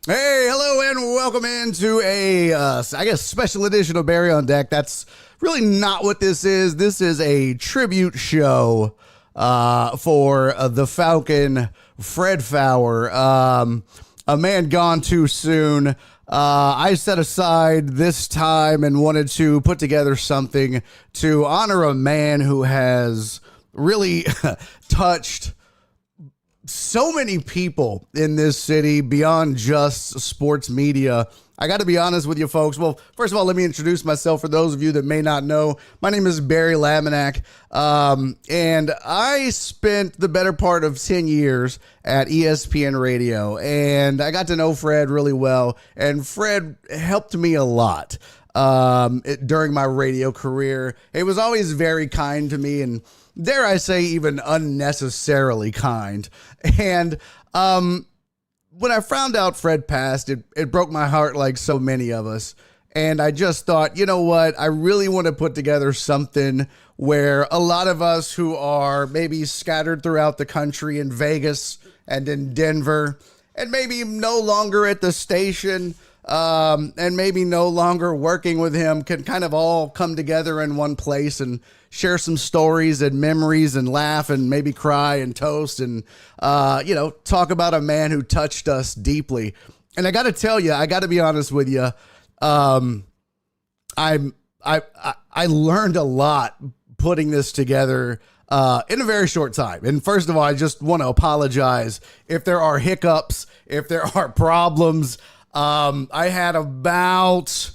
Hey, hello, and welcome into I guess, special edition of Barry on Deck. That's really not what this is. This is a tribute show for the Falcon, Fred Faour, a man gone too soon. I set aside this time and wanted to put together something to honor a man who has really touched so many people in this city beyond just sports media. I got to be honest with you folks. Well, first of all, let me introduce myself for those of you that may not know. My name is Barry Laminack, and I spent the better part of 10 years at ESPN Radio, and I got to know Fred really well, and Fred helped me a lot during my radio career. He was always very kind to me, and dare I say, even unnecessarily kind. And when I found out Fred passed, it broke my heart like so many of us. And I just thought, you know what? I really want to put together something where a lot of us who are maybe scattered throughout the country in Vegas and in Denver, and maybe no longer at the station, and maybe no longer working with him, can kind of all come together in one place and share some stories and memories and laugh and maybe cry and toast and, talk about a man who touched us deeply. And I got to tell you, I got to be honest with you. I learned a lot putting this together in a very short time. And first of all, I just want to apologize if there are hiccups, if there are problems. I had about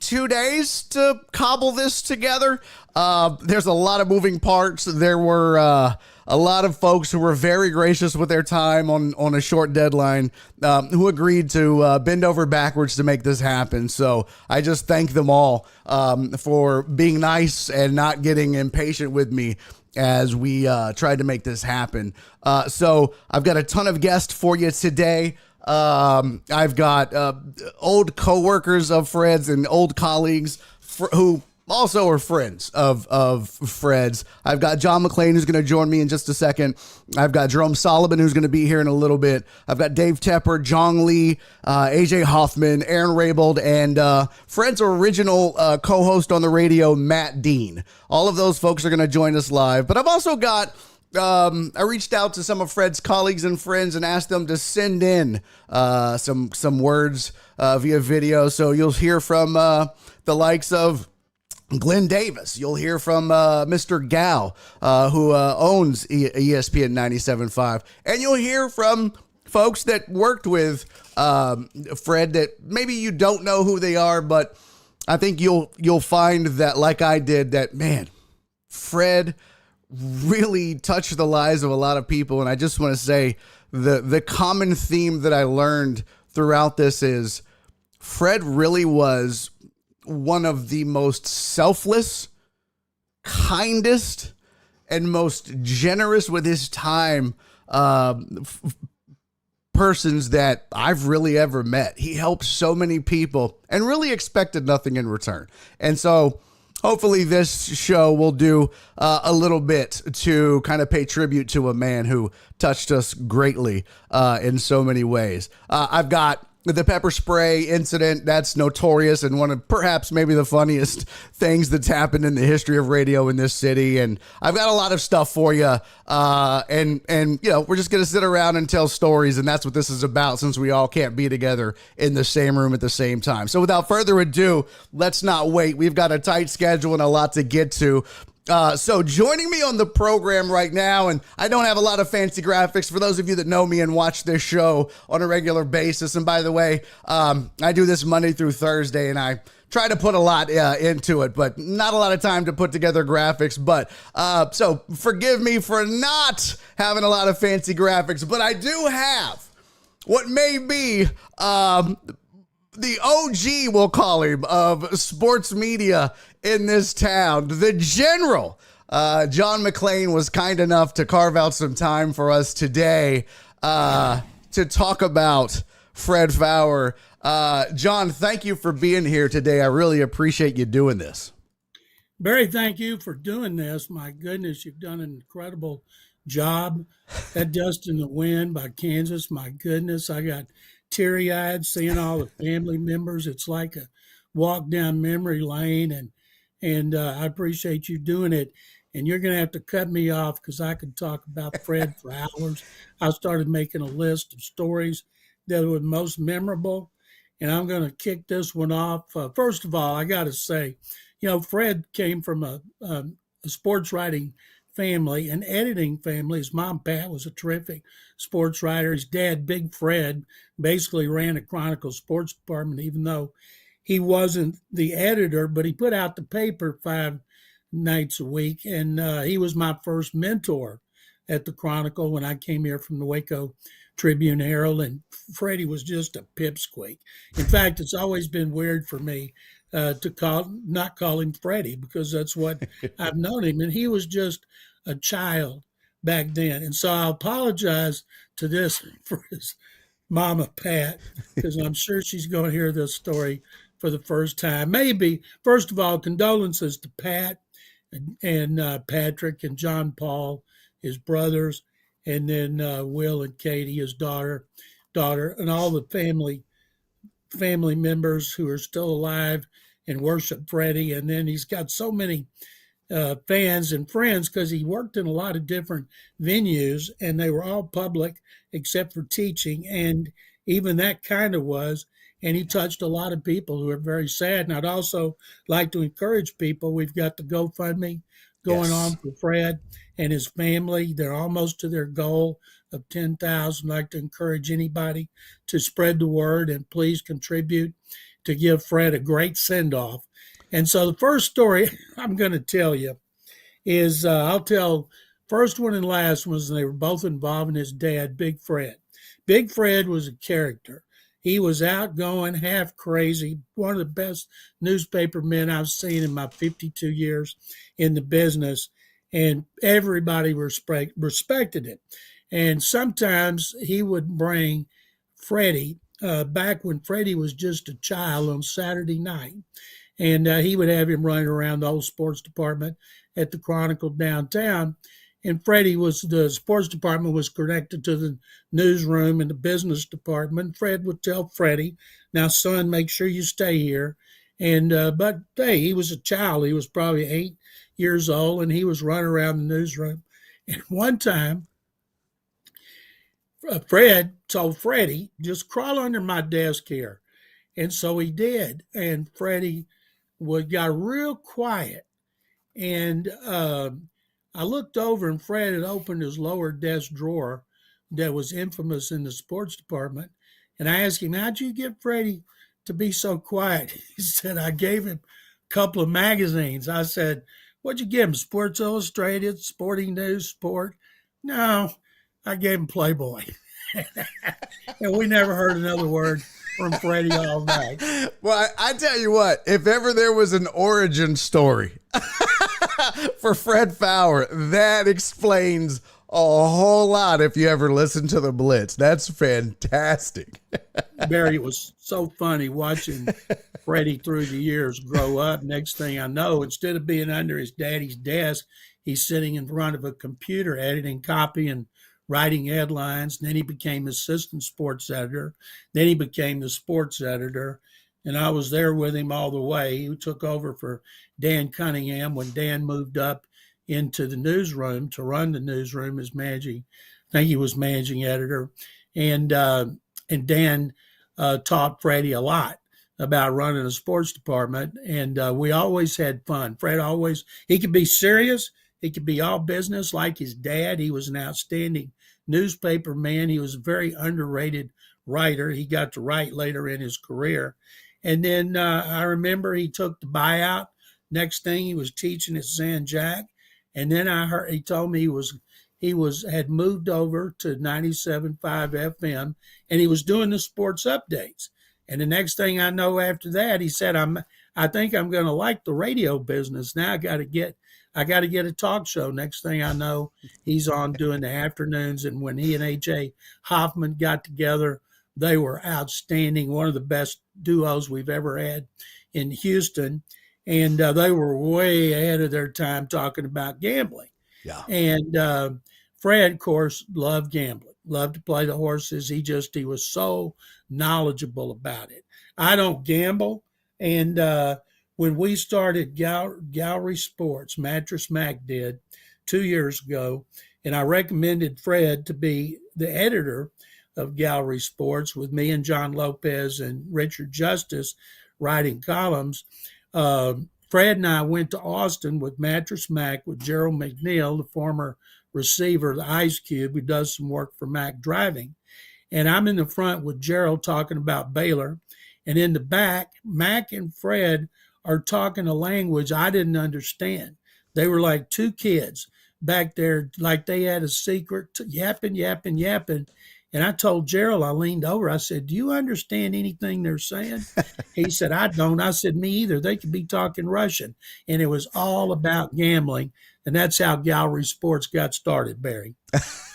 2 days to cobble this together. There's a lot of moving parts. There were a lot of folks who were very gracious with their time on a short deadline, who agreed to bend over backwards to make this happen. So I just thank them all for being nice and not getting impatient with me as we tried to make this happen. So I've got a ton of guests for you today. I've got old coworkers of Fred's and old colleagues who also are friends of Fred's. I've got John McClain, who's going to join me in just a second. I've got Jerome, who's going to be here in a little bit. I've got Dave Tepper, Jong, AJ Hoffman, Aaron Raybould, and Fred's original co-host on the radio, Matt Dean. All of those folks are going to join us live. But I've also got I reached out to some of Fred's colleagues and friends and asked them to send in some words via video. So you'll hear from the likes of Glenn Davis. You'll hear from Mr. Gao, who owns ESPN 97.5. And you'll hear from folks that worked with Fred that maybe you don't know who they are, but I think you'll find that, like I did, that, man, Fred really touched the lives of a lot of people. And I just want to say the common theme that I learned throughout this is Fred really was one of the most selfless, kindest, and most generous with his time persons that I've really ever met. He helped so many people and really expected nothing in return. And so hopefully this show will do a little bit to kind of pay tribute to a man who touched us greatly in so many ways. I've got the pepper spray incident. That's notorious and one of perhaps maybe the funniest things that's happened in the history of radio in this city. And I've got a lot of stuff for you. And we're just going to sit around and tell stories. And that's what this is about, since we all can't be together in the same room at the same time. So without further ado, let's not wait. We've got a tight schedule and a lot to get to. So joining me on the program right now, and I don't have a lot of fancy graphics for those of you that know me and watch this show on a regular basis. And by the way, I do this Monday through Thursday, and I try to put a lot into it, but not a lot of time to put together graphics. But so forgive me for not having a lot of fancy graphics, but I do have what may be the OG, we'll call him, of sports media in this town. The General, John McClain, was kind enough to carve out some time for us today to talk about Fred Faour. John, thank you for being here today. I really appreciate you doing this. Barry, thank you for doing this. My goodness, you've done an incredible job. That Dust in the Wind by Kansas, my goodness, I got teary-eyed seeing all the family members. It's like a walk down memory lane, and I appreciate you doing it. And you're going to have to cut me off because I could talk about Fred for hours. I started making a list of stories that were most memorable, and I'm going to kick this one off. First of all, I got to say, Fred came from a sports writing family, an editing family. His mom, Pat, was a terrific sports writer. His dad, Big Fred, basically ran a Chronicle sports department, even though he wasn't the editor, but he put out the paper 5 nights a week. And he was my first mentor at the Chronicle when I came here from the Waco Tribune Herald. And Freddie was just a pipsqueak. In fact, it's always been weird for me to not call him Freddie, because that's what I've known him. And he was just a child back then. And so I apologize to this for his mama, Pat, because I'm sure she's going to hear this story for the first time. Maybe, first of all, condolences to Pat and Patrick and John Paul, his brothers, and then Will and Katie, his daughter, and all the family members who are still alive and worship Freddie. And then he's got so many fans and friends because he worked in a lot of different venues, and they were all public except for teaching, and even that kind of was. And he touched a lot of people who are very sad. And I'd also like to encourage people. We've got the GoFundMe going on for Fred and his family. They're almost to their goal of 10,000. I'd like to encourage anybody to spread the word and please contribute to give Fred a great send-off. And so the first story I'm going to tell you is I'll tell first one and last one, and they were both involving his dad, Big Fred. Big Fred was a character. He was outgoing, half crazy, one of the best newspaper men I've seen in my 52 years in the business, and everybody respected him. And sometimes he would bring Freddie, back when Freddie was just a child, on Saturday night, and he would have him running around the old sports department at the Chronicle downtown. And the sports department was connected to the newsroom and the business department. Fred would tell Freddie, "Now, son, make sure you stay here." And but hey, he was a child. He was probably 8 years old, and he was running around the newsroom. And one time, Fred told Freddie, "Just crawl under my desk here." And so he did. And Freddie got real quiet. And I looked over, and Fred had opened his lower desk drawer that was infamous in the sports department. And I asked him, "How'd you get Freddie to be so quiet?" He said, "I gave him a couple of magazines." I said, "What'd you give him? Sports Illustrated, Sporting News, Sport?" "No, I gave him Playboy." And we never heard another word from Freddie all night. Well, I tell you what, if ever there was an origin story for Fred Faour, that explains a whole lot if you ever listen to the Blitz. That's fantastic. Barry, it was so funny watching Freddie through the years grow up. Next thing I know, instead of being under his daddy's desk, he's sitting in front of a computer editing copy and writing headlines. And then he became assistant sports editor. Then he became the sports editor. And I was there with him all the way. He took over for Dan Cunningham when Dan moved up into the newsroom to run the newsroom as managing. I think he was managing editor. And Dan taught Freddie a lot about running a sports department. And we always had fun. He could be serious. He could be all business like his dad. He was an outstanding newspaper man. He was a very underrated writer. He got to write later in his career. And then I remember he took the buyout. Next thing, he was teaching at San Jac. And then I heard he told me he had moved over to 97.5 FM, and he was doing the sports updates. And the next thing I know after that, he said, I think I'm going to like the radio business. Now I got to get a talk show. Next thing I know, he's on doing the afternoons. And when he and AJ Hoffman got together, they were outstanding, one of the best duos we've ever had in Houston. And they were way ahead of their time talking about gambling. Yeah. And Fred, of course, loved gambling. loved to play the horses. He was so knowledgeable about it. I don't gamble. And when we started Gallery Sports, Mattress Mac did 2 years ago, and I recommended Fred to be the editor of Gallery Sports with me and John Lopez and Richard Justice writing columns. Fred and I went to Austin with Mattress Mac with Jerome McNeil, the former receiver of the Ice Cube, who does some work for Mac Driving. And I'm in the front with Gerald talking about Baylor. And in the back, Mac and Fred are talking a language I didn't understand. They were like two kids back there, like they had a secret, yapping, yapping, yapping. And I told Gerald, I leaned over, I said, do you understand anything they're saying? He said, I don't. I said, me either. They could be talking Russian. And it was all about gambling. And that's how Gallery Sports got started, Barry.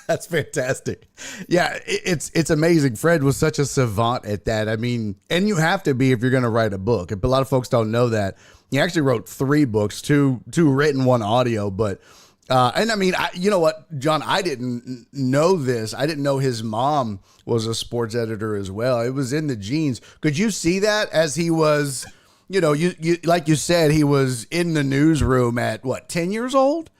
That's fantastic. Yeah, it's amazing. Fred was such a savant at that. I mean, and you have to be if you're going to write a book. A lot of folks don't know that. He actually wrote 3 books, two written, 1 audio, but and I mean, you know what, John, I didn't know this. I didn't know his mom was a sports editor as well. It was in the genes. Could you see that as he was, you like you said, he was in the newsroom at what, 10 years old?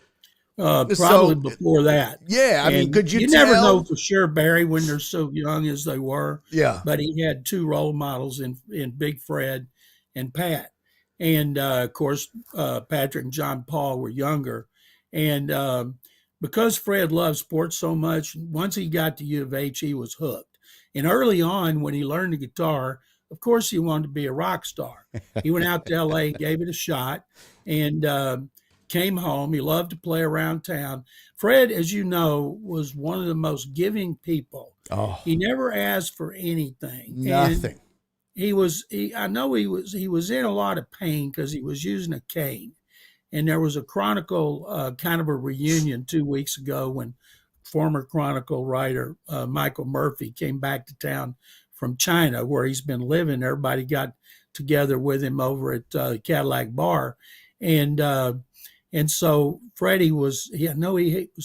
Probably before that. Yeah. I mean, could you never know for sure, Barry, when they're so young as they were. Yeah. But he had 2 role models in Big Fred and Pat. And of course, Patrick and John Paul were younger. And because Fred loved sports so much, once he got to U of H, he was hooked. And early on, when he learned the guitar, of course, he wanted to be a rock star. He went out to L.A., gave it a shot, and came home. He loved to play around town. Fred, as you know, was one of the most giving people. Oh. He never asked for anything. Nothing. And I know he was in a lot of pain because he was using a cane. And there was a Chronicle kind of a reunion 2 weeks ago when former Chronicle writer Michael Murphy came back to town from China, where he's been living. Everybody got together with him over at Cadillac Bar. And so Freddie he was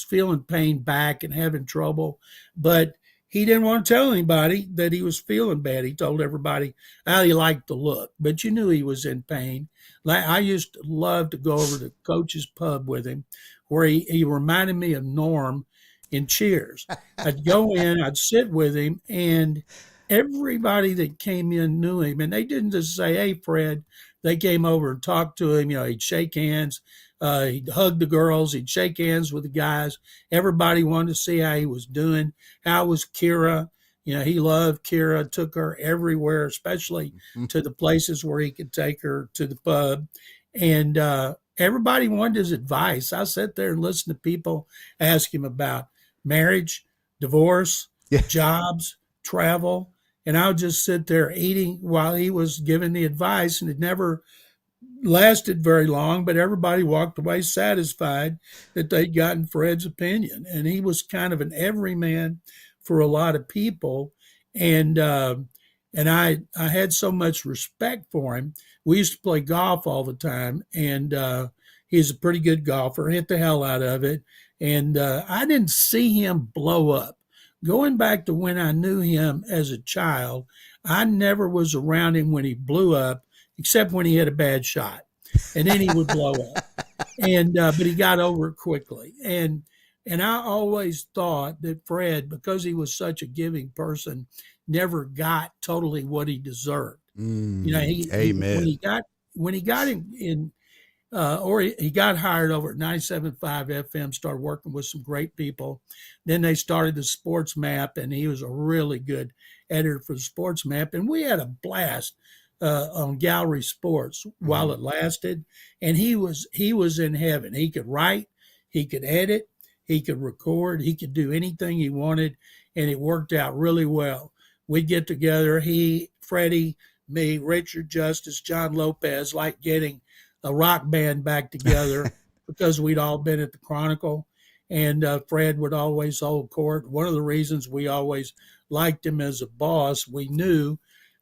feeling pain back and having trouble, but he didn't want to tell anybody that he was feeling bad. He told everybody how he liked the look, but you knew he was in pain. Like I used to love to go over to Coach's Pub with him, where he reminded me of Norm in Cheers. I'd go in, I'd sit with him, and everybody that came in knew him. And they didn't just say, hey, Fred. They came over and talked to him. He'd shake hands. He'd hug the girls. He'd shake hands with the guys. Everybody wanted to see how he was doing. How was Kira? He loved Kira, took her everywhere, especially to the places where he could take her to the pub. And everybody wanted his advice. I sat there and listened to people ask him about marriage, divorce, jobs, travel. And I would just sit there eating while he was giving the advice, and it never lasted very long, but everybody walked away satisfied that they'd gotten Fred's opinion. And he was kind of an everyman for a lot of people. And I had so much respect for him. We used to play golf all the time, and he's a pretty good golfer, hit the hell out of it. And I didn't see him blow up. Going back to when I knew him as a child, I never was around him when he blew up, except when he had a bad shot, and then he would blow up. And but he got over it quickly. And I always thought that Fred, because he was such a giving person, never got totally what he deserved. Amen. When he got in or he got hired over at 97.5 FM, started working with some great people. Then they started the Sports Map, and he was a really good editor for the Sports Map. And we had a blast on Gallery Sports while it lasted. And he was in heaven. He could write, he could edit, he could record, he could do anything he wanted, and it worked out really well. We'd get together, he, Freddie, me, Richard Justice, John Lopez, like getting a rock band back together because we'd all been at the Chronicle, and Fred would always hold court. One of the reasons we always liked him as a boss, we knew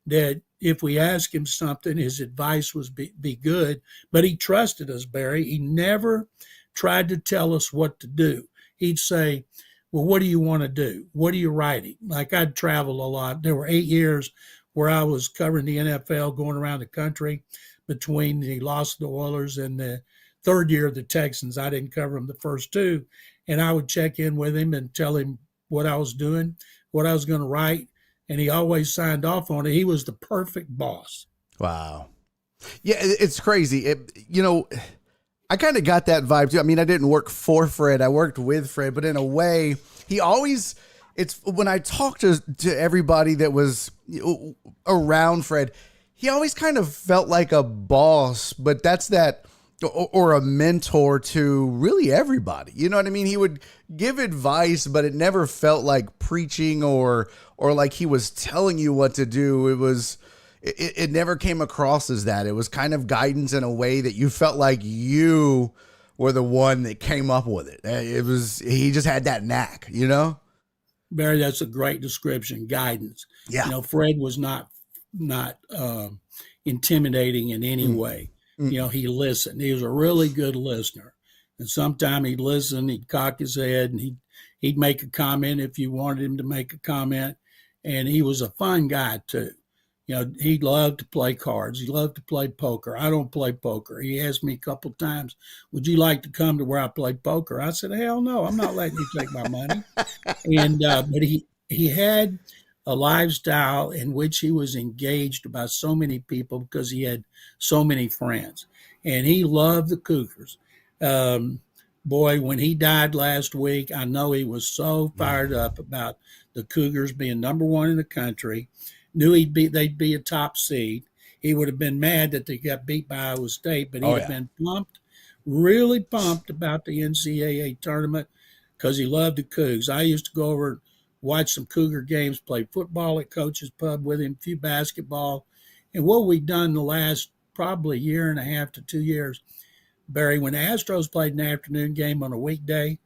that if we asked him something, his advice was be good, but he trusted us, Barry. He never tried to tell us what to do. He'd say, well, what do you want to do? What are you writing? Like I'd travel a lot. There were 8 years where I was covering the NFL, going around the country between the loss of the Oilers and the third year of the Texans. I didn't cover them the first two. And I would check in with him and tell him what I was doing, what I was going to write. And he always signed off on it. He was the perfect boss. Wow. Yeah, it's crazy. I kind of got that vibe too. I mean, I didn't work for Fred. I worked with Fred, but in a way, he always, it's when I talked to everybody that was around Fred, he always kind of felt like a boss, but that's that, or a mentor to really everybody. You know what I mean? He would give advice, but it never felt like preaching or like he was telling you what to do. It never came across as that. It was kind of guidance in a way that you felt like you were the one that came up with it. He just had that knack, you know? Barry, that's a great description. Guidance. Yeah. Fred was not intimidating in any way. He listened. He was a really good listener. And sometimes he'd listen, he'd cock his head, and he'd make a comment if you wanted him to make a comment. And he was a fun guy too. He loved to play cards. He loved to play poker. I don't play poker. He asked me a couple of times, would you like to come to where I play poker? I said, hell no, I'm not letting you take my money. And but he had a lifestyle in which he was engaged by so many people because he had so many friends. And he loved the Cougars. Boy, when he died last week, I know he was so fired up about the Cougars being number one in the country. Knew they'd be a top seed. He would have been mad that they got beat by Iowa State, but he'd been pumped, really pumped about the NCAA tournament because he loved the Cougs. I used to go over and watch some Cougar games, play football at Coach's Pub with him, a few basketball. And what we've done the last probably year and a half to 2 years, Barry, when the Astros played an afternoon game on a weekday,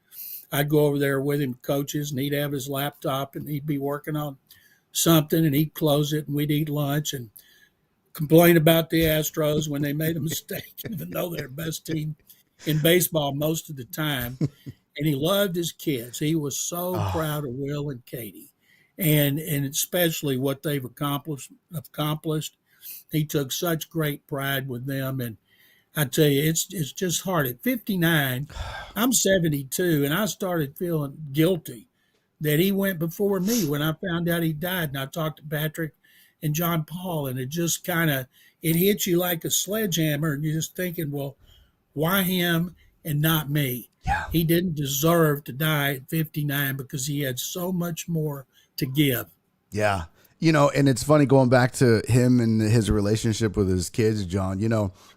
I'd go over there with him, coaches, and he'd have his laptop and he'd be working on something, and he'd close it, and we'd eat lunch and complain about the Astros when they made a mistake, even though they're the best team in baseball most of the time. And he loved his kids. He was so proud of Will and Katie, and especially what they've accomplished. He took such great pride with them, and I tell you, it's just hard. At 59, I'm 72, and I started feeling guilty that he went before me when I found out he died. And I talked to Patrick and John Paul, and it just it hits you like a sledgehammer, and you're just thinking, well, why him and not me? Yeah. He didn't deserve to die at 59 because he had so much more to give. Yeah. And it's funny going back to him and his relationship with his kids, John.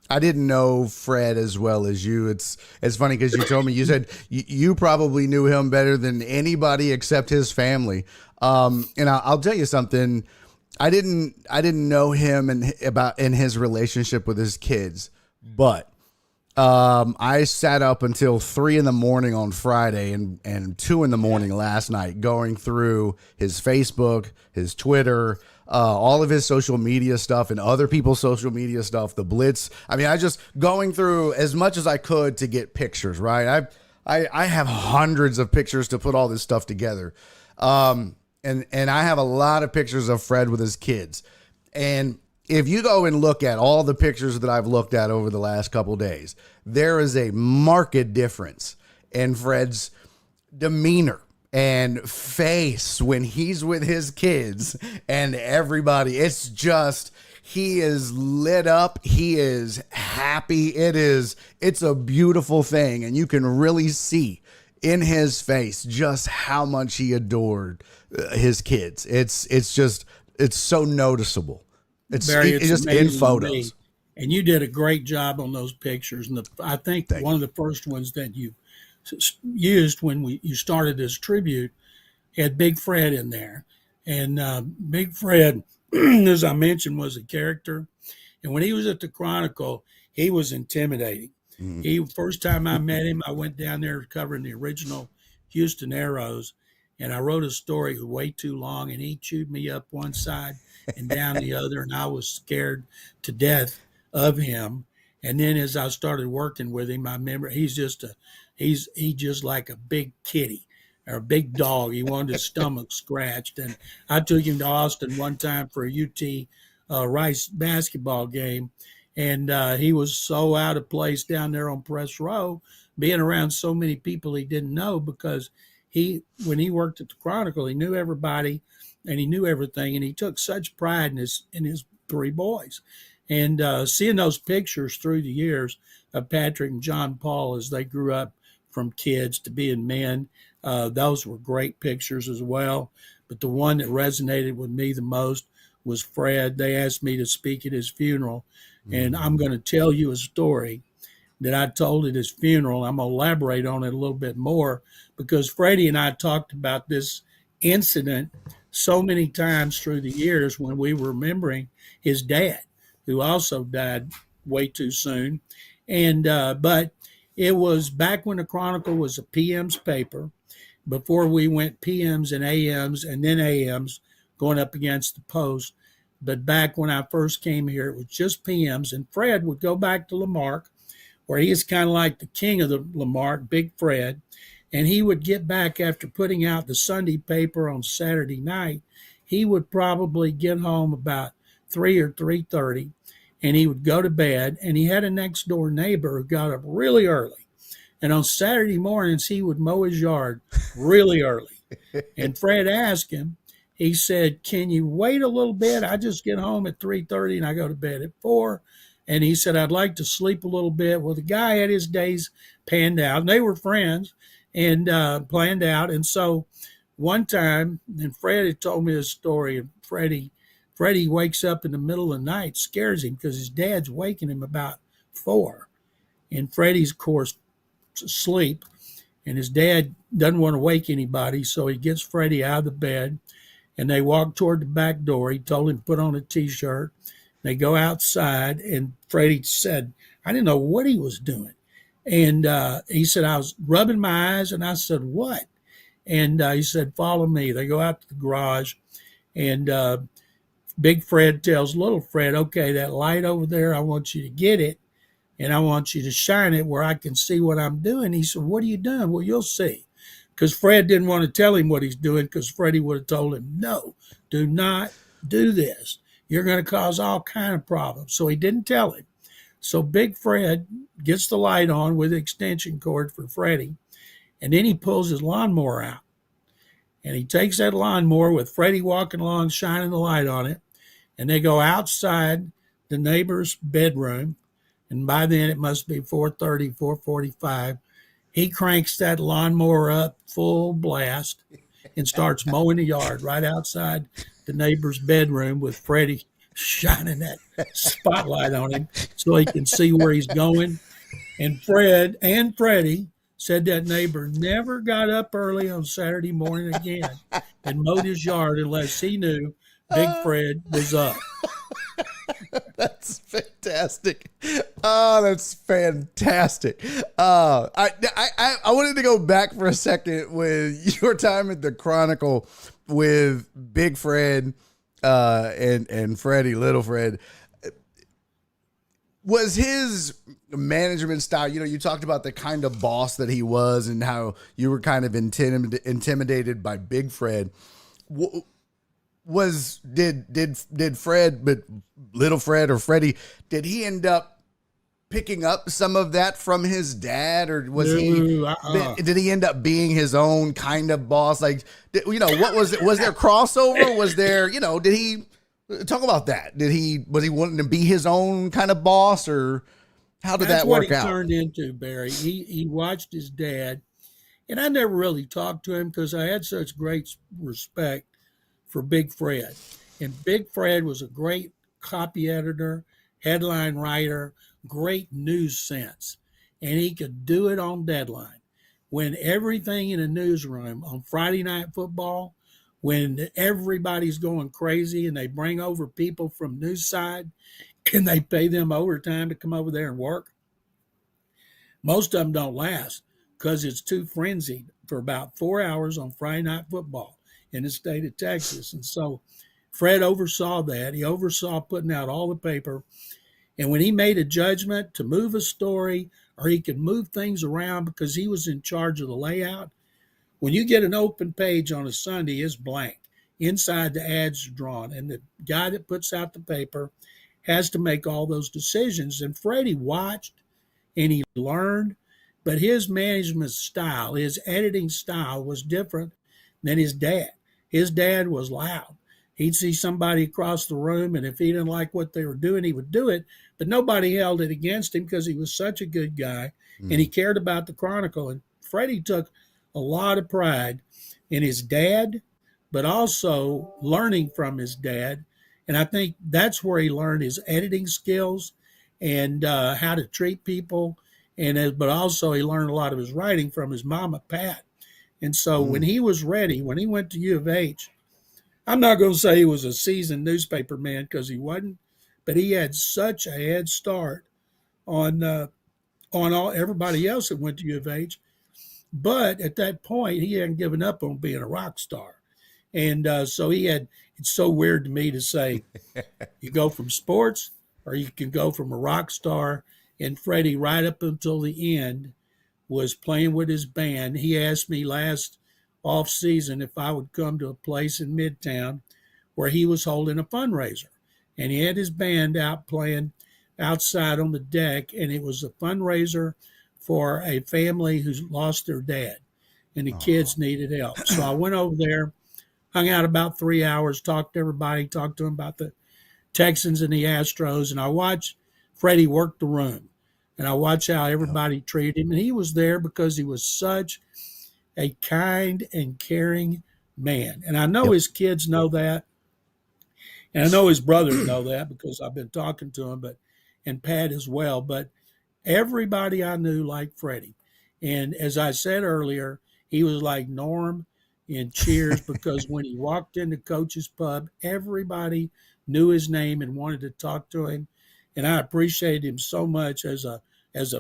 I didn't know Fred as well as you. It's funny because you told me, you said you probably knew him better than anybody except his family. And I'll tell you something. I didn't know him in his relationship with his kids, but I sat up until 3 a.m. on Friday and 2 a.m. last night going through his Facebook, his Twitter, all of his social media stuff and other people's social media stuff, the Blitz. I mean, I just going through as much as I could to get pictures, right? I have hundreds of pictures to put all this stuff together. And I have a lot of pictures of Fred with his kids. And if you go and look at all the pictures that I've looked at over the last couple of days, there is a marked difference in Fred's demeanor and face when he's with his kids and everybody. It's just, he is lit up. He is happy. It's a beautiful thing. And you can really see in his face just how much he adored his kids. It's so noticeable. It's just in photos. And you did a great job on those pictures. And I think one of the first ones that you used when you started this tribute had Big Fred in there. And Big Fred, as I mentioned, was a character. And when he was at the Chronicle, he was intimidating. First time I met him, I went down there covering the original Houston Aeros. And I wrote a story way too long, and he chewed me up one side and down the other, and I was scared to death of him. And then as I started working with him, I remember he's just like a big kitty. or a big dog. He wanted his stomach scratched. And I took him to Austin one time for a UT Rice basketball game. And he was so out of place down there on press row, being around so many people he didn't know, because when he worked at the Chronicle, he knew everybody and he knew everything. And he took such pride in his three boys. And seeing those pictures through the years of Patrick and John Paul as they grew up from kids to being men, those were great pictures as well. But the one that resonated with me the most was Fred. They asked me to speak at his funeral, and I'm going to tell you a story that I told at his funeral. I'm going to elaborate on it a little bit more, because Freddie and I talked about this incident so many times through the years when we were remembering his dad, who also died way too soon. And but it was back when the Chronicle was a PM's paper, before we went PMs and AMs and then AMs going up against the Post. But back when I first came here, it was just PMs. And Fred would go back to Lamarck, where he is kind of like the king of the Lamarck, Big Fred. And he would get back after putting out the Sunday paper on Saturday night. He would probably get home about 3 or 3:30, and he would go to bed. And he had a next door neighbor who got up really early. And on Saturday mornings, he would mow his yard really early. And Fred asked him, he said, "Can you wait a little bit? I just get home at 3:30 and I go to bed at 4." And he said, "I'd like to sleep a little bit." Well, the guy had his days panned out, and they were friends and planned out. And so one time, and Fred had told me this story, and Freddie wakes up in the middle of the night, scares him because his dad's waking him about 4. And Freddie's, of course, asleep, and his dad doesn't want to wake anybody, so he gets Freddie out of the bed, and they walk toward the back door. He told him to put on a T-shirt. They go outside, and Freddie said, I didn't know what he was doing. And he said, "I was rubbing my eyes." And I said, "What?" And he said, "Follow me." They go out to the garage, and Big Fred tells Little Fred, "Okay, that light over there, I want you to get it, and I want you to shine it where I can see what I'm doing." He said, "What are you doing?" "Well, you'll see." Because Fred didn't want to tell him what he's doing, because Freddie would have told him, "No, do not do this. You're going to cause all kind of problems." So he didn't tell him. So Big Fred gets the light on with the extension cord for Freddie, and then he pulls his lawnmower out. And he takes that lawnmower with Freddie walking along, shining the light on it, and they go outside the neighbor's bedroom. And by then it must be 4:30, 4:45. He cranks that lawnmower up full blast and starts mowing the yard right outside the neighbor's bedroom, with Freddie shining that spotlight on him so he can see where he's going. And Fred and Freddie said that neighbor never got up early on Saturday morning again and mowed his yard unless he knew Big Fred was up. That's fantastic. Oh, that's fantastic. I wanted to go back for a second with your time at the Chronicle with Big Fred and Freddie, Little Fred. Was his management style, you talked about the kind of boss that he was and how you were kind of intimidated by Big Fred. Did Fred, but Little Fred or Freddie, did he end up picking up some of that from his dad, or did he end up being his own kind of boss? Like, what was it? Was there crossover? Was there, did he talk about that? Was he wanting to be his own kind of boss, or how did that work out? That's what he turned into, Barry. He watched his dad, and I never really talked to him because I had such great respect for Big Fred. And Big Fred was a great copy editor, headline writer, great news sense. And he could do it on deadline. When everything in a newsroom on Friday Night Football, when everybody's going crazy and they bring over people from news side and they pay them overtime to come over there and work, most of them don't last because it's too frenzied for about 4 hours on Friday Night Football in the state of Texas. And so Fred oversaw that. He oversaw putting out all the paper. And when he made a judgment to move a story, or he could move things around because he was in charge of the layout, When you get an open page on a Sunday, it's blank. Inside the ads are drawn, and the guy that puts out the paper has to make all those decisions. And Freddie watched and he learned, but his management style, his editing style was different than his dad. His dad was loud. He'd see somebody across the room, and if he didn't like what they were doing, he would do it. But nobody held it against him because he was such a good guy and he cared about the Chronicle. And Freddie took a lot of pride in his dad, but also learning from his dad. And I think that's where he learned his editing skills and how to treat people. But also he learned a lot of his writing from his mama, Pat. And so when he was ready, when he went to U of H, I'm not going to say he was a seasoned newspaper man because he wasn't, but he had such a head start on all everybody else that went to U of H. But at that point, he hadn't given up on being a rock star. And so it's so weird to me to say you go from sports or you can go from a rock star. And Freddie, right up until the end, was playing with his band. He asked me last off season if I would come to a place in Midtown where he was holding a fundraiser. And he had his band out playing outside on the deck, and it was a fundraiser for a family who's lost their dad, and the kids needed help. So I went over there, hung out about 3 hours, talked to everybody, talked to them about the Texans and the Astros, and I watched Freddie work the room, and I watched how everybody treated him. And he was there because he was such a kind and caring man. And I know his kids know that, and I know his brothers know that because I've been talking to him, and Pat as well. But everybody I knew liked Freddie. And as I said earlier, he was like Norm in Cheers because when he walked into Coach's Pub, everybody knew his name and wanted to talk to him. And I appreciated him so much as a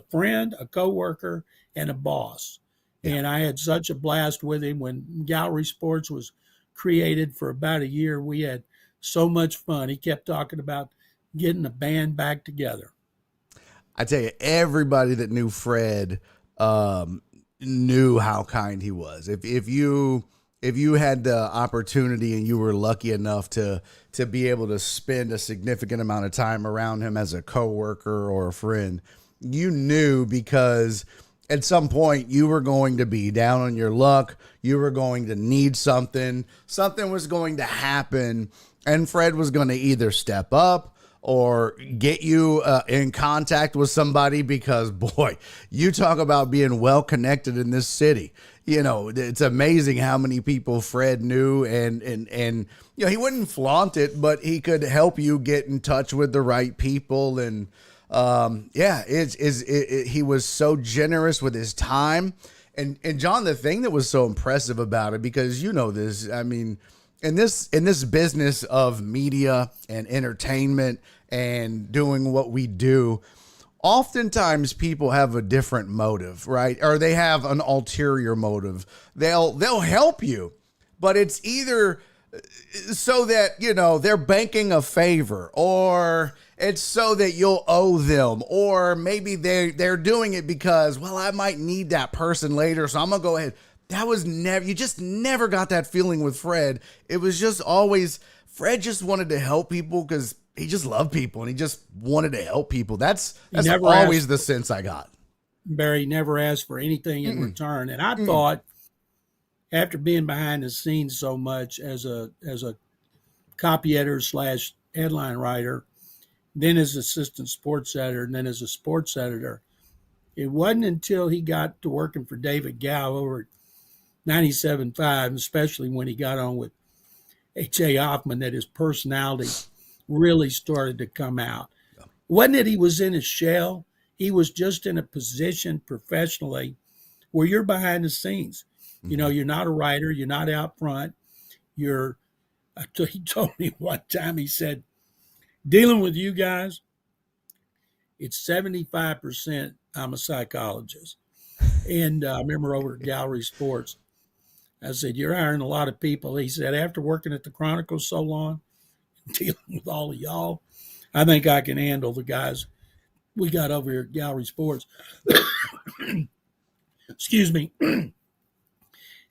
friend, a coworker, and a boss. Yeah. And I had such a blast with him when Gallery Sports was created for about a year. We had so much fun. He kept talking about getting the band back together. I tell you, everybody that knew Fred knew how kind he was. If you had the opportunity and you were lucky enough to be able to spend a significant amount of time around him as a coworker or a friend, you knew because at some point you were going to be down on your luck. You were going to need something. Something was going to happen, and Fred was going to either step up or get you in contact with somebody because, boy, you talk about being well connected in this city. You know, it's amazing how many people Fred knew, and you know, he wouldn't flaunt it, but he could help you get in touch with the right people. And he was so generous with his time. And John, the thing that was so impressive about it, because you know this, I mean, in this business of media and entertainment and doing what we do, oftentimes people have a different motive, right? Or they have an ulterior motive. They'll help you, but it's either so that, you know, they're banking a favor, or it's so that you'll owe them, or maybe they're doing it because, well, I might need that person later, so I'm gonna go ahead. That was never, you just never got that feeling with Fred. It was just always, Fred just wanted to help people because he just loved people and he just wanted to help people. That's always the sense I got. Barry never asked for anything in return. And I thought, after being behind the scenes so much as a copy editor / headline writer, then as assistant sports editor, and then as a sports editor, it wasn't until he got to working for David Gow over at 97.5, especially when he got on with H.A. Hoffman, that his personality really started to come out. Yeah. Wasn't that he was in his shell? He was just in a position professionally where you're behind the scenes. Mm-hmm. You know, you're not a writer. You're not out front. He told me one time, he said, dealing with you guys, it's 75% I'm a psychologist. And I remember over at Gallery Sports, I said, you're hiring a lot of people. He said, after working at the Chronicle so long, dealing with all of y'all, I think I can handle the guys we got over here at Gallery Sports. Excuse me.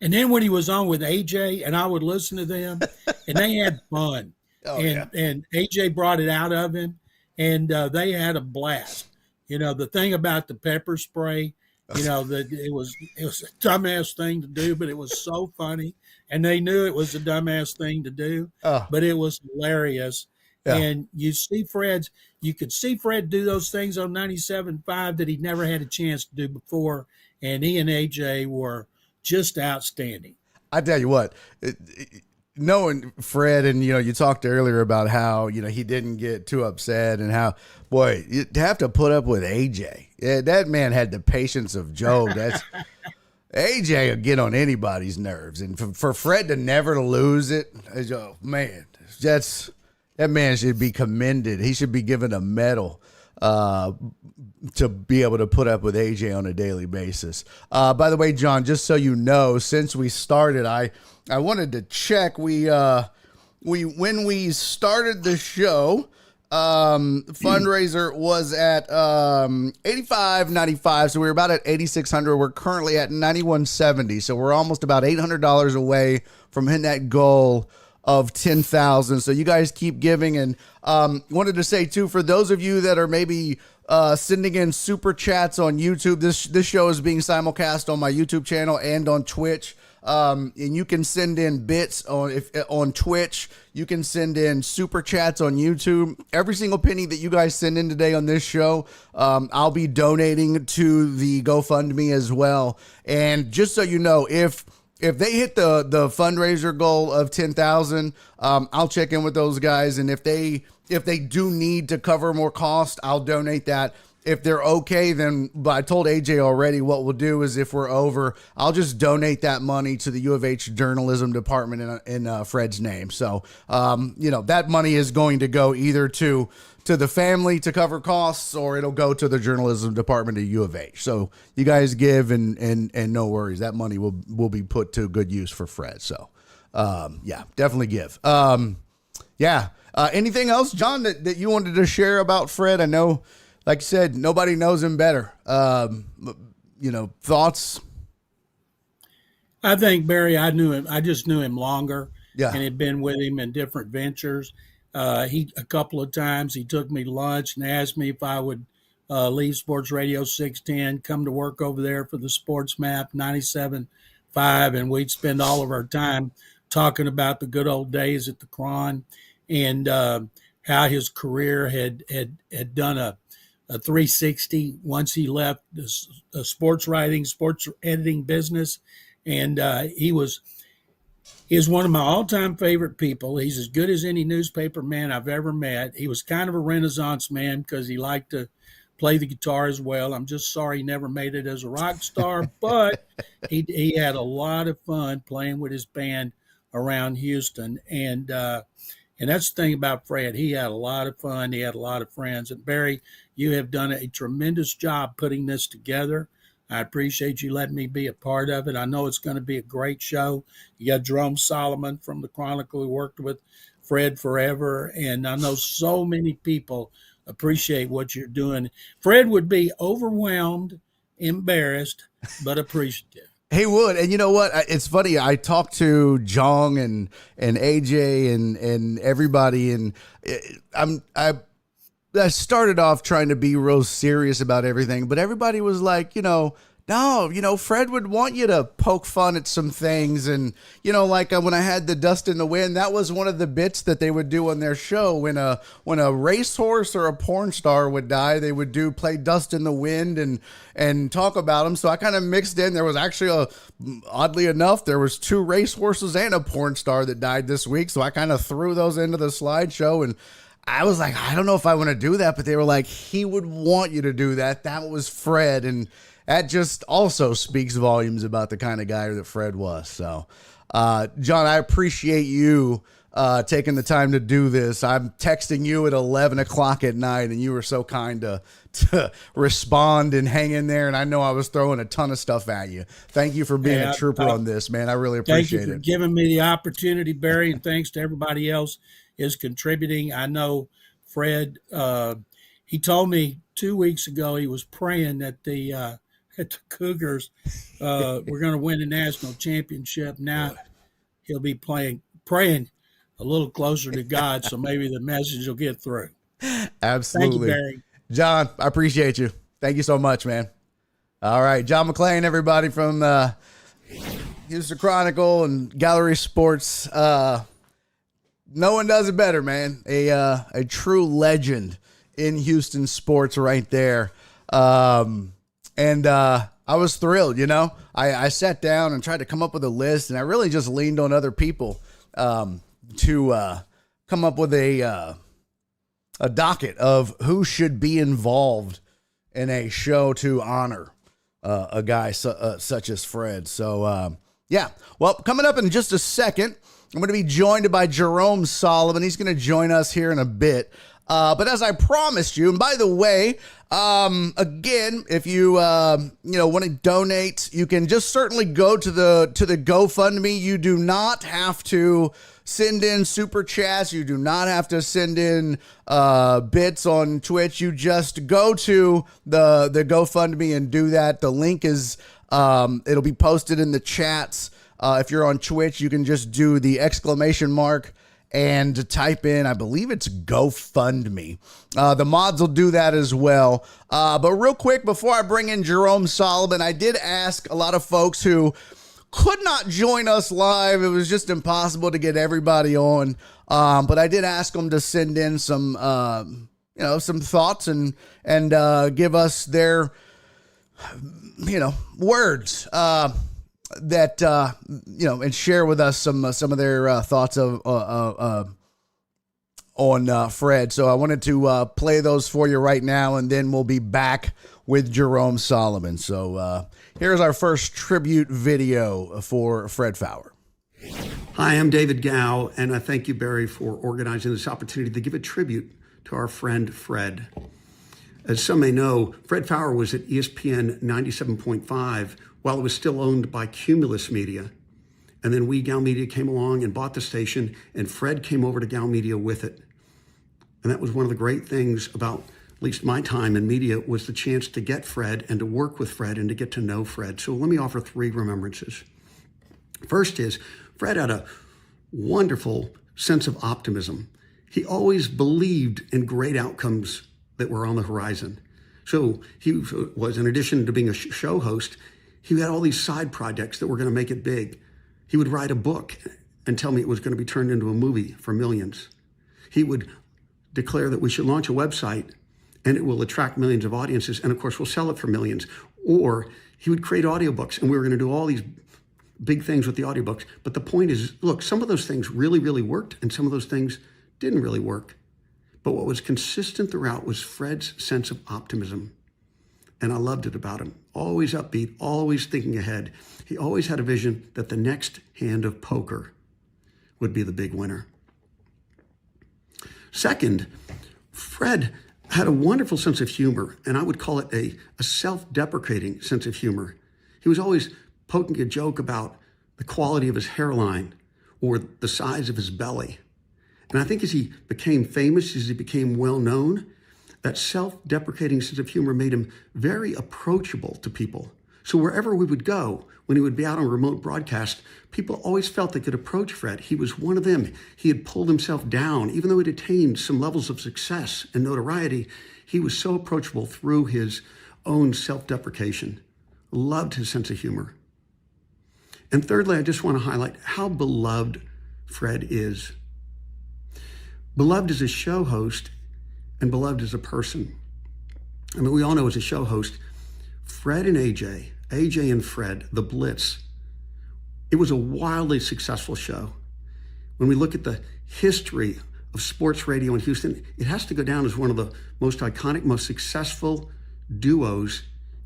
And And then when he was on with AJ, and I would listen to them, and they had fun. Oh yeah. And AJ brought it out of him, and they had a blast. The thing about the pepper spray, that it was a dumbass thing to do, but it was so funny, and they knew it was a dumbass thing to do, Oh but it was hilarious. yeah. And you could see Fred do those things on 97.5 that he'd never had a chance to do before, and he and AJ were just outstanding. I tell you what, knowing Fred, and you talked earlier about how he didn't get too upset, and how, boy, you have to put up with AJ. Yeah, that man had the patience of Job. That's AJ will get on anybody's nerves, and for Fred to never lose it, oh man, that man should be commended. He should be given a medal to be able to put up with AJ on a daily basis. By the way, John, just so you know, since we started, I wanted to check. When we started the show, fundraiser was at $85.95, so we were about at $8,600. We're currently at $9,170, so we're almost about $800 away from hitting that goal of 10,000. So you guys keep giving. And wanted to say too, for those of you that are maybe sending in super chats on YouTube, this show is being simulcast on my YouTube channel and on Twitch. And you can send in bits on Twitch. You can send in super chats on YouTube. Every single penny that you guys send in today on this show, I'll be donating to the GoFundMe as well. And just so you know, if they hit the fundraiser goal of 10,000, I'll check in with those guys, and if they do need to cover more cost, I'll donate that. If they're okay, then, but I told AJ already, what we'll do is if we're over, I'll just donate that money to the U of H journalism department in Fred's name. So, that money is going to go either to the family to cover costs, or it'll go to the journalism department at U of H. So you guys give, and no worries, that money will be put to good use for Fred. So, definitely give. Anything else, John, that you wanted to share about Fred? I know, like you said, nobody knows him better. Thoughts? I think, Barry, I just knew him longer, Yeah. and had been with him in different ventures. A couple of times he took me to lunch and asked me if I would leave Sports Radio 610, come to work over there for the Sports Map 97.5, and we'd spend all of our time talking about the good old days at the Cron, and how his career had done a 360 once he left the sports writing, sports editing business, and he was one of my all-time favorite people. He's as good as any newspaper man I've ever met. He was kind of a Renaissance man because he liked to play the guitar as well. I'm just sorry he never made it as a rock star, but he had a lot of fun playing with his band around Houston. And that's the thing about Fred. He had a lot of fun. He had a lot of friends. And Barry, you have done a tremendous job putting this together. I appreciate you letting me be a part of it. I know it's going to be a great show. You got Jerome Solomon from the Chronicle who worked with Fred forever. And I know so many people appreciate what you're doing. Fred would be overwhelmed, embarrassed, but appreciative. He would. And you know what? It's funny. I talked to Jong and AJ and everybody, and I started off trying to be real serious about everything, but everybody was like, no, Fred would want you to poke fun at some things. And, like when I had the Dust in the Wind, that was one of the bits that they would do on their show. When a racehorse or a porn star would die, they would play Dust in the Wind and talk about them. So I kind of mixed in. There was actually oddly enough, there was 2 racehorses and a porn star that died this week. So I kind of threw those into the slideshow, and I was like, I don't know if I want to do that, but they were like, he would want you to do that. That was Fred. And that just also speaks volumes about the kind of guy that Fred was. So, John, I appreciate you taking the time to do this. I'm texting you at 11 o'clock at night, and you were so kind to respond and hang in there. And I know I was throwing a ton of stuff at you. Thank you for being a trooper on this, man. I really appreciate it. Thank you for giving me the opportunity, Barry, and thanks to everybody else is contributing. I know Fred, he told me 2 weeks ago he was praying that the at the Cougars, we're going to win the national championship. Now he'll be praying a little closer to God, so maybe the message will get through. Thank you, Absolutely. Barry. John, I appreciate you. Thank you so much, man. All right. John McClain, everybody from Houston Chronicle and Gallery Sports. No one does it better, man. A true legend in Houston sports right there. And I was thrilled, you know. I sat down and tried to come up with a list, and I really just leaned on other people to come up with a docket of who should be involved in a show to honor a guy such as Fred. So, yeah. Well, coming up in just a second, I'm going to be joined by Jerome Solomon. He's going to join us here in a bit. But as I promised you, and by the way, again, if you want to donate, you can just certainly go to the GoFundMe. You do not have to send in super chats. You do not have to send in bits on Twitch. You just go to the GoFundMe and do that. The link is it'll be posted in the chats. If you're on Twitch, you can just do the exclamation mark and type in, I believe it's GoFundMe. The mods will do that as well. But real quick, before I bring in Jerome Solomon, I did ask a lot of folks who could not join us live. It was just impossible to get everybody on. But I did ask them to send in some, some thoughts and give us their, words. That and share with us some of their thoughts on Fred. So I wanted to play those for you right now, and then we'll be back with Jerome Solomon. So here's our first tribute video for Fred Faour. Hi, I'm David Gow, and I thank you, Barry, for organizing this opportunity to give a tribute to our friend Fred. As some may know, Fred Faour was at ESPN 97.5 while it was still owned by Cumulus Media. And then Gow Media came along and bought the station, and Fred came over to Gow Media with it. And that was one of the great things about at least my time in media, was the chance to get Fred and to work with Fred and to get to know Fred. So let me offer 3 remembrances. First is, Fred had a wonderful sense of optimism. He always believed in great outcomes that were on the horizon. So he was, in addition to being a show host, he had all these side projects that were going to make it big. He would write a book and tell me it was going to be turned into a movie for millions. He would declare that we should launch a website and it will attract millions of audiences, and of course we'll sell it for millions. Or he would create audiobooks, and we were going to do all these big things with the audiobooks. But the point is, look, some of those things really, really worked, and some of those things didn't really work. But what was consistent throughout was Fred's sense of optimism. And I loved it about him. Always upbeat, always thinking ahead. He always had a vision that the next hand of poker would be the big winner. Second, Fred had a wonderful sense of humor, and I would call it a self-deprecating sense of humor. He was always poking a joke about the quality of his hairline or the size of his belly. And I think as he became famous, as he became well-known, that self-deprecating sense of humor made him very approachable to people. So wherever we would go, when he would be out on remote broadcast, people always felt they could approach Fred. He was one of them. He had pulled himself down. Even though he'd attained some levels of success and notoriety, he was so approachable through his own self-deprecation. Loved his sense of humor. And thirdly, I just want to highlight how beloved Fred is. Beloved as a show host and beloved as a person. I mean, we all know as a show host, Fred and AJ and Fred, the Blitz, it was a wildly successful show. When we look at the history of sports radio in Houston, it has to go down as one of the most iconic, most successful duos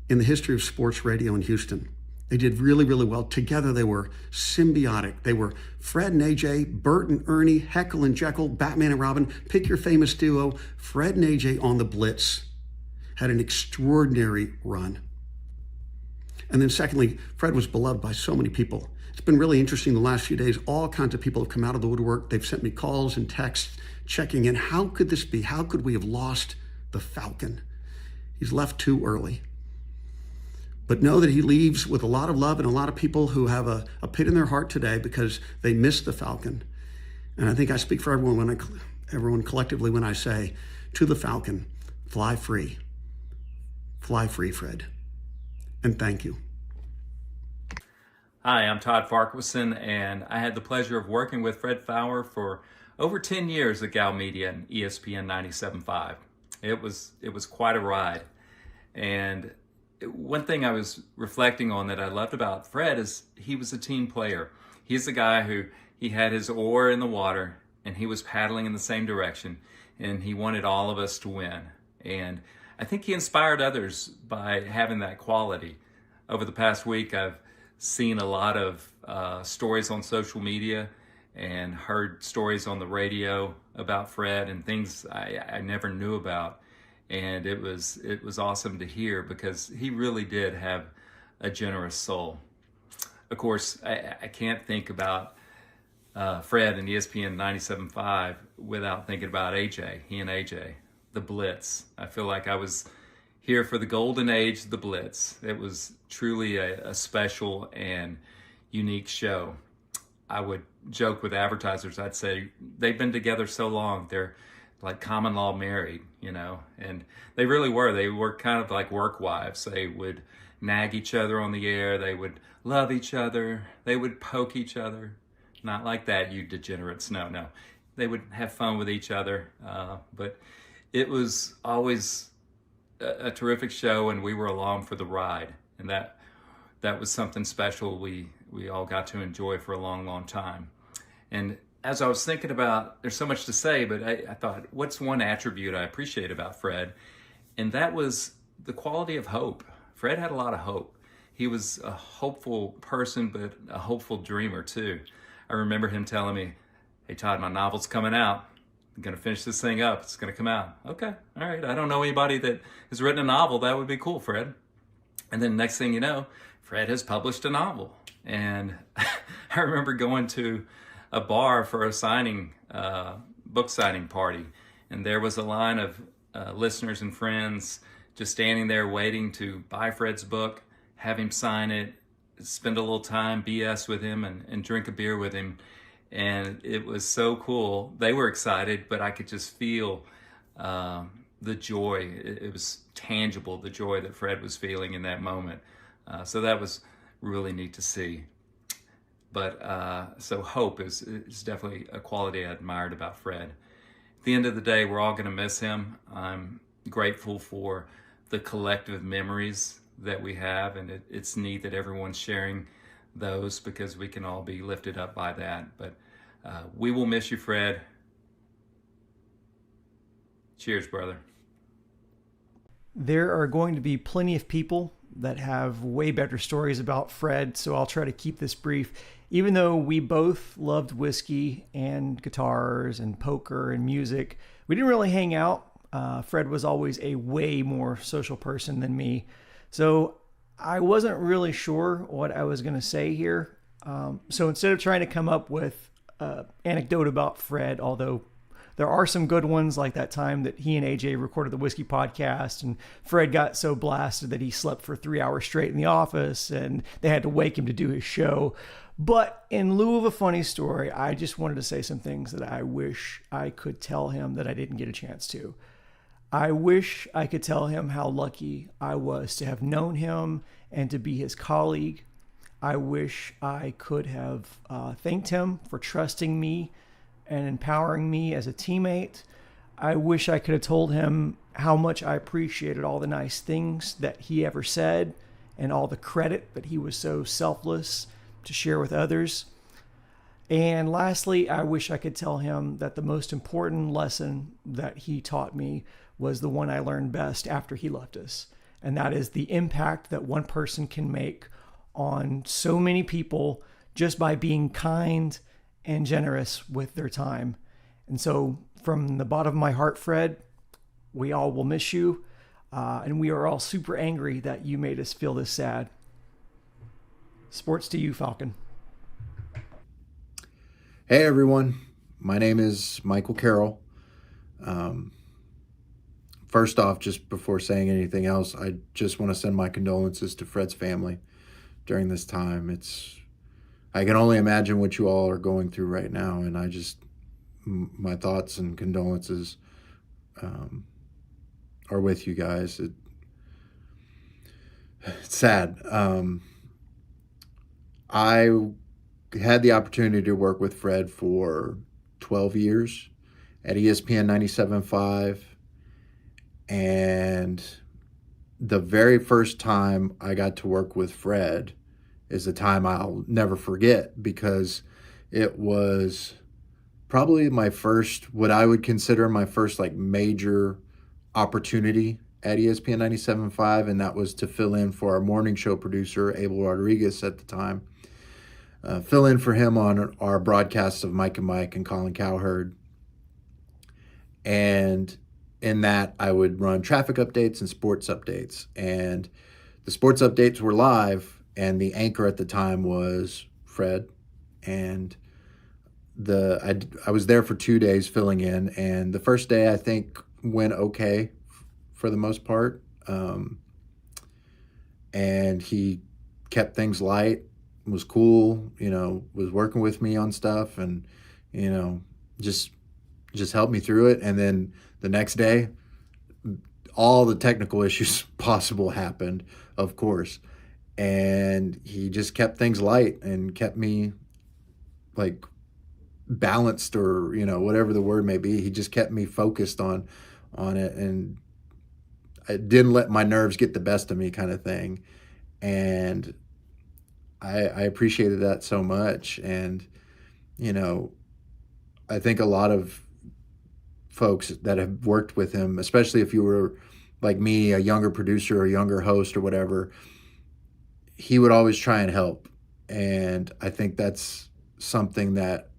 in the history of sports radio in Houston. They did really, really well. Together, they were symbiotic. They were Fred and AJ, Bert and Ernie, Heckle and Jekyll, Batman and Robin. Pick your famous duo. Fred and AJ on the Blitz had an extraordinary run. And then secondly, Fred was beloved by so many people. It's been really interesting the last few days. All kinds of people have come out of the woodwork. They've sent me calls and texts checking in. How could this be? How could we have lost the Falcon? He's left too early. But know that he leaves with a lot of love and a lot of people who have a pit in their heart today because they missed the Falcon. And I think I speak for everyone collectively when I say, to the Falcon, fly free. Fly free, Fred. And thank you. Hi, I'm Todd Farquharson, and I had the pleasure of working with Fred Faour for over 10 years at Gal Media and ESPN 97.5. It was quite a ride. And one thing I was reflecting on that I loved about Fred is he was a team player. He's the guy who he had his oar in the water and he was paddling in the same direction, and he wanted all of us to win. And I think he inspired others by having that quality. Over the past week, I've seen a lot of stories on social media and heard stories on the radio about Fred and things I never knew about. And it was awesome to hear because he really did have a generous soul. Of course, I can't think about Fred and ESPN 97.5 without thinking about AJ, he and AJ, the Blitz. I feel like I was here for the golden age of the Blitz. It was truly a special and unique show. I would joke with advertisers, I'd say, they've been together so long, they're like common law married, and they really were. They were kind of like work wives. They would nag each other on the air. They would love each other. They would poke each other. Not like that, you degenerates. No. They would have fun with each other. But it was always a terrific show, and we were along for the ride. And that was something special we all got to enjoy for a long, long time. And as I was thinking about, there's so much to say, but I thought, what's one attribute I appreciate about Fred? And that was the quality of hope. Fred had a lot of hope. He was a hopeful person, but a hopeful dreamer too. I remember him telling me, hey Todd, my novel's coming out. I'm gonna finish this thing up. It's gonna come out. Okay, all right. I don't know anybody that has written a novel. That would be cool, Fred. And then next thing you know, Fred has published a novel. And I remember going to a bar for a book signing party, and there was a line of listeners and friends just standing there waiting to buy Fred's book, have him sign it, spend a little time, BS with him, and drink a beer with him. And it was so cool. They were excited, but I could just feel the joy. It was tangible, the joy that Fred was feeling in that moment. So that was really neat to see. But so hope is definitely a quality I admired about Fred. At the end of the day, we're all going to miss him. I'm grateful for the collective memories that we have, and it's neat that everyone's sharing those because we can all be lifted up by that. But we will miss you, Fred. Cheers, brother. There are going to be plenty of people that have way better stories about Fred, so I'll try to keep this brief. Even though we both loved whiskey and guitars and poker and music, we didn't really hang out. Fred was always a way more social person than me. So I wasn't really sure what I was going to say here. So instead of trying to come up with an anecdote about Fred, although there are some good ones, like that time that he and AJ recorded the Whiskey Podcast and Fred got so blasted that he slept for 3 hours straight in the office and they had to wake him to do his show. But in lieu of a funny story, I just wanted to say some things that I wish I could tell him that I didn't get a chance to. I wish I could tell him how lucky I was to have known him and to be his colleague. I wish I could have thanked him for trusting me and empowering me as a teammate. I wish I could have told him how much I appreciated all the nice things that he ever said and all the credit that he was so selfless to share with others. And lastly, I wish I could tell him that the most important lesson that he taught me was the one I learned best after he left us. And that is the impact that one person can make on so many people just by being kind and generous with their time. And so from the bottom of my heart, Fred, we all will miss you. And we are all super angry that you made us feel this sad. Sports to you, Falcon. Hey everyone, my name is Michael Carroll. first off, just before saying anything else, I just want to send my condolences to Fred's family during this time. I can only imagine what you all are going through right now, and my thoughts and condolences are with you guys. It's sad. I had the opportunity to work with Fred for 12 years at ESPN 97.5, and the very first time I got to work with Fred is a time I'll never forget, because it was probably what I would consider my first like major opportunity at ESPN 97.5, and that was to fill in for our morning show producer, Abel Rodriguez at the time. Fill in for him on our broadcasts of Mike and Mike and Colin Cowherd. And in that, I would run traffic updates and sports updates. And the sports updates were live, and the anchor at the time was Fred. And I was there for 2 days filling in, and the first day I think went okay for the most part. And he kept things light, was cool, was working with me on stuff, and, just helped me through it. And then the next day, all the technical issues possible happened, of course. And he just kept things light and kept me like balanced, or, whatever the word may be. He just kept me focused on it, and I didn't let my nerves get the best of me, kind of thing. And I appreciated that so much. And, I think a lot of folks that have worked with him, especially if you were like me, a younger producer or a younger host or whatever, he would always try and help. And I think that's something that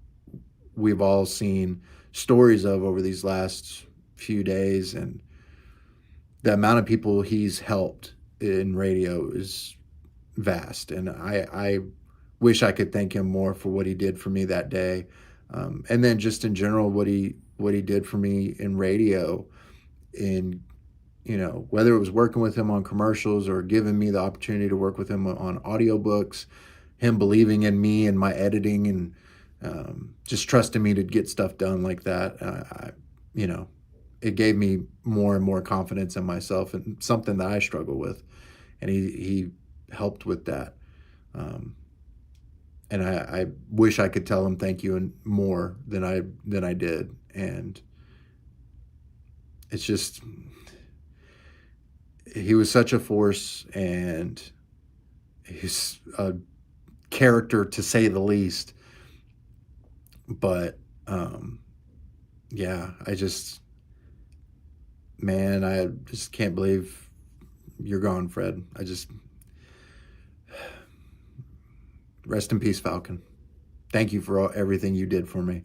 we've all seen stories of over these last few days. And the amount of people he's helped in radio is vast. And I wish I could thank him more for what he did for me that day. And then just in general, what he did for me in radio, in, whether it was working with him on commercials or giving me the opportunity to work with him on audiobooks, him believing in me and my editing, and just trusting me to get stuff done like that. It gave me more and more confidence in myself, and something that I struggle with. And he helped with that. And I wish I could tell him thank you and more than I did. And it's just, he was such a force, and he's a character to say the least. But yeah, I just can't believe you're gone, Fred. Rest in peace, Falcon. Thank you for everything you did for me.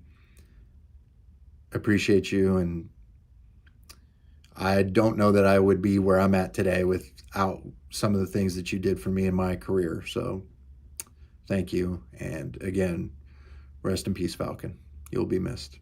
Appreciate you, and I don't know that I would be where I'm at today without some of the things that you did for me in my career. So thank you. And again, rest in peace, Falcon. You'll be missed.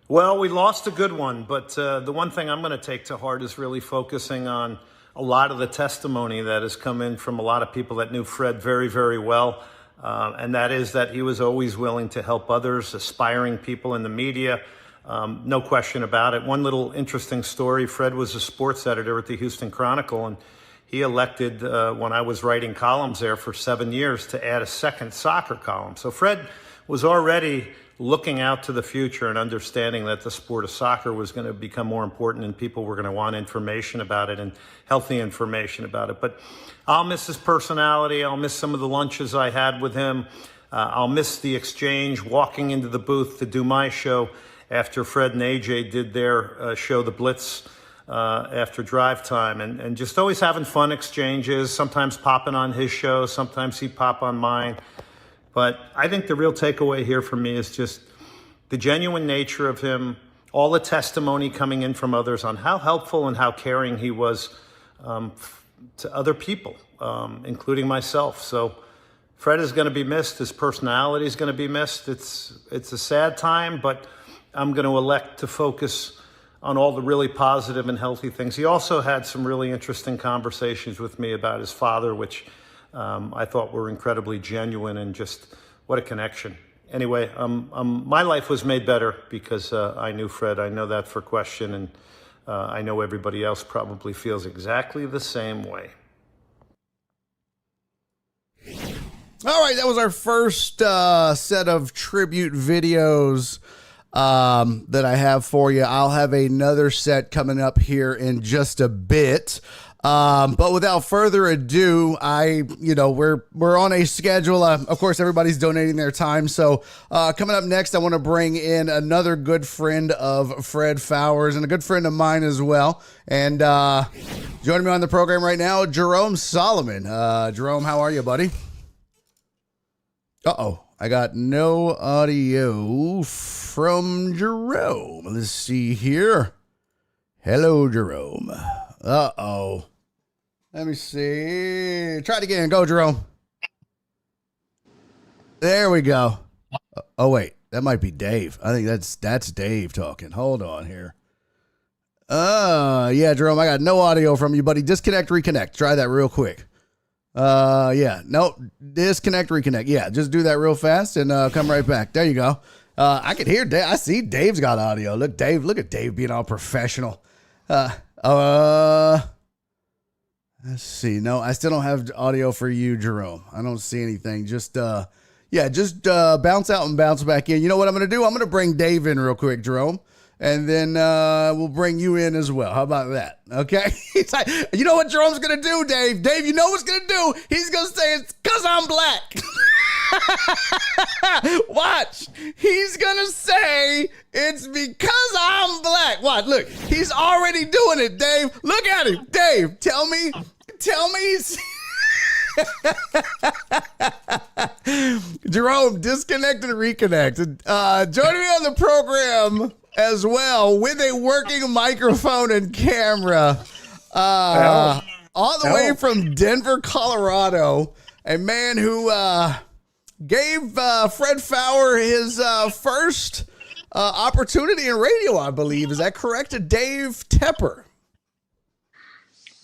Well, we lost a good one, but the one thing I'm going to take to heart is really focusing on a lot of the testimony that has come in from a lot of people that knew Fred very, very well. And that is that he was always willing to help others, aspiring people in the media. No question about it. One little interesting story, Fred was a sports editor at the Houston Chronicle, and he elected, when I was writing columns there for 7 years, to add a second soccer column. So Fred was already looking out to the future and understanding that the sport of soccer was going to become more important, and people were going to want information about it, and healthy information about it. But I'll miss his personality. I'll miss some of the lunches I had with him. I'll miss the exchange, walking into the booth to do my show after Fred and AJ did their show, The Blitz, after drive time, and just always having fun exchanges, sometimes popping on his show, sometimes he'd pop on mine. But I think the real takeaway here for me is just the genuine nature of him, all the testimony coming in from others on how helpful and how caring he was to other people, including myself. So Fred is going to be missed. His personality is going to be missed. It's a sad time, but I'm going to elect to focus on all the really positive and healthy things. He also had some really interesting conversations with me about his father, which I thought were incredibly genuine, and just what a connection. Anyway, my life was made better because I knew Fred. I know that for question, and I know everybody else probably feels exactly the same way. All right, that was our first set of tribute videos that I have for you. I'll have another set coming up here in just a bit. But without further ado, we're on a schedule. Of course, everybody's donating their time. So coming up next, I want to bring in another good friend of Fred Faour's and a good friend of mine as well. And joining me on the program right now, Jerome Solomon. Jerome, how are you, buddy? Uh-oh, I got no audio from Jerome. Let's see here. Hello, Jerome. Uh-oh. Let me see. Try it again. Go, Jerome. There we go. Oh, wait. That might be Dave. I think that's Dave talking. Hold on here. Yeah, Jerome, I got no audio from you, buddy. Disconnect, reconnect. Try that real quick. Yeah, no, disconnect, reconnect. Yeah, just do that real fast and come right back. There you go. I can hear Dave. I see Dave's got audio. Look at Dave being all professional. Let's see. No, I still don't have audio for you, Jerome. I don't see anything. Just bounce out and bounce back in. You know what I'm going to do? I'm going to bring Dave in real quick, Jerome. And then we'll bring you in as well. How about that? Okay. He's like, you know what Jerome's going to do, Dave? Dave, you know what's going to do? He's going to say it's because I'm black. Watch. He's going to say it's because I'm black. Watch. Look, he's already doing it, Dave. Look at him. Dave, tell me. Jerome, disconnect and reconnect. Joining me on the program as well with a working microphone and camera, all the way from Denver, Colorado, a man who gave Fred Faour his first opportunity in radio, I believe. Is that correct? Dave Tepper.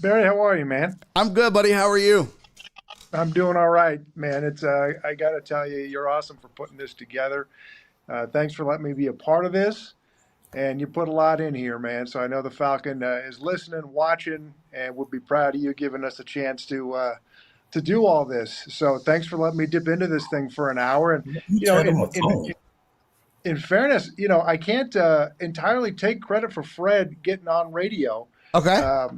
Barry, how are you, man? I'm good, buddy. How are you? I'm doing all right, man. It's I got to tell you, you're awesome for putting this together. Thanks for letting me be a part of this. And you put a lot in here, man. So I know the Falcon is listening, watching, and would be proud of you giving us a chance to do all this. So thanks for letting me dip into this thing for an hour. And in fairness, I can't entirely take credit for Fred getting on radio. Okay.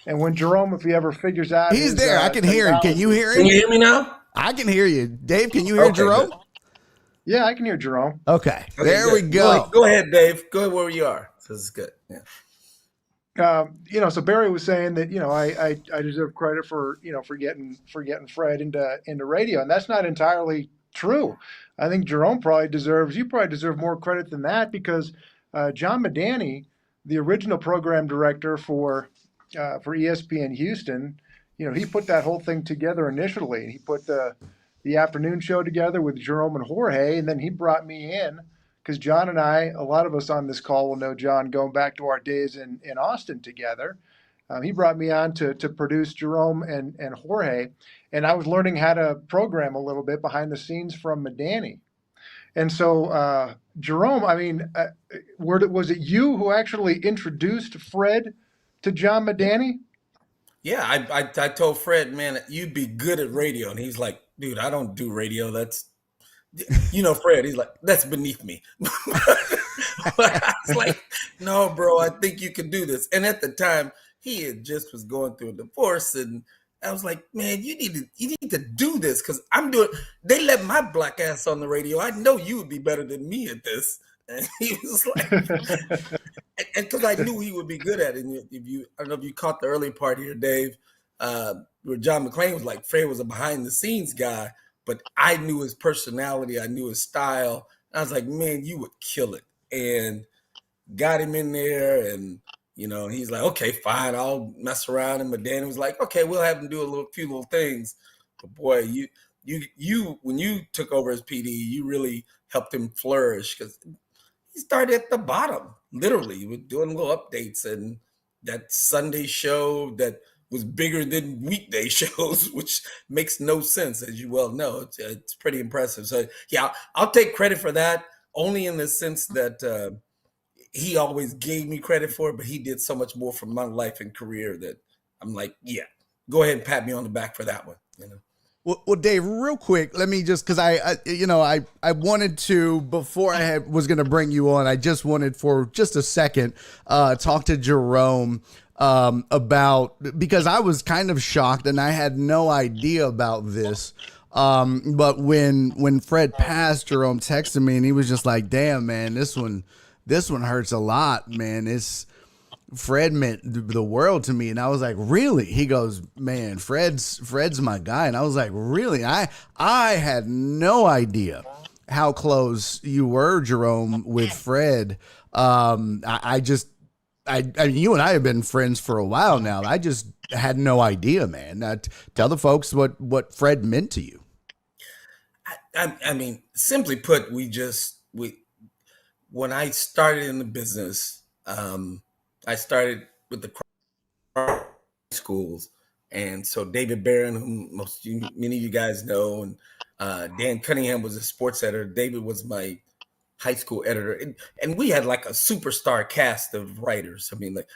And when Jerome, if he ever figures out, he's there. I can hear him. Can you hear him? Can you hear me now? I can hear you, Dave. Can you hear Jerome? Good. Yeah, I can hear Jerome. Okay, there we go. Go ahead, Dave. Go ahead where you are. This is good. Yeah. So Barry was saying that I deserve credit for getting Fred into radio, and that's not entirely true. I think Jerome probably deserves more credit than that, because John Medani, the original program director for ESPN Houston, he put that whole thing together initially. He put the afternoon show together with Jerome and Jorge, and then he brought me in because John and I, a lot of us on this call will know John going back to our days in Austin together. He brought me on to produce Jerome and Jorge, and I was learning how to program a little bit behind the scenes from Medani. And so, Jerome, was it you who actually introduced Fred to John Medani? Yeah, I told Fred, man, you'd be good at radio. And he's like, dude, I don't do radio. That's, Fred, he's like, that's beneath me. But I was like, no, bro, I think you can do this. And at the time, he had just was going through a divorce. And I was like, man, you need to do this, because they let my black ass on the radio. I know you would be better than me at this. And he was like, and because I knew he would be good at it. And I don't know if you caught the early part here, Dave, where John McClain was like, Fred was a behind the scenes guy, but I knew his personality. I knew his style. I was like, man, you would kill it. And got him in there, and, he's like, okay, fine, I'll mess around. And Medani was like, okay, we'll have him do a few little things. But boy, you when you took over as PD, you really helped him flourish, because he started at the bottom, literally, with doing little updates and that Sunday show that was bigger than weekday shows, which makes no sense, as you well know. It's pretty impressive. So yeah, I'll take credit for that, only in the sense that he always gave me credit for it, but he did so much more for my life and career that I'm like, yeah, go ahead and pat me on the back for that one. You know. Well, Dave, real quick, let me just, because I wanted to, before was going to bring you on, I just wanted for just a second talk to Jerome about, because I was kind of shocked and I had no idea about this. But when Fred passed, Jerome texted me and he was just like, "Damn, man, this one hurts a lot, man. Fred meant the world to me." And I was like, "Really?" He goes, "Man, Fred's my guy." And I was like, "Really?" I had no idea how close you were, Jerome, with Fred. I you and I have been friends for a while now. I just had no idea, man. Tell the folks what Fred meant to you. I mean, simply put, when I started in the business, I started with the schools, and so David Barron, whom many of you guys know, and Dan Cunningham was a sports editor. David was my high school editor, and we had like a superstar cast of writers. I mean, like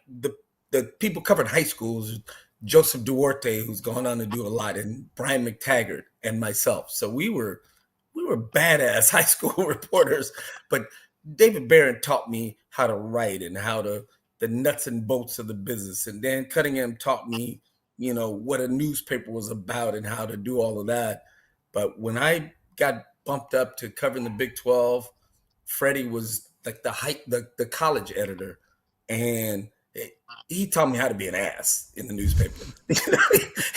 the people covered high schools, Joseph Duarte, who's gone on to do a lot, and Brian McTaggart, and myself. So we were badass high school reporters, but David Barron taught me how to write and the nuts and bolts of the business. And Dan Cunningham taught me, what a newspaper was about and how to do all of that. But when I got bumped up to covering the Big 12, Freddie was like the college editor. And he taught me how to be an ass in the newspaper.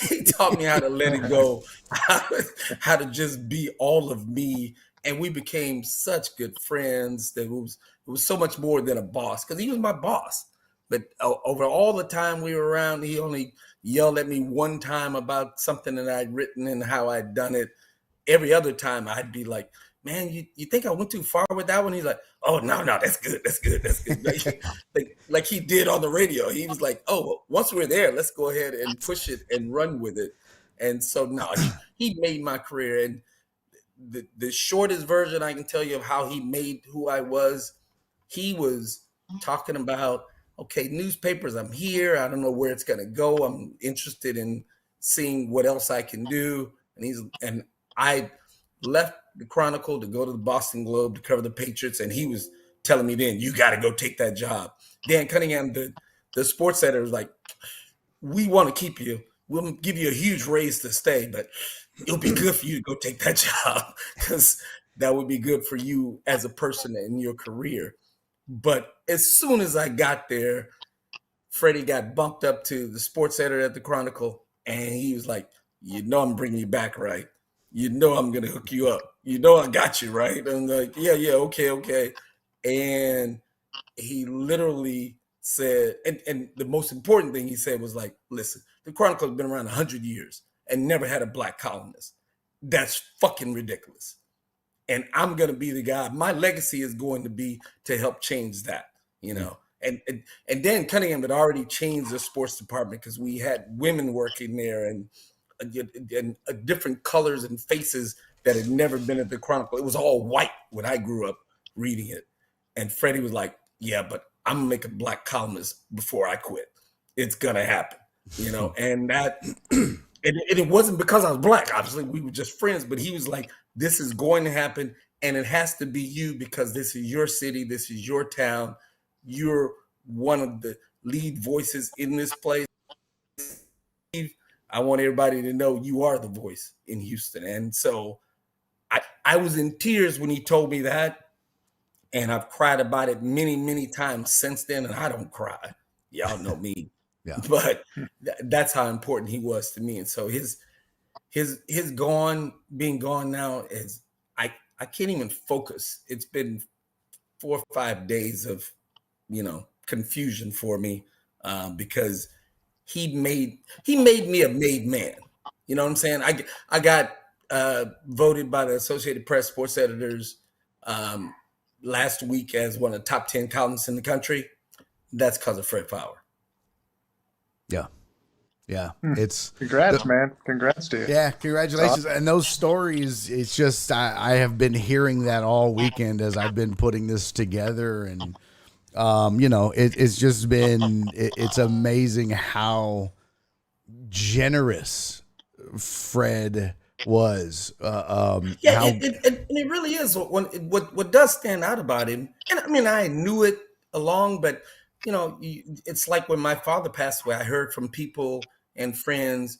He taught me how to let it go, how to just be all of me. And we became such good friends that it was so much more than a boss, because he was my boss. But over all the time we were around, he only yelled at me one time about something that I'd written and how I'd done it. Every other time I'd be like, "Man, you think I went too far with that one?" He's like, "Oh, no, that's good. That's good. That's good." like he did on the radio. He was like, "Oh, well, once we're there, let's go ahead and push it and run with it." And so, no, he made my career. And the shortest version I can tell you of how he made who I was, he was talking about, okay, newspapers, I'm here. I don't know where it's going to go. I'm interested in seeing what else I can do. And I left the Chronicle to go to the Boston Globe to cover the Patriots. And he was telling me then, "You got to go take that job." Dan Cunningham, the sports editor, was like, "We want to keep you. We'll give you a huge raise to stay, but it'll be good for you to go take that job, because that would be good for you as a person in your career." But as soon as I got there, Freddie got bumped up to the sports editor at the Chronicle, and he was like, "I'm bringing you back, right? I'm going to hook you up. I got you, right?" I'm like, yeah, okay. And he literally said, and the most important thing he said was like, "Listen, the Chronicle has been around 100 years and never had a black columnist. That's fucking ridiculous. And I'm going to be the guy. My legacy is going to be to help change that, And Dan Cunningham had already changed the sports department, because we had women working there and different colors and faces that had never been at the Chronicle. It was all white when I grew up reading it. And Freddie was like, "Yeah, but I'm going to make a black columnist before I quit. It's going to happen," and that... And it wasn't because I was black. Obviously, we were just friends. But he was like, "This is going to happen, and it has to be you, because this is your city. This is your town. You're one of the lead voices in this place. I want everybody to know you are the voice in Houston." And so I was in tears when he told me that. And I've cried about it many, many times since then. And I don't cry. Y'all know me. Yeah. But that's how important he was to me. And so his being gone now is, I can't even focus. It's been 4 or 5 days of, confusion for me, because he made me a made man. You know what I'm saying? I got voted by the Associated Press sports editors last week as one of the top 10 columnists in the country, that's because of Fred Faour. Yeah. Yeah. It's Congrats, man. Congrats to you. Yeah, congratulations. And those stories, it's just I have been hearing that all weekend as I've been putting this together, and you know, it's just been it's amazing how generous Fred was. And it really is. What does stand out about him, and I mean, I knew it along, but you know, it's like when my father passed away, I heard from people and friends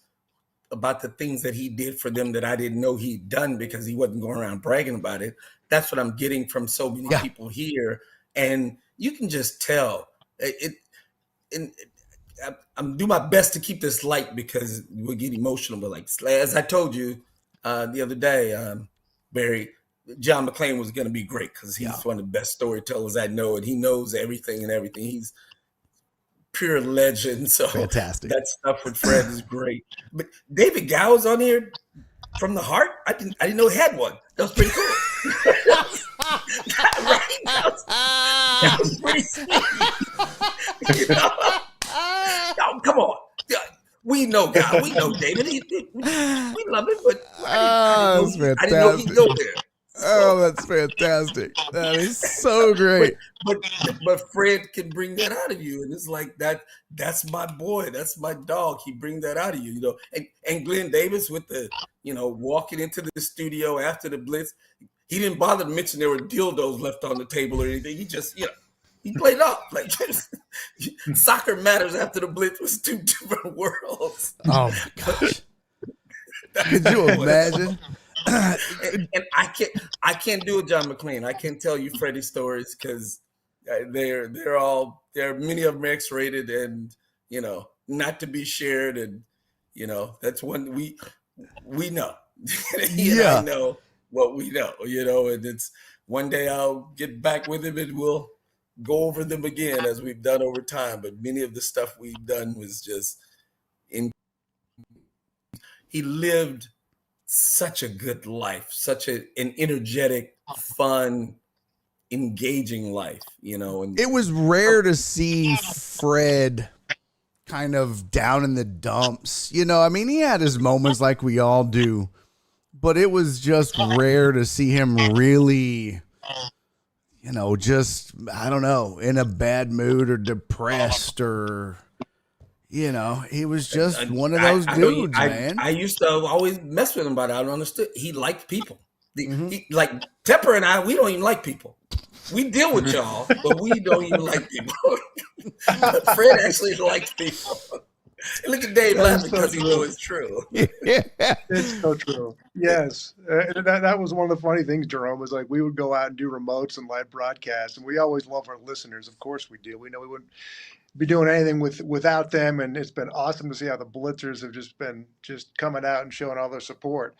about the things that he did for them that I didn't know he'd done because he wasn't going around bragging about it. That's what I'm getting from so many people here. And you can just tell I'm doing my best to keep this light because we'll get emotional. But like, as I told you the other day, Barry, John McClain was going to be great because he's one of the best storytellers I know, and he knows everything and everything. He's pure legend. So fantastic. That stuff with Fred is great. But David Gow's on here from the heart. I didn't know he had one. That was pretty cool. That was pretty sweet. You know? Oh, come on. We know God. We know David. We love him, but I didn't know he'd go there. Oh, that's fantastic. That is so great. But Fred can bring that out of you. And it's like that's my boy. That's my dog. He bring that out of you, you know. And Glenn Davis with the, you know, walking into the studio after the blitz, he didn't bother to mention there were dildos left on the table or anything. He just, you know, he played off. Like soccer matters after the blitz was two different worlds. Oh my gosh. Could you imagine? and I can't do it, John McClain. I can't tell you Freddie stories because they're many of them X-rated and, you know, not to be shared, and you know that's one we know. I know what we know, you know, and it's one day I'll get back with him and we'll go over them again as we've done over time. But many of the stuff we've done was just he lived such a good life, such an energetic, fun, engaging life, you know. And it was rare to see Fred kind of down in the dumps, you know. I mean, he had his moments like we all do, but it was just rare to see him really, you know, just, I don't know, in a bad mood or depressed or, you know, he was just one of those dudes, man. I used to always mess with him about it. I don't understand. He liked people. He, like Tepper and I, we don't even like people. We deal with y'all, but we don't even like people. But Fred actually likes people. Look at Dave laughing because he knows it's true. It's so true. Yes. That was one of the funny things, Jerome, was like we would go out and do remotes and live broadcasts, and we always love our listeners. Of course we do. We know we wouldn't be doing anything without them, and it's been awesome to see how the Blitzers have just been coming out and showing all their support.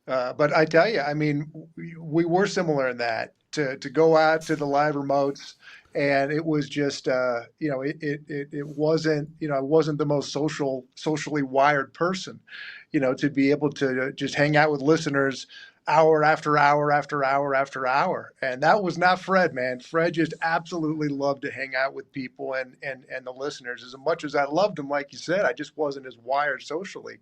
But I tell you, I mean, we were similar in that to go out to the live remotes, and it was just you know, it wasn't, you know, I wasn't the most socially wired person, you know, to be able to just hang out with listeners hour after hour after hour after hour. And that was not Fred, man. Fred just absolutely loved to hang out with people and the listeners. As much as I loved him, like you said, I just wasn't as wired socially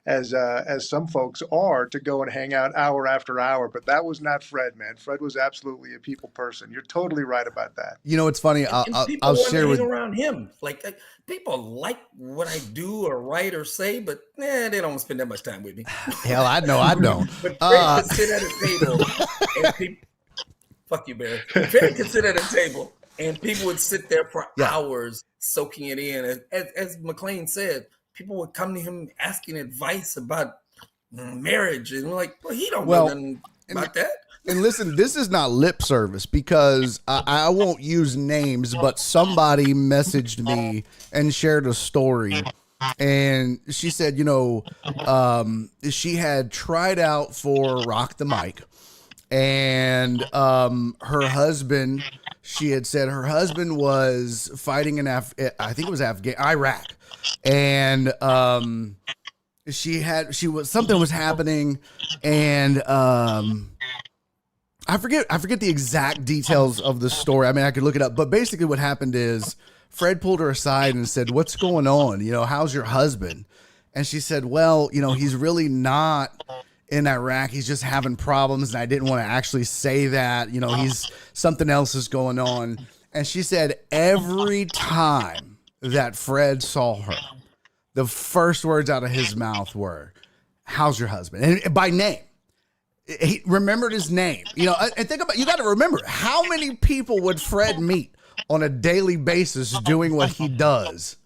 as some folks are to go and hang out hour after hour. But that was not Fred, man. Fred was absolutely a people person. You're totally right about that. You know, it's funny. I'll share with around him. Like people like what I do or write or say, but they don't spend that much time with me. Hell, I know I don't. But Fred could sit at a table and people, fuck you, Barry. Fred could sit at a table and people would sit there for hours soaking it in. As McClain said, people would come to him asking advice about marriage, and we're like, well, he don't know nothing about that. And listen, this is not lip service because I won't use names, but somebody messaged me and shared a story. And she said, you know, she had tried out for Rock the Mic, and her husband, she had said her husband was fighting in I think it was Iraq. And something was happening, and I forget the exact details of the story. I mean, I could look it up, but basically what happened is Fred pulled her aside and said, "What's going on? You know, how's your husband?" And she said, "Well, you know, he's really not in Iraq. He's just having problems, and I didn't want to actually say that. You know, he's something else is going on." And she said every time that Fred saw her, the first words out of his mouth were, "How's your husband?" And by name. He remembered his name. You know, and think about, you got to remember, how many people would Fred meet on a daily basis doing what he does?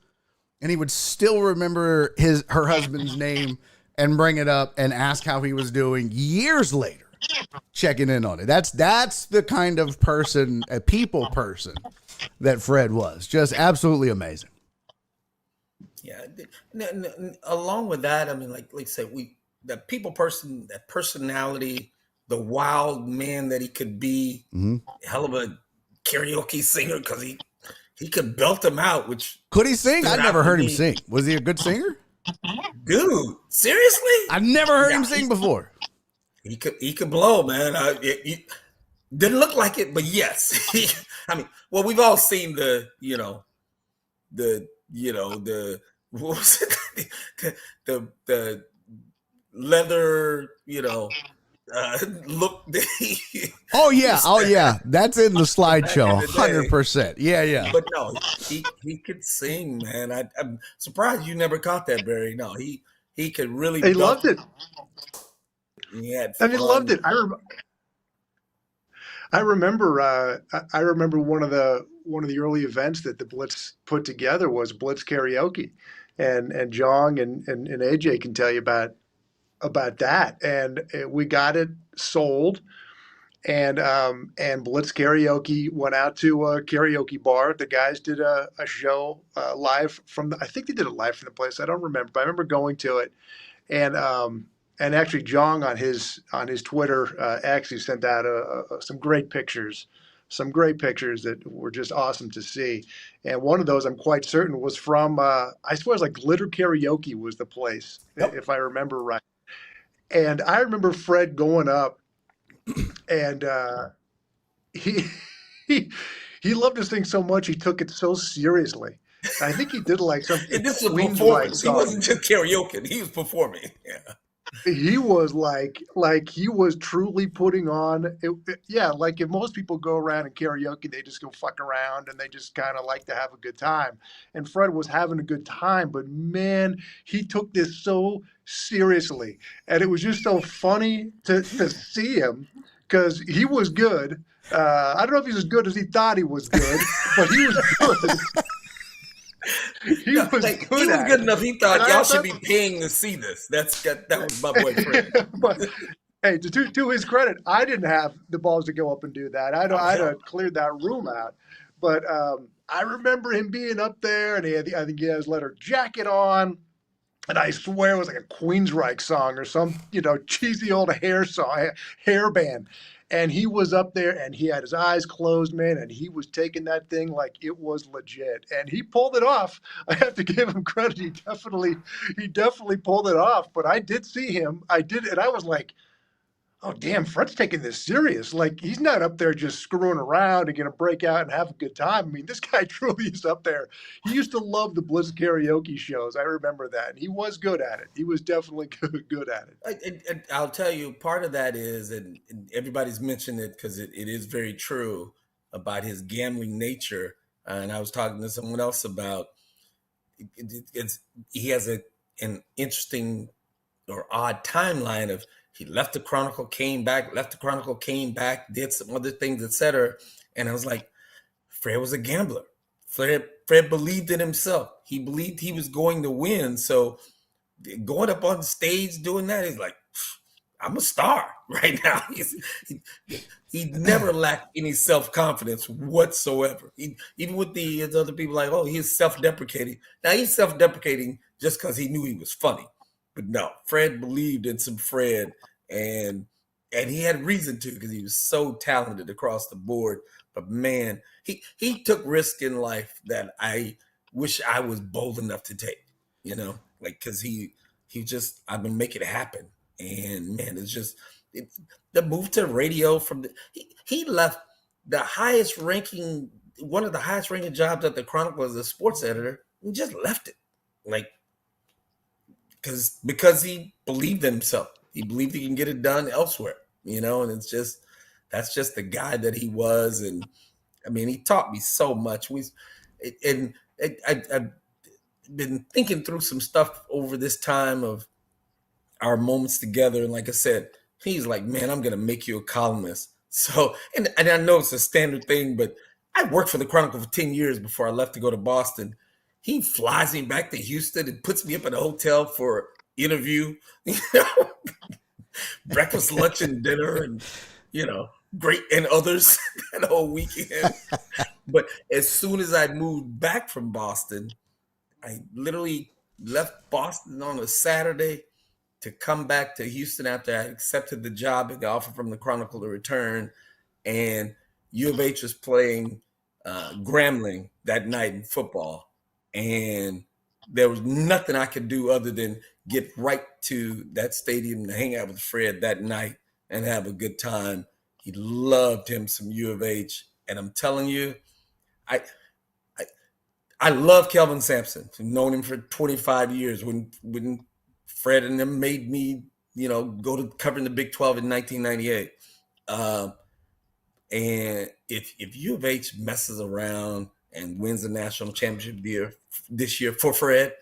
And he would still remember her husband's name and bring it up and ask how he was doing years later, checking in on it. That's the kind of person, a people person, that Fred was. Just absolutely amazing. Yeah. Along with that, I mean, like I said, that people person, that personality, the wild man that he could be, hell of a karaoke singer, because he could belt them out. Which could he sing? I never heard him sing. Was he a good singer? Dude, seriously? I've never heard him sing before. He could blow, man. Didn't look like it, but yes. I mean, well, we've all seen the what was it? the leather, look. Oh yeah. That's in the slideshow, 100%. Yeah. But no, he could sing, man. I'm surprised you never caught that, Barry. No, he could really. He loved it. He had and he fun. loved it. I remember one of the early events that the Blitz put together was Blitz karaoke, and Jong and AJ can tell you about that. And we got it sold, and Blitz karaoke went out to a karaoke bar. The guys did a show live from I think they did it live from the place. I don't remember, but I remember going to it, and actually Jong on his Twitter actually sent out some great pictures that were just awesome to see. And one of those, I'm quite certain, was from I swear it was like Glitter Karaoke was the place, if I remember right. And I remember Fred going up, and he loved this thing so much he took it so seriously. I think he did like something. And this was performance. He wasn't just karaoke. He was performing. Yeah. He was like he was truly putting on it. Yeah, like if most people go around and karaoke, they just go fuck around and they just kind of like to have a good time. And Fred was having a good time, but man, he took this so seriously, and it was just so funny to see him, because he was good. I don't know if he's as good as he thought he was good, but he was good. He was good enough. He thought y'all should be paying to see this. That was my boyfriend. But hey, to his credit, I didn't have the balls to go up and do that. I'd have cleared that room out. But I remember him being up there, and I think he had his leather jacket on, and I swear it was like a Queensryche song or some cheesy old hair band. And he was up there, and he had his eyes closed, man, and he was taking that thing like it was legit. And he pulled it off. I have to give him credit. He definitely pulled it off. But I did see him. And I was like, oh, damn, Fred's taking this serious. Like, he's not up there just screwing around and going to break out and have a good time. I mean, this guy truly is up there. He used to love the Blitz karaoke shows. I remember that. And he was good at it. He was definitely good at it. And I'll tell you, part of that is, and everybody's mentioned it because it is very true about his gambling nature. And I was talking to someone else about he has an interesting or odd timeline of, he left the Chronicle, came back, did some other things, etc. And I was like, Fred was a gambler. Fred believed in himself. He believed he was going to win. So going up on stage doing that, he's like, I'm a star right now. He never lacked any self-confidence whatsoever. Even with his other people like, oh, he's self-deprecating. Now he's self-deprecating just because he knew he was funny. But no, Fred believed in some Fred, and he had reason to, because he was so talented across the board. But man, he took risk in life that I wish I was bold enough to take, because he just, I've been making it happen. And man, it's just, the move to radio he left the highest ranking, one of the highest ranking jobs at the Chronicle as a sports editor, and just left it. Like, because he believed in himself. He believed he can get it done elsewhere, and that's just the guy that he was. And I mean, he taught me so much. I've been thinking through some stuff over this time of our moments together. And like I said, he's like, man, I'm going to make you a columnist. So, and I know it's a standard thing, but I worked for the Chronicle for 10 years before I left to go to Boston. He flies me back to Houston and puts me up at a hotel for interview, breakfast, lunch, and dinner, and, great, and others that whole weekend. But as soon as I moved back from Boston, I literally left Boston on a Saturday to come back to Houston after I accepted the job and the offer from the Chronicle to return. And U of H was playing Grambling that night in football. And there was nothing I could do other than get right to that stadium to hang out with Fred that night and have a good time. He loved him some U of H. And I'm telling you, I love Kelvin Sampson. I've known him for 25 years. When Fred and them made me, go to covering the Big 12 in 1998. And if U of H messes around and wins the national championship this year for Fred,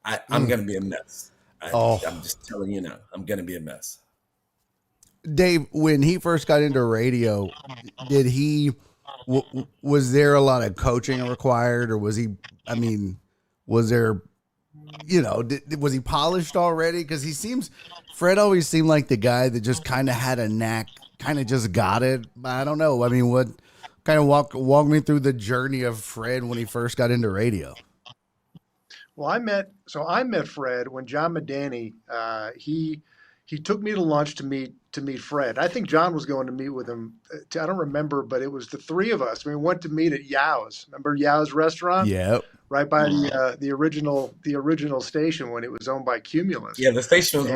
I'm going to be a mess. I'm just telling you now, I'm going to be a mess. Dave, when he first got into radio, was there a lot of coaching required, or was he, was there, was he polished already? Because Fred always seemed like the guy that just kind of had a knack, kind of just got it. I don't know. What kind of walk me through the journey of Fred when he first got into radio? Well, I met Fred when John Madani, he took me to lunch to meet Fred. I think John was going to meet with him. I don't remember, but it was the three of us. We went to meet at Yao's. Remember Yao's restaurant? Yep. Right by the original station when it was owned by Cumulus. Yeah, the station was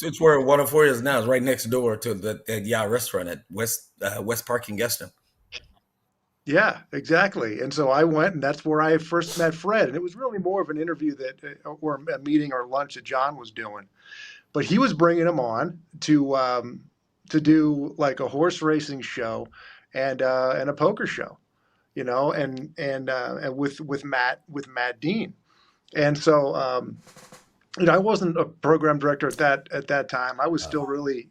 it's where 104 is now. It's right next door to the Yao restaurant at West Park in Geston. Yeah, exactly. And so I went, and that's where I first met Fred. And it was really more of an interview or a meeting or lunch that John was doing. But he was bringing him on to do like a horse racing show and a poker show, and with Matt Dean. And so I wasn't a program director at that time. I was still really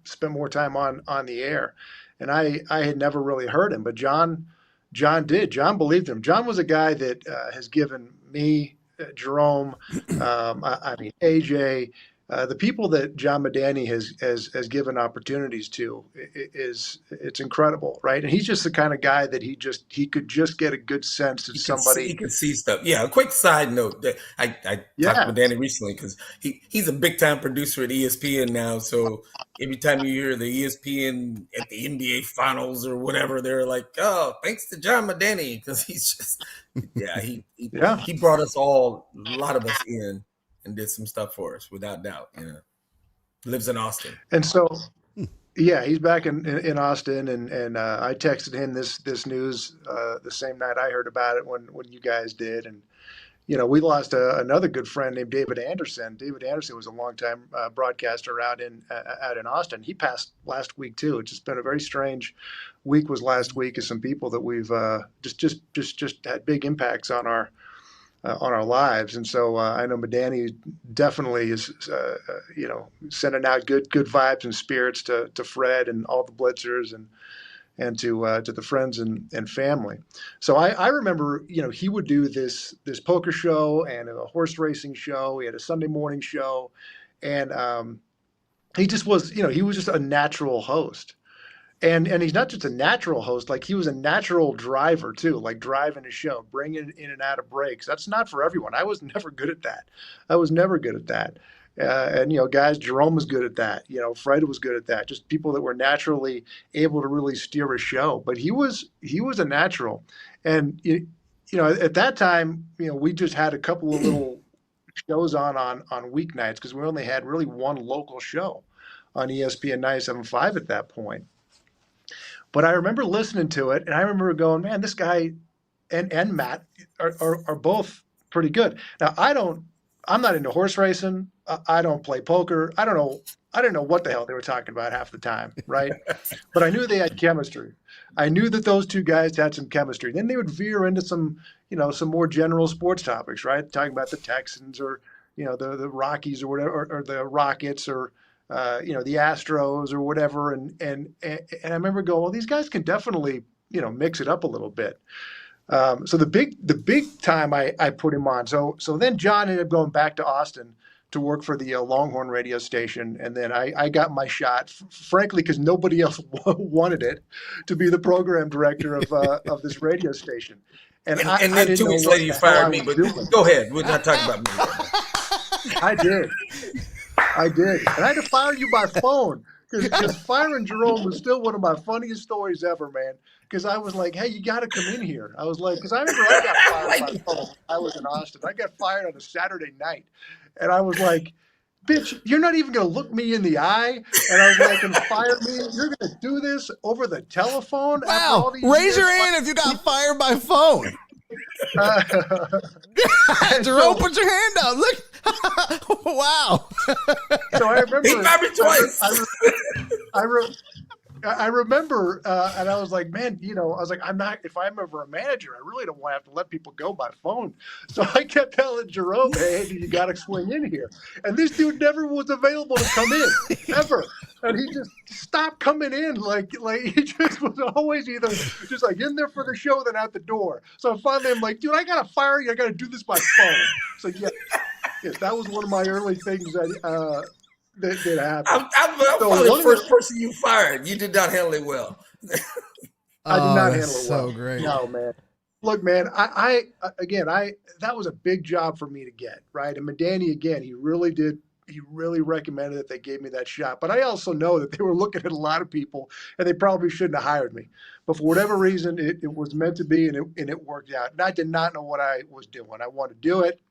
spent more time on the air, and I had never really heard him, but John did. John believed him. John was a guy that has given me, Jerome, AJ, the people that John Madani has given opportunities to it's incredible, right? And he's just the kind of guy that he could just get a good sense that he could see stuff. Yeah. A quick side note that I talked to Danny recently because he's a big time producer at ESPN now. So every time you hear the ESPN at the NBA Finals or whatever, they're like, "Oh, thanks to John Madani," because he's just he brought us all, a lot of us in. And did some stuff for us, without doubt. Lives in Austin, and so he's back in Austin. And I texted him this news the same night I heard about it when you guys did. And we lost another good friend named David Anderson. David Anderson was a longtime broadcaster out in Austin. He passed last week too. It's just been a very strange week. Was last week as some people that we've just had big impacts on our lives. And so I know Madani definitely is, sending out good vibes and spirits to Fred and all the blitzers and to the friends and family. So I remember, he would do this poker show and a horse racing show. He had a Sunday morning show, and he just was, he was just a natural host. And he's not just a natural host, like he was a natural driver too, like driving a show, bringing in and out of breaks. That's not for everyone. I was never good at that. And guys, Jerome was good at that. Fred was good at that. Just people that were naturally able to really steer a show. But he was a natural. And at that time, we just had a couple of little shows on weeknights because we only had really one local show on ESPN 97.5 at that point. But I remember listening to it, and I remember going, man, this guy and Matt are both pretty good. Now, I'm not into horse racing. I don't play poker. I didn't know what the hell they were talking about half the time, right? But I knew they had chemistry. I knew that those two guys had some chemistry. Then they would veer into some more general sports topics, right? Talking about the Texans or, the Rockies or whatever, or the Rockets or, the Astros or whatever. And I remember going, well, these guys can definitely, mix it up a little bit. So the big time I put him on. So then John ended up going back to Austin to work for the Longhorn radio station, and then I got my shot, frankly, because nobody else wanted it, to be the program director of this radio station. And then 2 weeks later you fired me. But go ahead, we're not talking about me. I did, and I had to fire you by phone. Because firing Jerome was still one of my funniest stories ever, man. Because I was like, hey, you got to come in here. I was like, because I remember I got fired by phone. I was in Austin. I got fired on a Saturday night. And I was like, bitch, you're not even going to look me in the eye. And I was like, and fire me? You're going to do this over the telephone? Wow. Raise your hand if you got fired by phone. Jerome, put your hand up. Look. Wow. So I remember. He fired me twice. I remember, and I was like, man, if I'm ever a manager, I really don't want to have to let people go by phone. So I kept telling Jerome, hey, you got to swing in here. And this dude never was available to come in, ever. And he just stopped coming in. Like he just was always either just like in there for the show, then out the door. So finally I'm like, dude, I got to fire you. I got to do this by phone. So yes, that was one of my early things that happened. I'm probably the first person you fired. You did not handle it well. I did not handle it so well. Great. No, man. Look, man, I that was a big job for me to get, right? And Madani, again, he really recommended that they gave me that shot. But I also know that they were looking at a lot of people and they probably shouldn't have hired me. But for whatever reason, it was meant to be and it worked out. And I did not know what I was doing. I wanted to do it,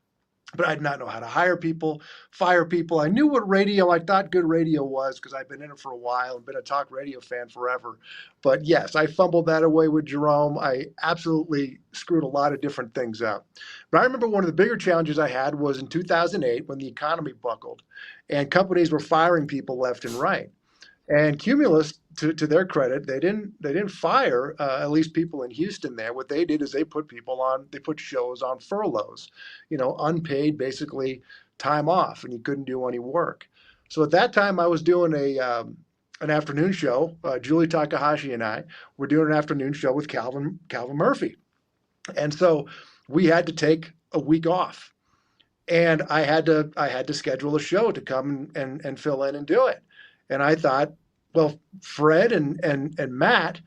but I did not know how to hire people, fire people. I knew what I thought good radio was because I've been in it for a while and been a talk radio fan forever. But yes, I fumbled that away with Jerome. I absolutely screwed a lot of different things up. But I remember one of the bigger challenges I had was in 2008 when the economy buckled and companies were firing people left and right. And Cumulus, to their credit, they didn't fire at least people in Houston there. What they did is they put shows on furloughs, unpaid, basically time off, and you couldn't do any work. So at that time, I was doing an afternoon show. Julie Takahashi and I were doing an afternoon show with Calvin Murphy, and so we had to take a week off, and I had to schedule a show to come and fill in and do it. And I thought, well, Fred and Matt,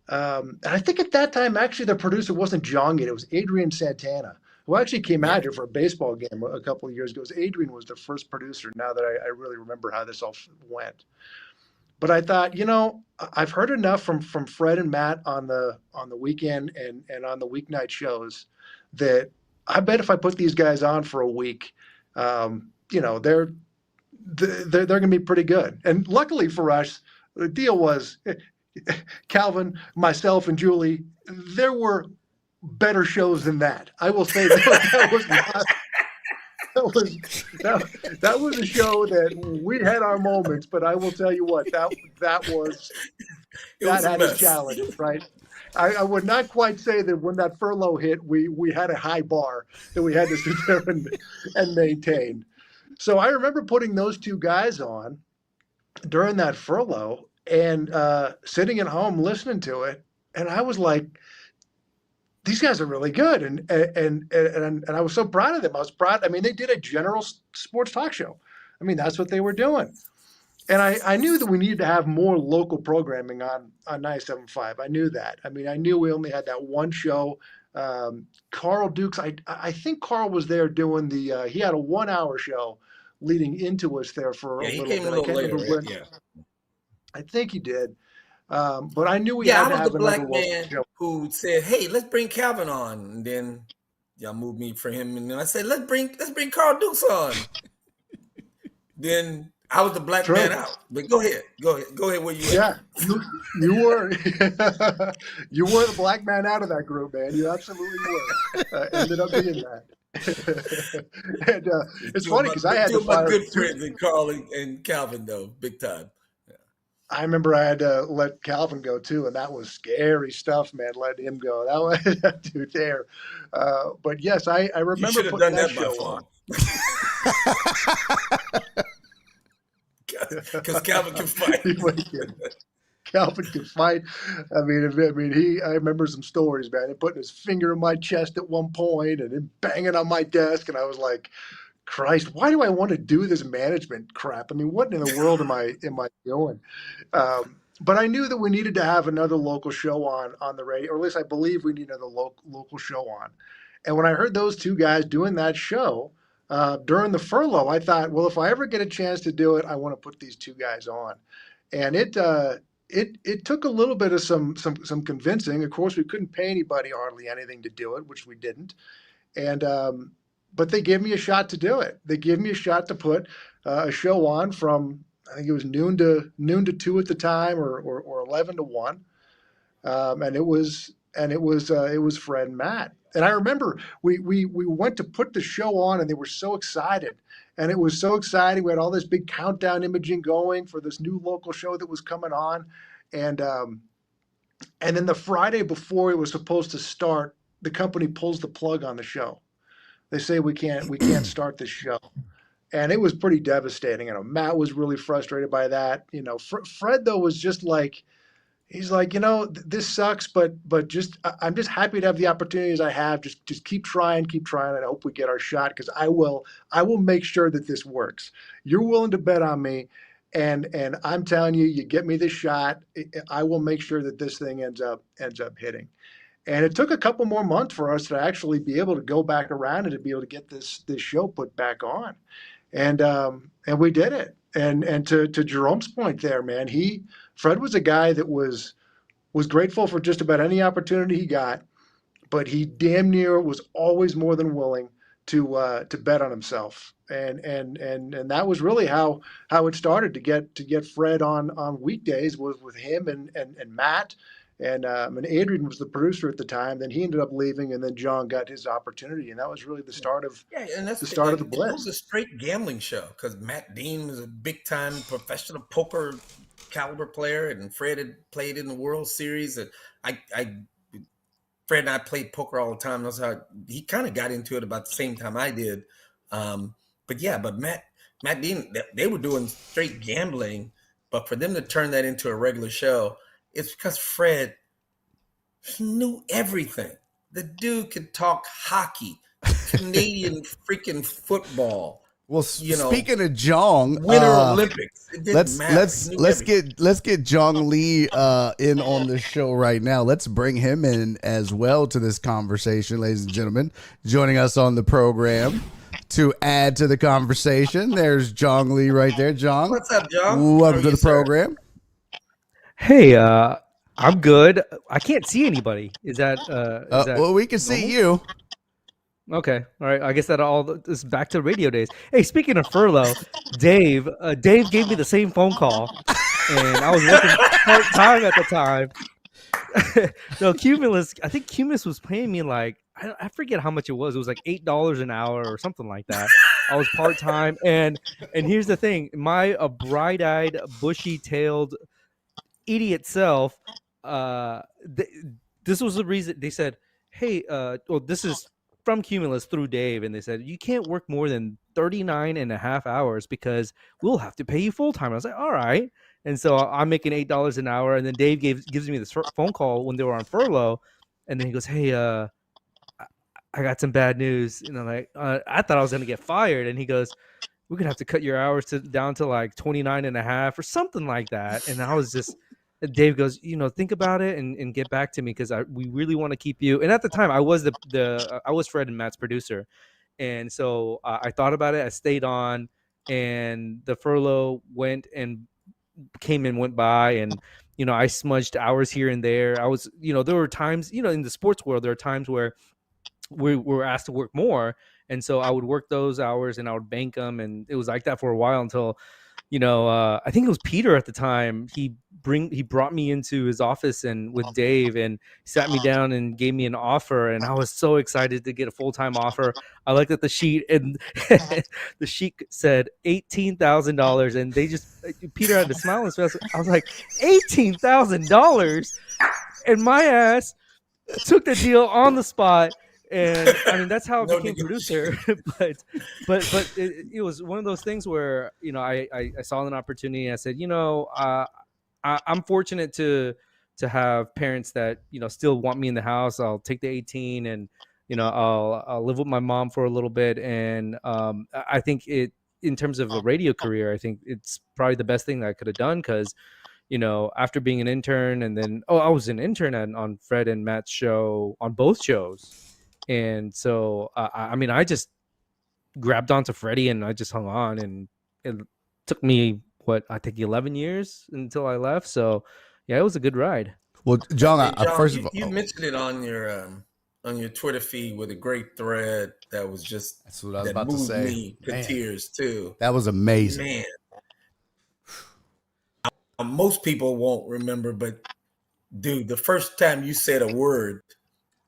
and I think at that time, actually, the producer wasn't Jong yet. It was Adrian Santana, who actually came out here for a baseball game a couple of years ago. Adrian was the first producer, now that I really remember how this all went. But I thought, I've heard enough from Fred and Matt on the weekend and on the weeknight shows that I bet if I put these guys on for a week, they're going to be pretty good. And luckily for us, the deal was Calvin, myself, and Julie, there were better shows than that. I will say that that was a show that we had our moments, but I will tell you what, that had its challenges, right? I would not quite say that when that furlough hit, we had a high bar that we had to sit there and maintain. So I remember putting those two guys on during that furlough and sitting at home listening to it, and I was like, "These guys are really good," and I was so proud of them. I was proud. I mean, they did a general sports talk show. I mean, that's what they were doing, and I knew that we needed to have more local programming on 97.5. I knew that. I mean, I knew we only had that one show. Carl Dukes, I think Carl was there doing he had a 1 hour show leading into us there for a little bit. He came a little later, right? Yeah. I think he did. But I knew we had to have another local show. I was the black man who said, hey, let's bring Calvin on. And then y'all moved me for him. And then I said, let's bring Carl Dukes on. Then I was the black True. man out. But go ahead. Where you at? Yeah, you were you were the black man out of that group, man. You absolutely were. Ended up being that. And it's funny because I had two to of my fire good friends in Carl and Calvin, though, big time. I remember I had to let Calvin go too, and that was scary stuff, man. Let him go. That was that dude there. But yes, I You remember should have putting done that that by show on. phone. Because Calvin can fight. Calvin can fight. I remember some stories, man. Him putting his finger in my chest at one point and him banging on my desk. And I was like, Christ, why do I want to do this management crap? I mean, what in the world am I doing? But I knew that we needed to have another local show on the radio, or at least I believe we need another local show on. And when I heard those two guys doing that show during the furlough, I thought, well, if I ever get a chance to do it, I want to put these two guys on. And it took a little bit of some convincing. Of course, we couldn't pay anybody hardly anything to do it, which we didn't. And but they gave me a shot to do it. They gave me a shot to put a show on from, I think it was noon to 2 at the time, or 11 to 1, and it was Fred and Matt. And I remember we went to put the show on, and they were so excited. And it was so exciting. We had all this big countdown imaging going for this new local show that was coming on. And then the Friday before it was supposed to start, the company pulls the plug on the show. They say we can't start this show. And it was pretty devastating. Matt was really frustrated by that. Fred, though, was just like, he's like, this sucks, but I'm just happy to have the opportunities I have. Just keep trying, and I hope we get our shot, because I will make sure that this works. You're willing to bet on me, and I'm telling you, you get me this shot, I will make sure that this thing ends up hitting. And it took a couple more months for us to actually be able to go back around and to be able to get this show put back on, and we did it. And to Jerome's point there, man, Fred was a guy that was grateful for just about any opportunity he got, but he damn near was always more than willing to bet on himself. And that was really how it started to get Fred on weekdays, was with him and Matt. And Adrian was the producer at the time. Then he ended up leaving, and then Jong got his opportunity, and that was really the start of the Blitz. It was a straight gambling show, because Matt Dean was a big time professional poker caliber player, and Fred had played in the World Series. And Fred and I played poker all the time. That's how he kind of got into it about the same time I did. But Matt Dean, they were doing straight gambling, but for them to turn that into a regular show, it's because Fred, he knew everything. The dude could talk hockey, Canadian freaking football. Well, speaking of Jong, Winter Olympics. Let's get Jong Lee in on the show right now. Let's bring him in as well to this conversation, ladies and gentlemen. Joining us on the program to add to the conversation, there's Jong Lee right there. Jong, what's up, Jong? Welcome to the program. Hey, I'm good. I can't see anybody. Is that well, we can see you. Okay. All right. I guess that all this is back to radio days. Hey, speaking of furlough, Dave gave me the same phone call, and I was working part-time at the time. No, Cumulus, I think Cumulus was paying me like, I forget how much it was. It was like $8 an hour or something like that. I was part-time. And here's the thing. My bright-eyed, bushy-tailed idiot self, this was the reason they said, hey, this is from Cumulus through Dave, and they said, you can't work more than 39 and a half hours because we'll have to pay you full-time. I was like, all right. And so I'm making $8 an hour, and then Dave gives me this phone call when they were on furlough, and then he goes, hey, I got some bad news. And I'm like, I thought I was going to get fired. And he goes, we're going to have to cut your hours down to like 29 and a half or something like that. And I was just, Dave goes, think about it and get back to me, because we really want to keep you. And at the time, I was I was Fred and Matt's producer, and so I thought about it. I stayed on, and the furlough went by, and I smudged hours here and there. I was, there were times, in the sports world, there are times where we were asked to work more, and so I would work those hours and I would bank them, and it was like that for a while until I think it was Peter at the time. He brought me into his office and with Dave and sat me down and gave me an offer, and I was so excited to get a full-time offer. I looked at the sheet, and the sheet said $18,000, and Peter had a smile on his face. I was like, $18,000, and my ass took the deal on the spot. And I mean, that's how I became producer. but it was one of those things where, I saw an opportunity, and I said, I'm fortunate to have parents that, still want me in the house. I'll take the 18, and, I'll live with my mom for a little bit. And I think in terms of a radio career, I think it's probably the best thing that I could have done, because, after being an intern, and then, I was an intern on Fred and Matt's show, on both shows. And so, I just grabbed onto Freddie, and I just hung on, and it took me, I think 11 years until I left. So yeah, it was a good ride. Well, Jong, John, first of all, you mentioned it on your Twitter feed with a great thread that was just, that's what I was about to say. Me to tears too. That was amazing. Man. Most people won't remember, but dude, the first time you said a word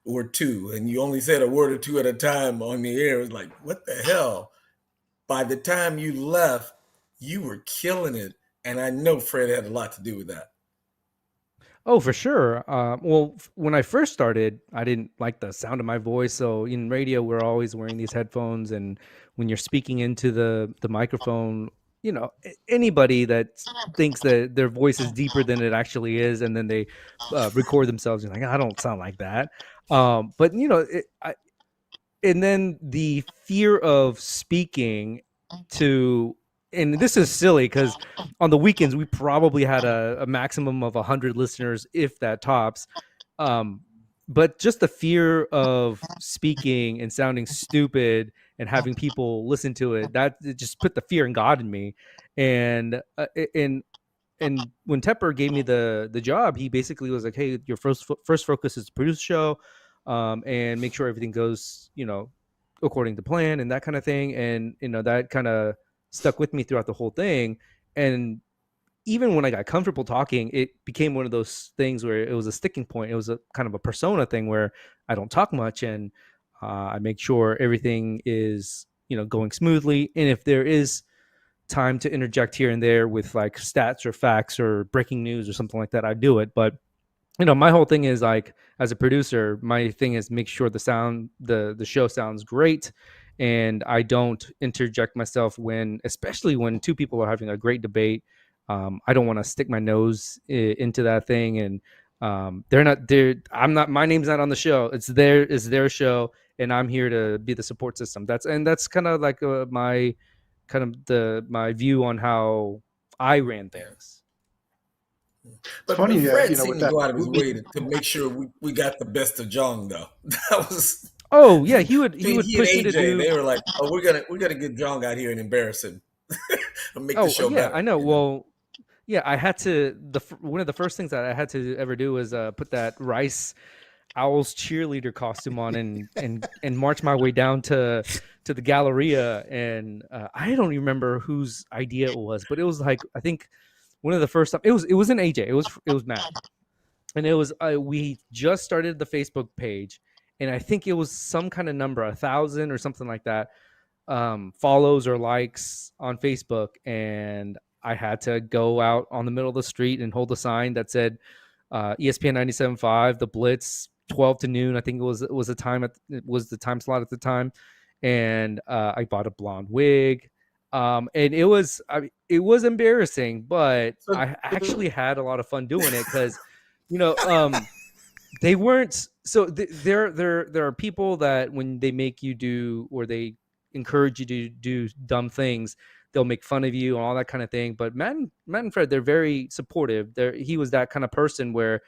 or two, and you only said a word or two at a time on the air, it was like, what the hell? By the time you left, you were killing it. And I know Fred had a lot to do with that. Oh, for sure. Well, when I first started, I didn't like the sound of my voice. So in radio, we're always wearing these headphones. And when you're speaking into the microphone, anybody that thinks that their voice is deeper than it actually is, and then they record themselves, and like, I don't sound like that. But and then the fear of speaking to, and this is silly because on the weekends we probably had a maximum of 100 listeners, if that tops. But just the fear of speaking and sounding stupid and having people listen to it, it just put the fear in God in me. And when Tepper gave me the job, he basically was like, hey, your first focus is to produce the show, and make sure everything goes, according to plan and that kind of thing. And, that kind of stuck with me throughout the whole thing. And even when I got comfortable talking, it became one of those things where it was a sticking point. It was a kind of a persona thing where I don't talk much, and I make sure everything is, going smoothly. And if there is time to interject here and there with like stats or facts or breaking news or something like that, I do it. But, my whole thing is like, as a producer, my thing is make sure the show sounds great. And I don't interject myself especially when two people are having a great debate. I don't want to stick my nose into that thing. And my name's not on the show. It's their show, and I'm here to be the support system. That's kind of like my view on how I ran things. But funny, Fred seemed to go out of his way to make sure we got the best of Jong, though. That was. Oh yeah, he would push me to do. They were like, "Oh, we're gonna get Jong out here and embarrass him, and make the show better." I know. Well, yeah, I had to. One of the first things that I had to ever do was put that Rice Owls cheerleader costume on and march my way down to the Galleria. And I don't remember whose idea it was, but it was like, I think one of the first time it wasn't AJ, it was Matt, and it was we just started the Facebook page, and I think it was some kind of number, 1,000 or something like that, follows or likes on Facebook. And I had to go out on the middle of the street and hold a sign that said ESPN 97.5, the Blitz, 12 to noon. I think it was the time slot at the time. And I bought a blonde wig. And it was embarrassing, but I actually had a lot of fun doing it because, they weren't. So there are people that when they make you do, or they encourage you to do dumb things, they'll make fun of you and all that kind of thing. But Matt and Fred, they're very supportive. He was that kind of person where,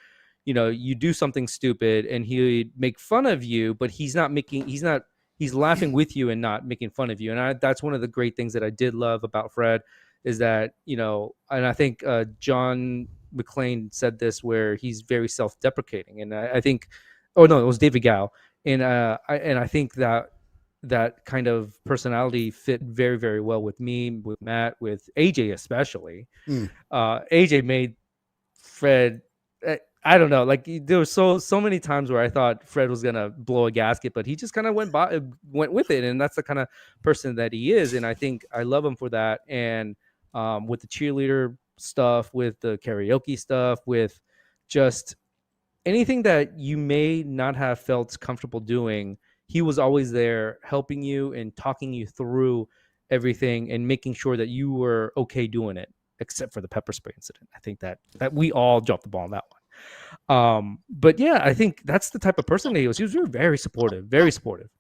you do something stupid and he'd make fun of you, but he's laughing with you and not making fun of you. And that's one of the great things that I did love about Fred, is that, and I think John McClain said this, where he's very self-deprecating. And I think, oh no, it was David Gow. And I think that that kind of personality fit very, very well with me, with Matt, with AJ especially. AJ made Fred, I don't know, like there was so many times where I thought Fred was gonna blow a gasket, but he just kind of went with it, and that's the kind of person that he is, and I think I love him for that. And with the cheerleader stuff, with the karaoke stuff, with just anything that you may not have felt comfortable doing, he was always there helping you and talking you through everything and making sure that you were okay doing it, except for the pepper spray incident. I think that we all dropped the ball on that one. But yeah, I think that's the type of person that he was. He was very supportive, very supportive.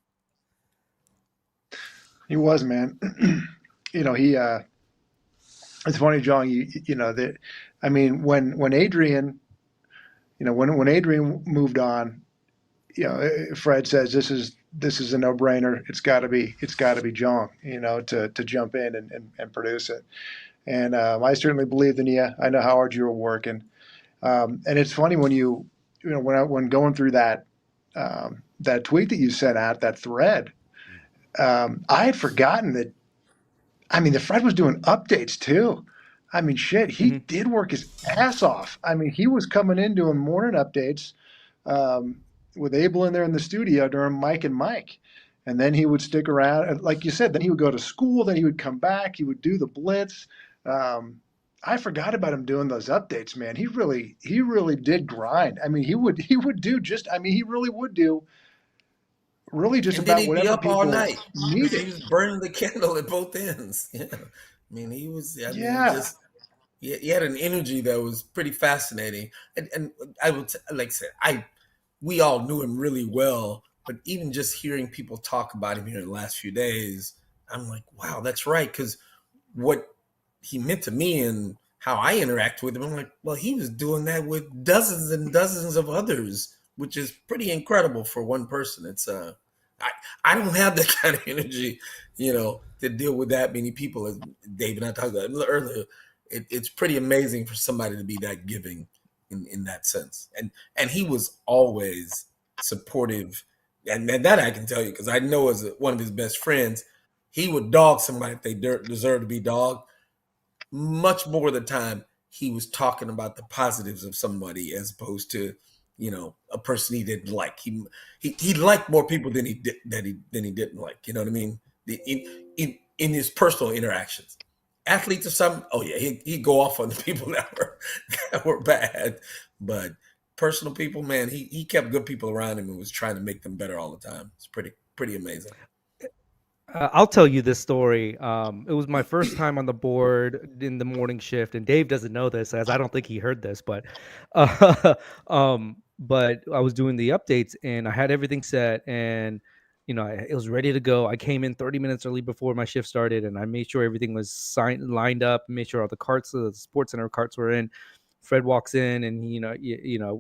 He was, man. It's funny, Jong, that, I mean, when Adrian, when Adrian moved on, Fred says this is a no-brainer. It's got to be Jong, to jump in and produce it. And I certainly believed in you. I know how hard you were working. And it's funny when going through that tweet that you sent out, that thread, I had forgotten that. I mean, the Fred was doing updates too. I mean, shit, he did work his ass off. I mean, he was coming in doing morning updates with Abel in there in the studio during Mike and Mike. And then he would stick around. And like you said, then he would go to school. Then he would come back. He would do the blitz. I forgot about him doing those updates, man. He really did grind. I mean, he really would do really just and about then he'd be whatever up people all night. needed. He was burning the candle at both ends. Yeah. I mean, he was. I mean, he had an energy that was pretty fascinating. And I would like I said, we all knew him really well, but even just hearing people talk about him here in the last few days, I'm like, wow, that's right. Because what he meant to me and how I interact with him, I'm like, well, he was doing that with dozens and dozens of others, which is pretty incredible for one person. It's I don't have that kind of energy, to deal with that many people. As Dave and I talked about earlier, it's pretty amazing for somebody to be that giving in that sense. And he was always supportive, and that I can tell you because I know as one of his best friends, he would dog somebody if they deserve to be dogged. Much more of the time, he was talking about the positives of somebody as opposed to, a person he didn't like. He liked more people than he didn't like. You know what I mean? In his personal interactions, athletes or something. Oh yeah, he'd go off on the people that were bad, but personal people, man, he kept good people around him and was trying to make them better all the time. It's pretty amazing. I'll tell you this story. It was my first time on the board in the morning shift, and Dave doesn't know this, as I don't think he heard this, but but I was doing the updates, and I had everything set, and it was ready to go. I came in 30 minutes early before my shift started, and I made sure everything was lined up, made sure all the carts, the sports center carts were in. Fred walks in, and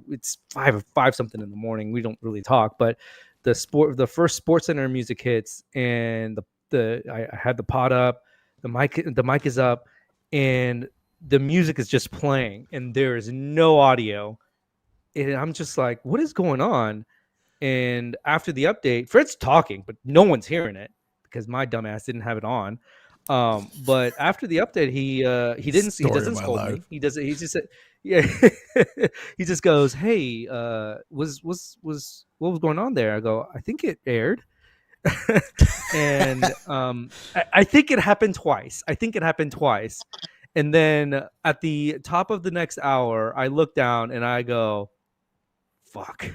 it's five something in the morning. We don't really talk, but the first sports center music hits, and I had the pot up, the mic is up, and the music is just playing, and there is no audio, and I'm just like, what is going on? And after the update, Fred's talking, but no one's hearing it because my dumbass didn't have it on. But after the update, he doesn't scold me. He doesn't. He just said, yeah. He just goes, "Hey, what was going on there?" I go, "I think it aired." And I think it happened twice. And then at the top of the next hour, I look down and I go, "Fuck."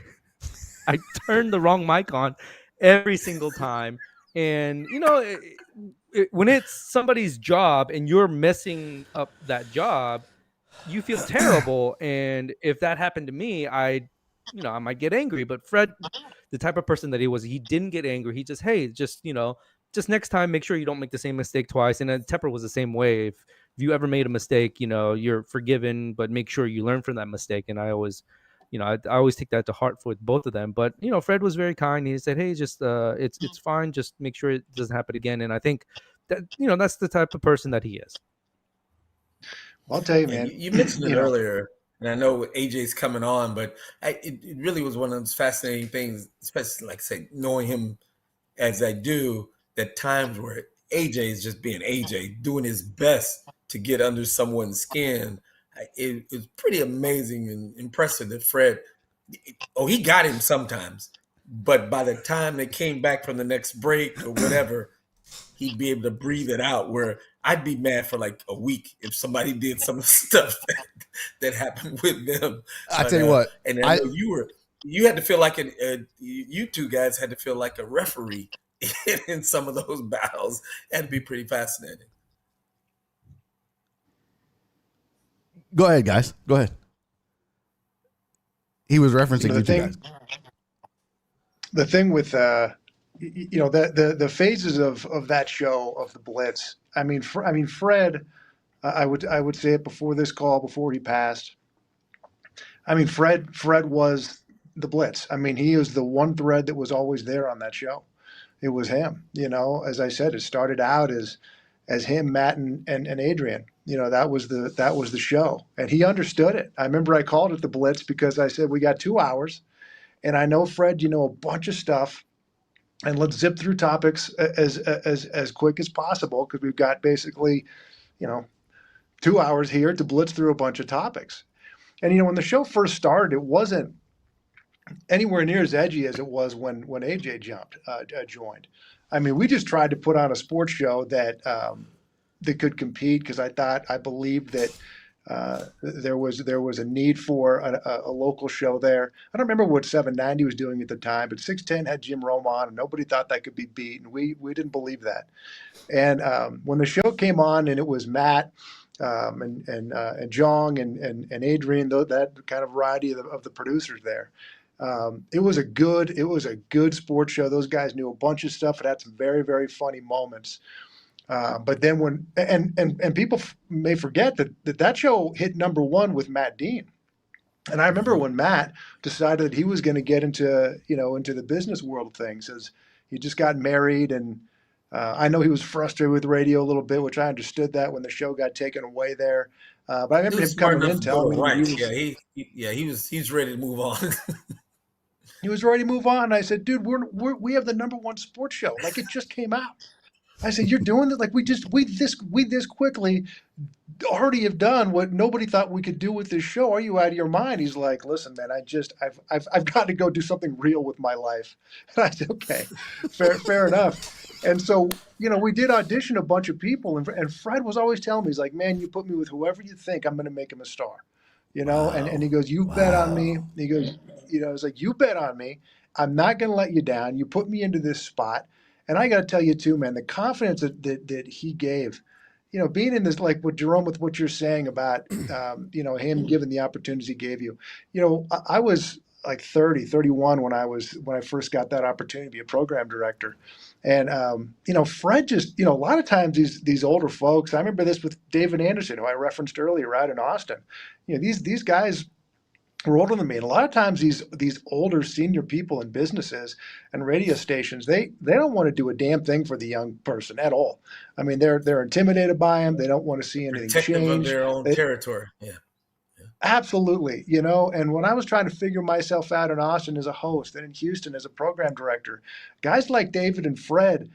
I turned the wrong mic on every single time. And, when it's somebody's job and you're messing up that job, you feel terrible. And if that happened to me, I might get angry. But Fred, the type of person that he was, he didn't get angry. He just, hey, just next time, make sure you don't make the same mistake twice. And then Tepper was the same way. If you ever made a mistake, you're forgiven, but make sure you learn from that mistake. And I always, I always take that to heart with both of them. But Fred was very kind. He said, "Hey, just it's fine. Just make sure it doesn't happen again." And I think that that's the type of person that he is. Well, I'll tell you, man. You mentioned it earlier, and I know AJ's coming on, but it really was one of those fascinating things, especially like say knowing him as I do, that times where AJ is just being AJ, doing his best to get under someone's skin. It's pretty amazing and impressive that Fred, he got him sometimes, but by the time they came back from the next break or whatever, he'd be able to breathe it out, where I'd be mad for like a week if somebody did some of the stuff that happened with them. I tell you what, and I know you had to feel like you two guys had to feel like a referee in some of those battles. That'd be pretty fascinating. Go ahead, guys. Go ahead. He was referencing you two guys. The thing with the phases of that show of the Blitz. I mean, Fred. I would say it before this call, before he passed. I mean, Fred was the Blitz. I mean, he was the one thread that was always there on that show. It was him. As I said, it started out as him, Matt, and Adrian. That was the show, and he understood it. I remember I called it the Blitz because I said, we got 2 hours, and I know, Fred, a bunch of stuff, and let's zip through topics as quick as possible, because we've got basically 2 hours here to blitz through a bunch of topics. And when the show first started, it wasn't anywhere near as edgy as it was when AJ joined. I mean, we just tried to put on a sports show that could compete, because I believed that there was a need for a local show there. I don't remember what 790 was doing at the time, but 610 had Jerome on, and nobody thought that could be beat, and we didn't believe that. And when the show came on, and it was Matt and Jong and Adrian, that kind of variety of the producers there. It was a good sports show. Those guys knew a bunch of stuff. It had some very, very funny moments. But then when people may forget that show hit #1 with Matt Dean. And I remember when Matt decided that he was going to get into the business world of things, as he just got married, and I know he was frustrated with radio a little bit, which I understood that when the show got taken away there. But I remember him coming in telling me he's ready to move on. He was ready to move on. And I said, dude, we have the #1 sports show. Like, it just came out. I said, you're doing that? Like, we this quickly already have done what nobody thought we could do with this show. Are you out of your mind? He's like, listen, man, I've got to go do something real with my life. And I said, okay, fair enough. And so, we did audition a bunch of people, and Fred was always telling me, he's like, man, you put me with whoever you think, I'm going to make him a star. And he goes, you bet on me. He goes, it's like, you bet on me. I'm not going to let you down. You put me into this spot. And I got to tell you too, man, the confidence that he gave, being in this, like with Jerome, with what you're saying about, him giving the opportunities he gave you. I was like 31 when I first got that opportunity to be a program director. And, Fred just, a lot of times these older folks, I remember this with David Anderson, who I referenced earlier out in Austin. These guys were older than me. And a lot of times these older senior people in businesses and radio stations, they don't want to do a damn thing for the young person at all. I mean, they're intimidated by him. They don't want to see anything protective change. Of their own territory. Yeah. Absolutely. And when I was trying to figure myself out in Austin as a host and in Houston as a program director, guys like David and Fred,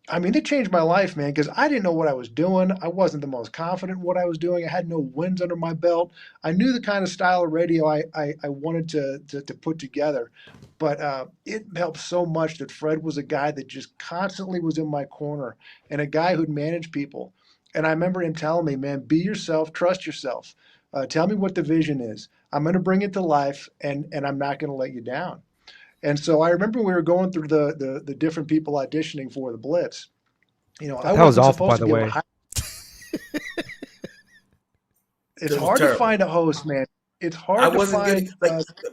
I mean, it changed my life, man, because I didn't know what I was doing. I wasn't the most confident in what I was doing. I had no wins under my belt. I knew the kind of style of radio I wanted to put together. But it helped so much that Fred was a guy that just constantly was in my corner, and a guy who'd manage people. And I remember him telling me, man, be yourself, trust yourself. Tell me what the vision is. I'm going to bring it to life, and I'm not going to let you down. And so I remember we were going through the different people auditioning for the Blitz. I was awful, by the way. It's hard to find a host, man. It's hard to find.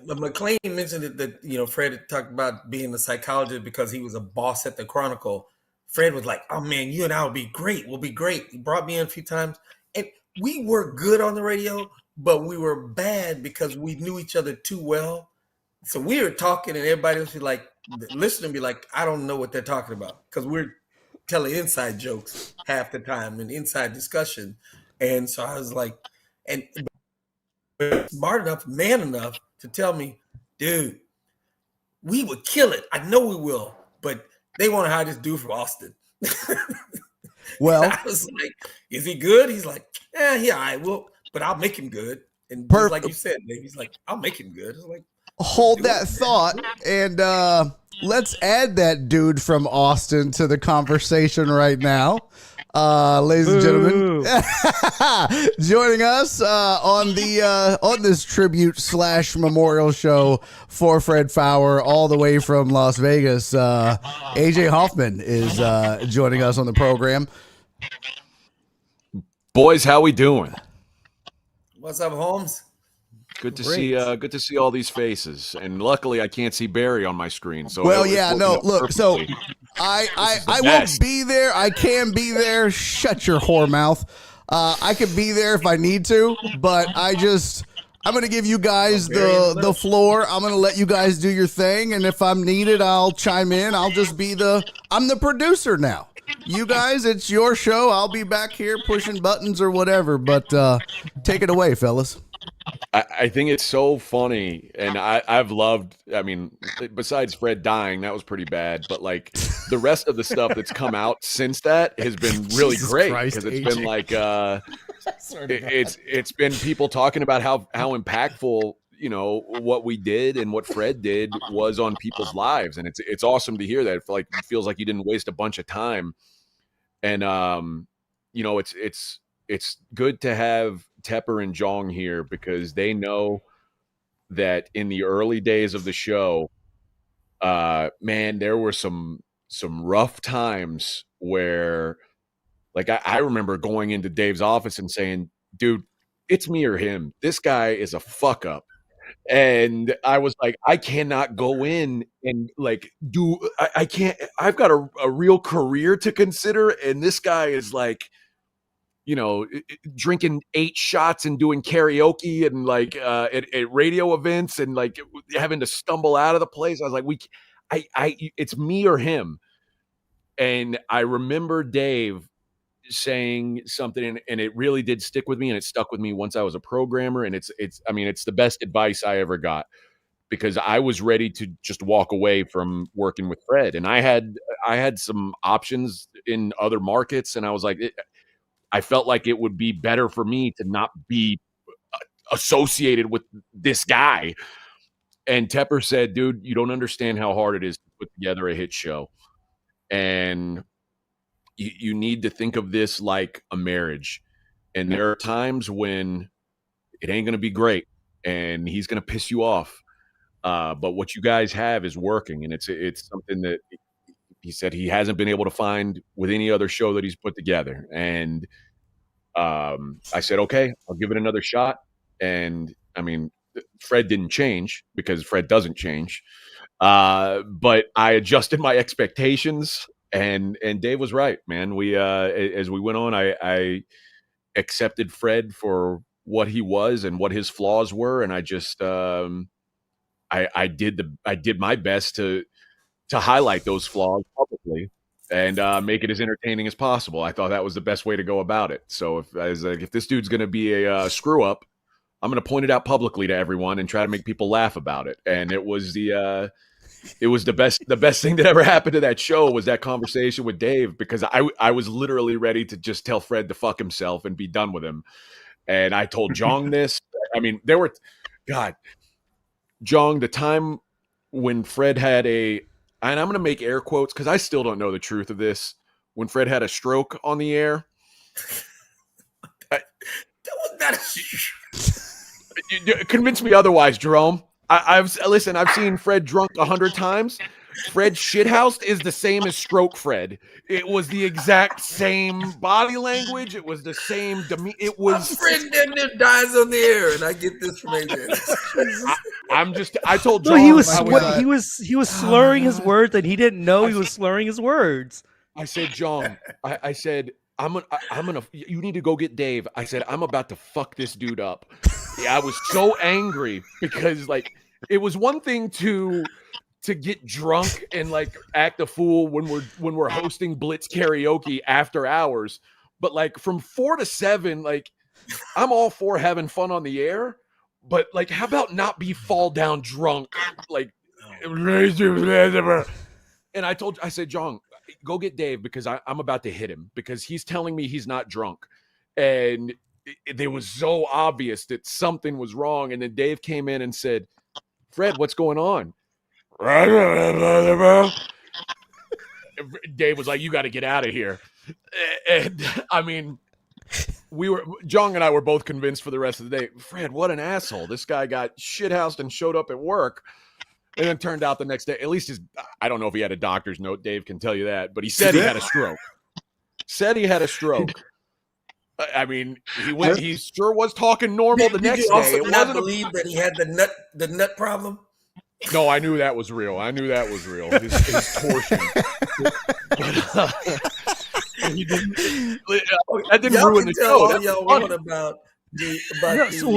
McClain mentioned it that Fred had talked about being a psychologist because he was a boss at the Chronicle. Fred was like, "Oh man, you and I will be great. We'll be great." He brought me in a few times, and we were good on the radio, but we were bad because we knew each other too well. So we were talking, and everybody was like, listening, be like, I don't know what they're talking about, because we're telling inside jokes half the time and inside discussion. And so I was like, and smart enough, man enough to tell me, dude, we would kill it. I know we will, but they want to hire this dude from Austin. Well, I was like, is he good? He's like, yeah, all right. Well, but I'll make him good. And just like you said, Dave, he's like, I'll make him good. I was like, hold that thought, and let's add that dude from Austin to the conversation right now. Ladies and gentlemen, joining us on this tribute / memorial show for Fred Faour, all the way from Las Vegas, AJ Hoffman is joining us on the program. Boys, how we doing? what's up, Holmes? Good to see all these faces, and luckily I can't see Barry on my screen. So well, yeah, no, look, so I won't be there. I can be there. Shut your whore mouth. I could be there if I need to, but I'm going to give you guys the floor. I'm going to let you guys do your thing, and if I'm needed, I'll chime in. I'm the producer now. You guys, it's your show. I'll be back here pushing buttons or whatever, but take it away, fellas. I think it's so funny, and I've loved, I mean, besides Fred dying, that was pretty bad, but like the rest of the stuff that's come out since that has been really great, because it's been like it's been people talking about how impactful, you know, what we did and what Fred did was on people's lives, and it's awesome to hear that. It feels like you didn't waste a bunch of time, and you know, it's good to have Tepper and Jong here, because they know that in the early days of the show, man, there were some rough times where, like, I remember going into Dave's office and saying, dude, it's me or him. This guy is a fuck up. And I was like, I cannot go in and like I can't, I've got a real career to consider. And this guy is like, you know, drinking 8 shots and doing karaoke and like at radio events and like having to stumble out of the place. I was like, it's me or him. And I remember Dave saying something, and it really did stick with me, and it stuck with me once I was a programmer. And it's the best advice I ever got, because I was ready to just walk away from working with Fred, and I had some options in other markets, and I was like, I felt like it would be better for me to not be associated with this guy. And Tepper said, dude, you don't understand how hard it is to put together a hit show. And you need to think of this like a marriage. And there are times when it ain't going to be great and he's going to piss you off. But what you guys have is working. And it's something that he said he hasn't been able to find with any other show that he's put together. And I said, okay, I'll give it another shot. And I mean, Fred didn't change, because Fred doesn't change. But I adjusted my expectations, and Dave was right, man. We, as we went on, I accepted Fred for what he was and what his flaws were. And I just, I did my best to highlight those flaws publicly and make it as entertaining as possible. I thought that was the best way to go about it. So if this dude's going to be a screw up, I'm going to point it out publicly to everyone and try to make people laugh about it. And it was the best thing that ever happened to that show was that conversation with Dave, because I was literally ready to just tell Fred to fuck himself and be done with him. And I told Jong this. I mean, Jong, the time when Fred had and I'm going to make air quotes because I still don't know the truth of this, when Fred had a stroke on the air. That was not Convince me otherwise, Jerome. I've seen Fred drunk 100 times. Fred shithoused is the same as stroke Fred. It was the exact same body language. It was the same demeanor. It was Fred damn dies on the air, and I get this from AJ. I told John. No, he was slurring his words, and he didn't know he was slurring his words. I said, John, I said, I'm gonna you need to go get Dave. I said, I'm about to fuck this dude up. Yeah, I was so angry, because like it was one thing to get drunk and like act a fool when we're hosting Blitz karaoke after hours, but like from 4 to 7, like I'm all for having fun on the air, but like how about not be fall down drunk? Like And I said, Jong, go get Dave because I'm about to hit him because he's telling me he's not drunk. And it was so obvious that something was wrong. And then Dave came in and said, Fred, what's going on? Dave was like, you got to get out of here. And I mean, Jong and I were both convinced for the rest of the day, Fred, what an asshole. This guy got shithoused and showed up at work. And then turned out the next day, at least I don't know if he had a doctor's note. Dave can tell you that, but he said he had a stroke. I mean, he sure was talking normal the next day. Did you also not believe that he had the nut problem? No, I knew that was real. His torsion. That didn't ruin the show. Y'all want about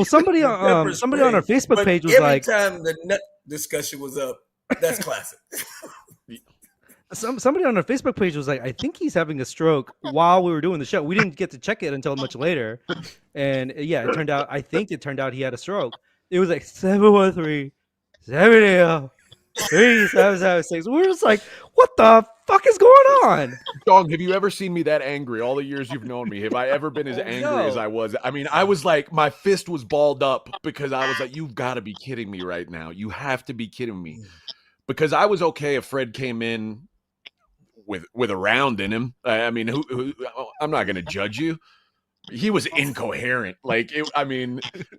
somebody on our Facebook page was every like, time the nut discussion was up, that's classic. Somebody on our Facebook page was like, I think he's having a stroke while we were doing the show. We didn't get to check it until much later. And yeah, it turned out he had a stroke. It was like 713-780-3776. We were just like, what the fuck is going on? Dog, have you ever seen me that angry all the years you've known me? Have I ever been as angry as I was? I mean, I was like, my fist was balled up because I was like, you've got to be kidding me right now. You have to be kidding me. Because I was okay if Fred came in with a round in him. I mean, I'm not going to judge you. He was incoherent.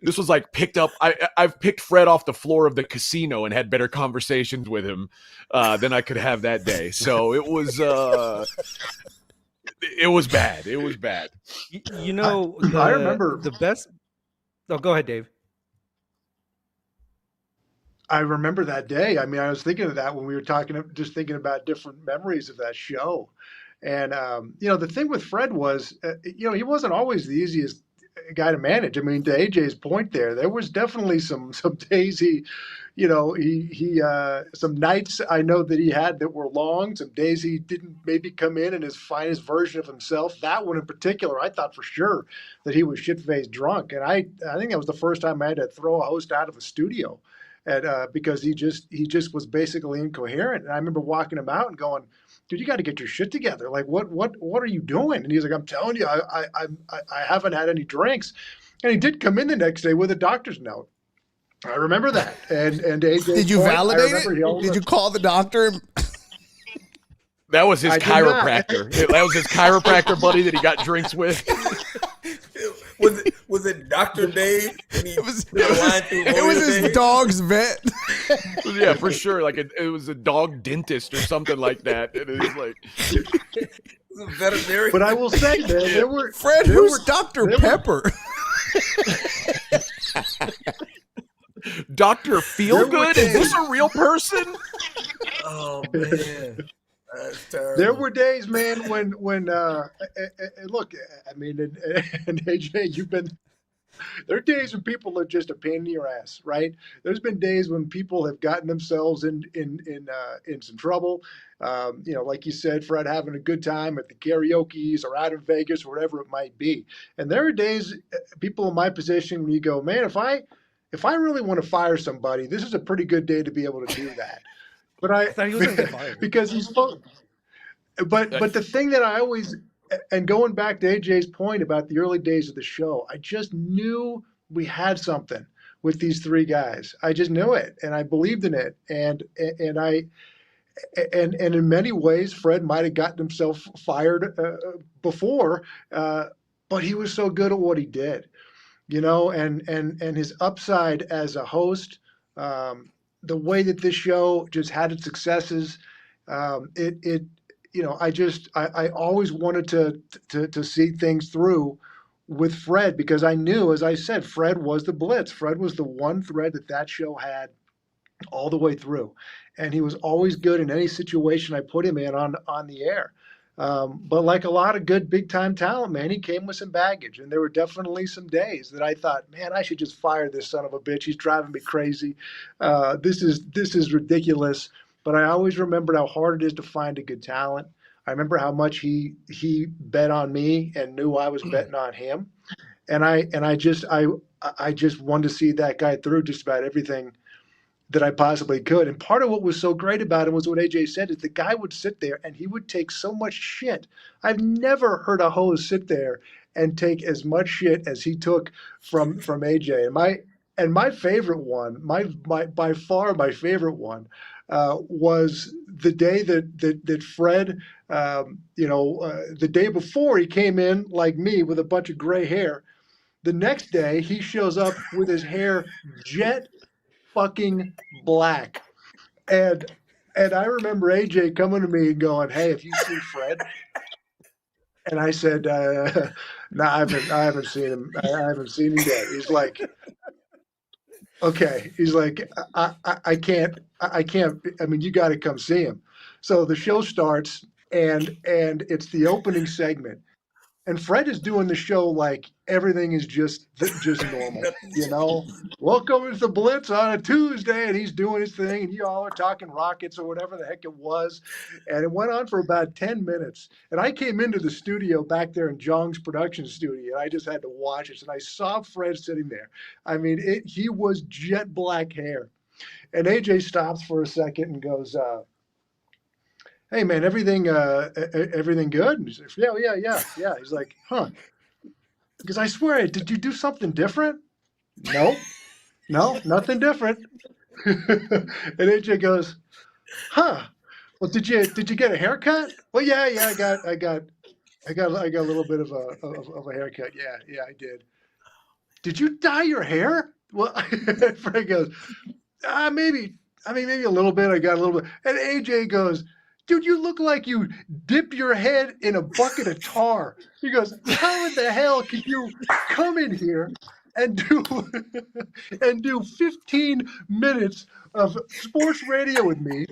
This was like picked up. I've picked Fred off the floor of the casino and had better conversations with him than I could have that day. So it was bad. It was bad. I remember the best. Oh, go ahead, Dave. I remember that day. I mean, I was thinking of that when we were just thinking about different memories of that show. And, the thing with Fred was, he wasn't always the easiest guy to manage. I mean, to AJ's point there was definitely some days some nights I know that he had that were long, some days he didn't maybe come in his finest version of himself. That one in particular, I thought for sure that he was shit-faced drunk. And I think that was the first time I had to throw a host out of a studio. Because he just was basically incoherent. And I remember walking him out and going, dude, you got to get your shit together. Like, what are you doing? And he's like, I'm telling you, I haven't had any drinks. And he did come in the next day with a doctor's note. I remember that. And AJ, did you validate it? Did you call the doctor? That was his chiropractor. That was his chiropractor buddy that he got drinks with. Was it Dr. Dave? It was his dog's vet. Yeah, for sure. Like it was a dog dentist or something like that. It is like a veterinarian. But I will say, man, who's Dr. Pepper? Dr. Feelgood? Is this a real person? Oh man. There were days, man, when look, I mean, and AJ, there are days when people are just a pain in your ass, right? There's been days when people have gotten themselves in some trouble. Like you said, Fred, having a good time at the karaoke's or out in Vegas or whatever it might be. And there are days, people in my position, when you go, man, if I really want to fire somebody, this is a pretty good day to be able to do that. But I thought he was going to get fired because he's fun. But the thing that I always, and going back to AJ's point about the early days of the show, I just knew we had something with these three guys. I just knew it, and I believed in it, and in many ways, Fred might have gotten himself fired before, but he was so good at what he did, and his upside as a host. The way that this show just had its successes, I always wanted to see things through with Fred because I knew, as I said, Fred was the blitz. Fred was the one thread that show had all the way through, and he was always good in any situation I put him in on the air. But like a lot of good big time talent, man, he came with some baggage, and there were definitely some days that I thought, man, I should just fire this son of a bitch. He's driving me crazy. This is ridiculous. But I always remembered how hard it is to find a good talent. I remember how much he bet on me and knew I was betting on him, and I just wanted to see that guy through just about everything that I possibly could. And part of what was so great about him was what AJ said, is the guy would sit there and he would take so much shit. I've never heard a host sit there and take as much shit as he took from AJ. And my favorite one, my by far my favorite one, was the day that Fred, the day before he came in like me with a bunch of gray hair. The next day he shows up with his hair jet fucking black. And I remember AJ coming to me and going, "Hey, have you seen Fred?" And I said, "No, I haven't seen him. I haven't seen him yet." He's like, "Okay." He's like, I can't. I mean, you got to come see him." So the show starts, and it's the opening segment. And Fred is doing the show like everything is just normal, Welcome to the Blitz on a Tuesday, and he's doing his thing, and you all are talking Rockets or whatever the heck it was, and it went on for about 10 minutes. And I came into the studio back there in Jong's production studio, and I just had to watch it, and I saw Fred sitting there. I mean, he was jet black hair, and AJ stops for a second and goes, "Hey man, everything good?" And he's like, yeah. He's like, "Huh?" Because I swear, did you do something different? No, nothing different. And AJ goes, "Huh? Well, did you get a haircut?" "Well, yeah, I got a little bit of a haircut. Yeah, I did." "Did you dye your hair?" Well, Frank goes, maybe. I mean, maybe a little bit. I got a little bit. And AJ goes, "Dude, you look like you dipped your head in a bucket of tar." He goes, "How in the hell could you come in here and do 15 minutes of sports radio with me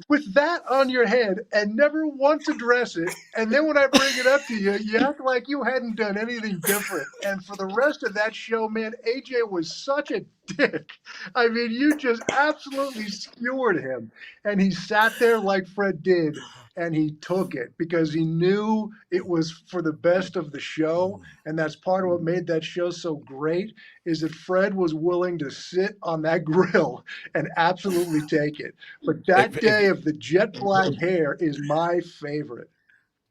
with that on your head and never once address it? And then when I bring it up to you, you act like you hadn't done anything different." And for the rest of that show, man, AJ was such a dick. I mean, you just absolutely skewered him. And he sat there like Fred did, and he took it because he knew it was for the best of the show. And that's part of what made that show so great, is that Fred was willing to sit on that grill and absolutely take it. But that day of the jet black hair is my favorite.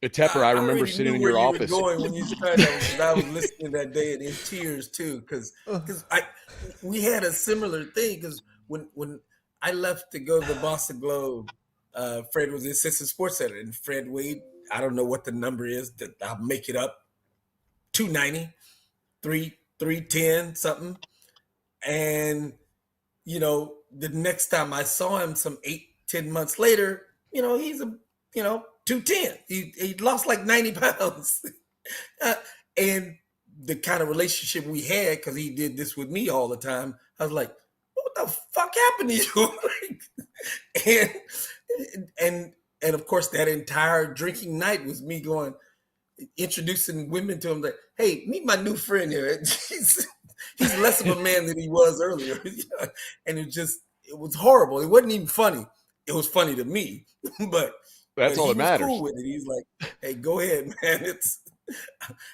Tepper, I remember already sitting knew in where your you office. were going when you started that, because I was listening that day and in tears too, because we had a similar thing. Because when I left to go to the Boston Globe, Fred was the assistant sports editor, and Fred weighed, I don't know what the number is, that I'll make it up, 290, 310 something. And the next time I saw him, some 8-10 months later, he's a 210. He lost like 90 pounds. And the kind of relationship we had, because he did this with me all the time, I was like, what the fuck happened to you? and of course, that entire drinking night was me introducing women to him, like, "Hey, meet my new friend here." He's less of a man than he was earlier. And it was horrible. It wasn't even funny. It was funny to me, but that's all that matters. Cool with it. He's like, "Hey, go ahead, man.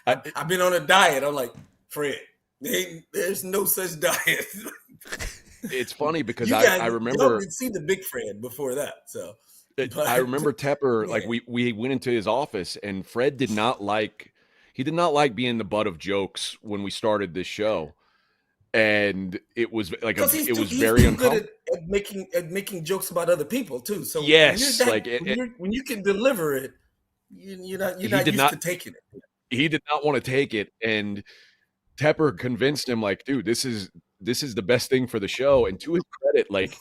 I've been on a diet." I'm like, "Fred, there's no such diet." It's funny because I remember see the big Fred before that. So I remember Tepper, like we went into his office, and Fred did not like being the butt of jokes when we started this show. And it was like it was very uncomfortable at making jokes about other people too. So yes, when you can deliver it, you're not used to taking it. He did not want to take it, and Tepper convinced him, like, "Dude, this is the best thing for the show." And to his credit, like,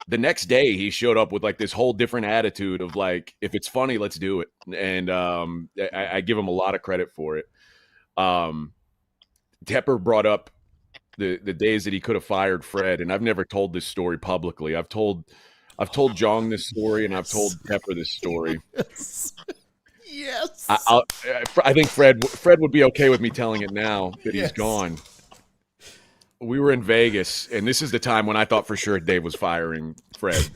the next day he showed up with like this whole different attitude of like, if it's funny, let's do it. And I give him a lot of credit for it. Tepper brought up the days that he could have fired Fred, and I've never told this story publicly. I've told Jong this story, and I've told Tepper this story. Yes. I think Fred would be okay with me telling it now that he's gone. We were in Vegas, and this is the time when I thought for sure Dave was firing Fred.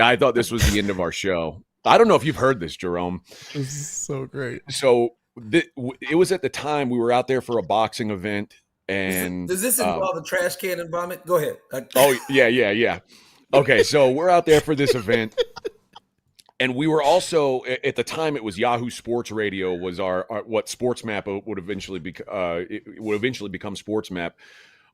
I thought this was the end of our show. I don't know if you've heard this, Jerome. This is so great. So it was at the time we were out there for a boxing event. And does this involve a trash can and vomit? Go ahead. Oh, yeah. Okay, so we're out there for this event. And we were also, at the time, it was Yahoo Sports Radio was our what Sports Map would eventually become Sports Map.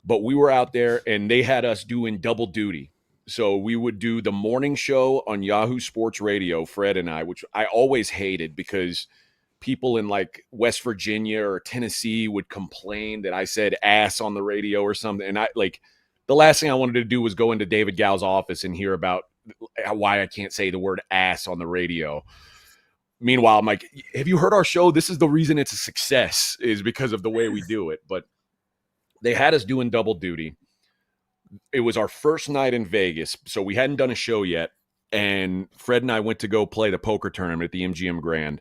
But we were out there, and they had us doing double duty. So we would do the morning show on Yahoo Sports Radio, Fred and I, which I always hated because people in like West Virginia or Tennessee would complain that I said ass on the radio or something. And I like the last thing I wanted to do was go into David Gow's office and hear about why I can't say the word ass on the radio. Meanwhile, I'm like, have you heard our show? This is the reason it's a success, is because of the way we do it. But they had us doing double duty. It was our first night in Vegas, so we hadn't done a show yet. And Fred and I went to go play the poker tournament at the MGM Grand.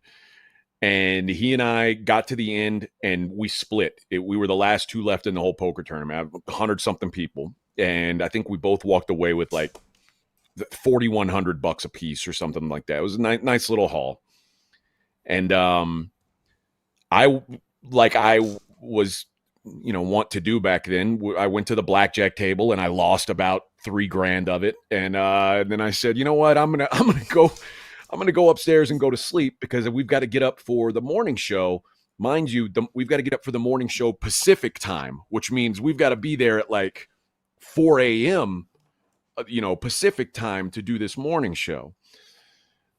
And he and I got to the end, and we split. We were the last two left in the whole poker tournament, 100-something people. And I think we both walked away with like $4,100 a piece or something like that. It was a nice little haul. And I was, want to do back then. I went to the blackjack table and I lost about $3,000 of it. And then I said, you know what? I'm gonna go upstairs and go to sleep because we've got to get up for the morning show. Mind you, we've got to get up for the morning show Pacific time, which means we've got to be there at like 4 a.m. Pacific time to do this morning show.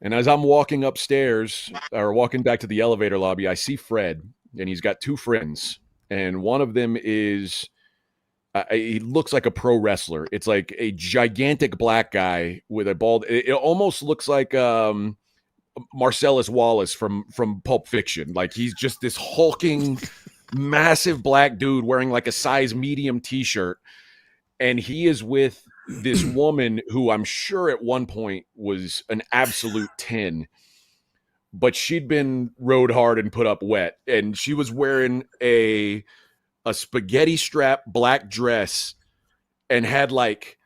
And as I'm walking upstairs or walking back to the elevator lobby, I see Fred, and he's got two friends. And one of them is, he looks like a pro wrestler. It's like a gigantic black guy with a bald, it almost looks like Marcellus Wallace from Pulp Fiction. Like he's just this hulking, massive black dude wearing like a size medium t-shirt. And he is with this woman who I'm sure at one point was an absolute 10. But she'd been rode hard and put up wet. And she was wearing a spaghetti strap black dress and had like,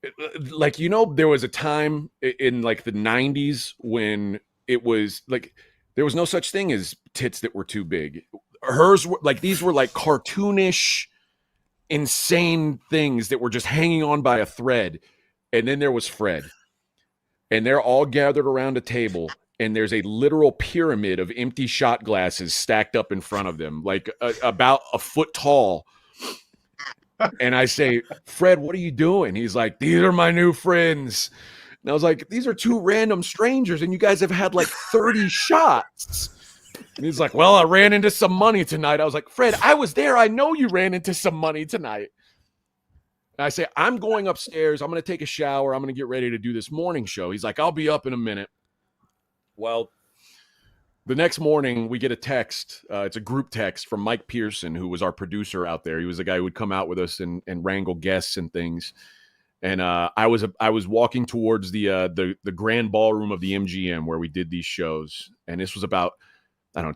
there was a time in like the 90s when it was like, there was no such thing as tits that were too big. Hers were like, these were like cartoonish, insane things that were just hanging on by a thread. And then there was Fred. And they're all gathered around a table. And there's a literal pyramid of empty shot glasses stacked up in front of them, like about a foot tall. And I say, Fred, what are you doing? He's like, these are my new friends. And I was like, these are two random strangers, and you guys have had like 30 shots. And he's like, well, I ran into some money tonight. I was like, Fred, I was there. I know you ran into some money tonight. And I say, I'm going upstairs. I'm going to take a shower. I'm going to get ready to do this morning show. He's like, I'll be up in a minute. Well, the next morning we get a text. It's a group text from Mike Pearson, who was our producer out there. He was the guy who would come out with us and wrangle guests and things. And I was walking towards the grand ballroom of the MGM where we did these shows. And this was about,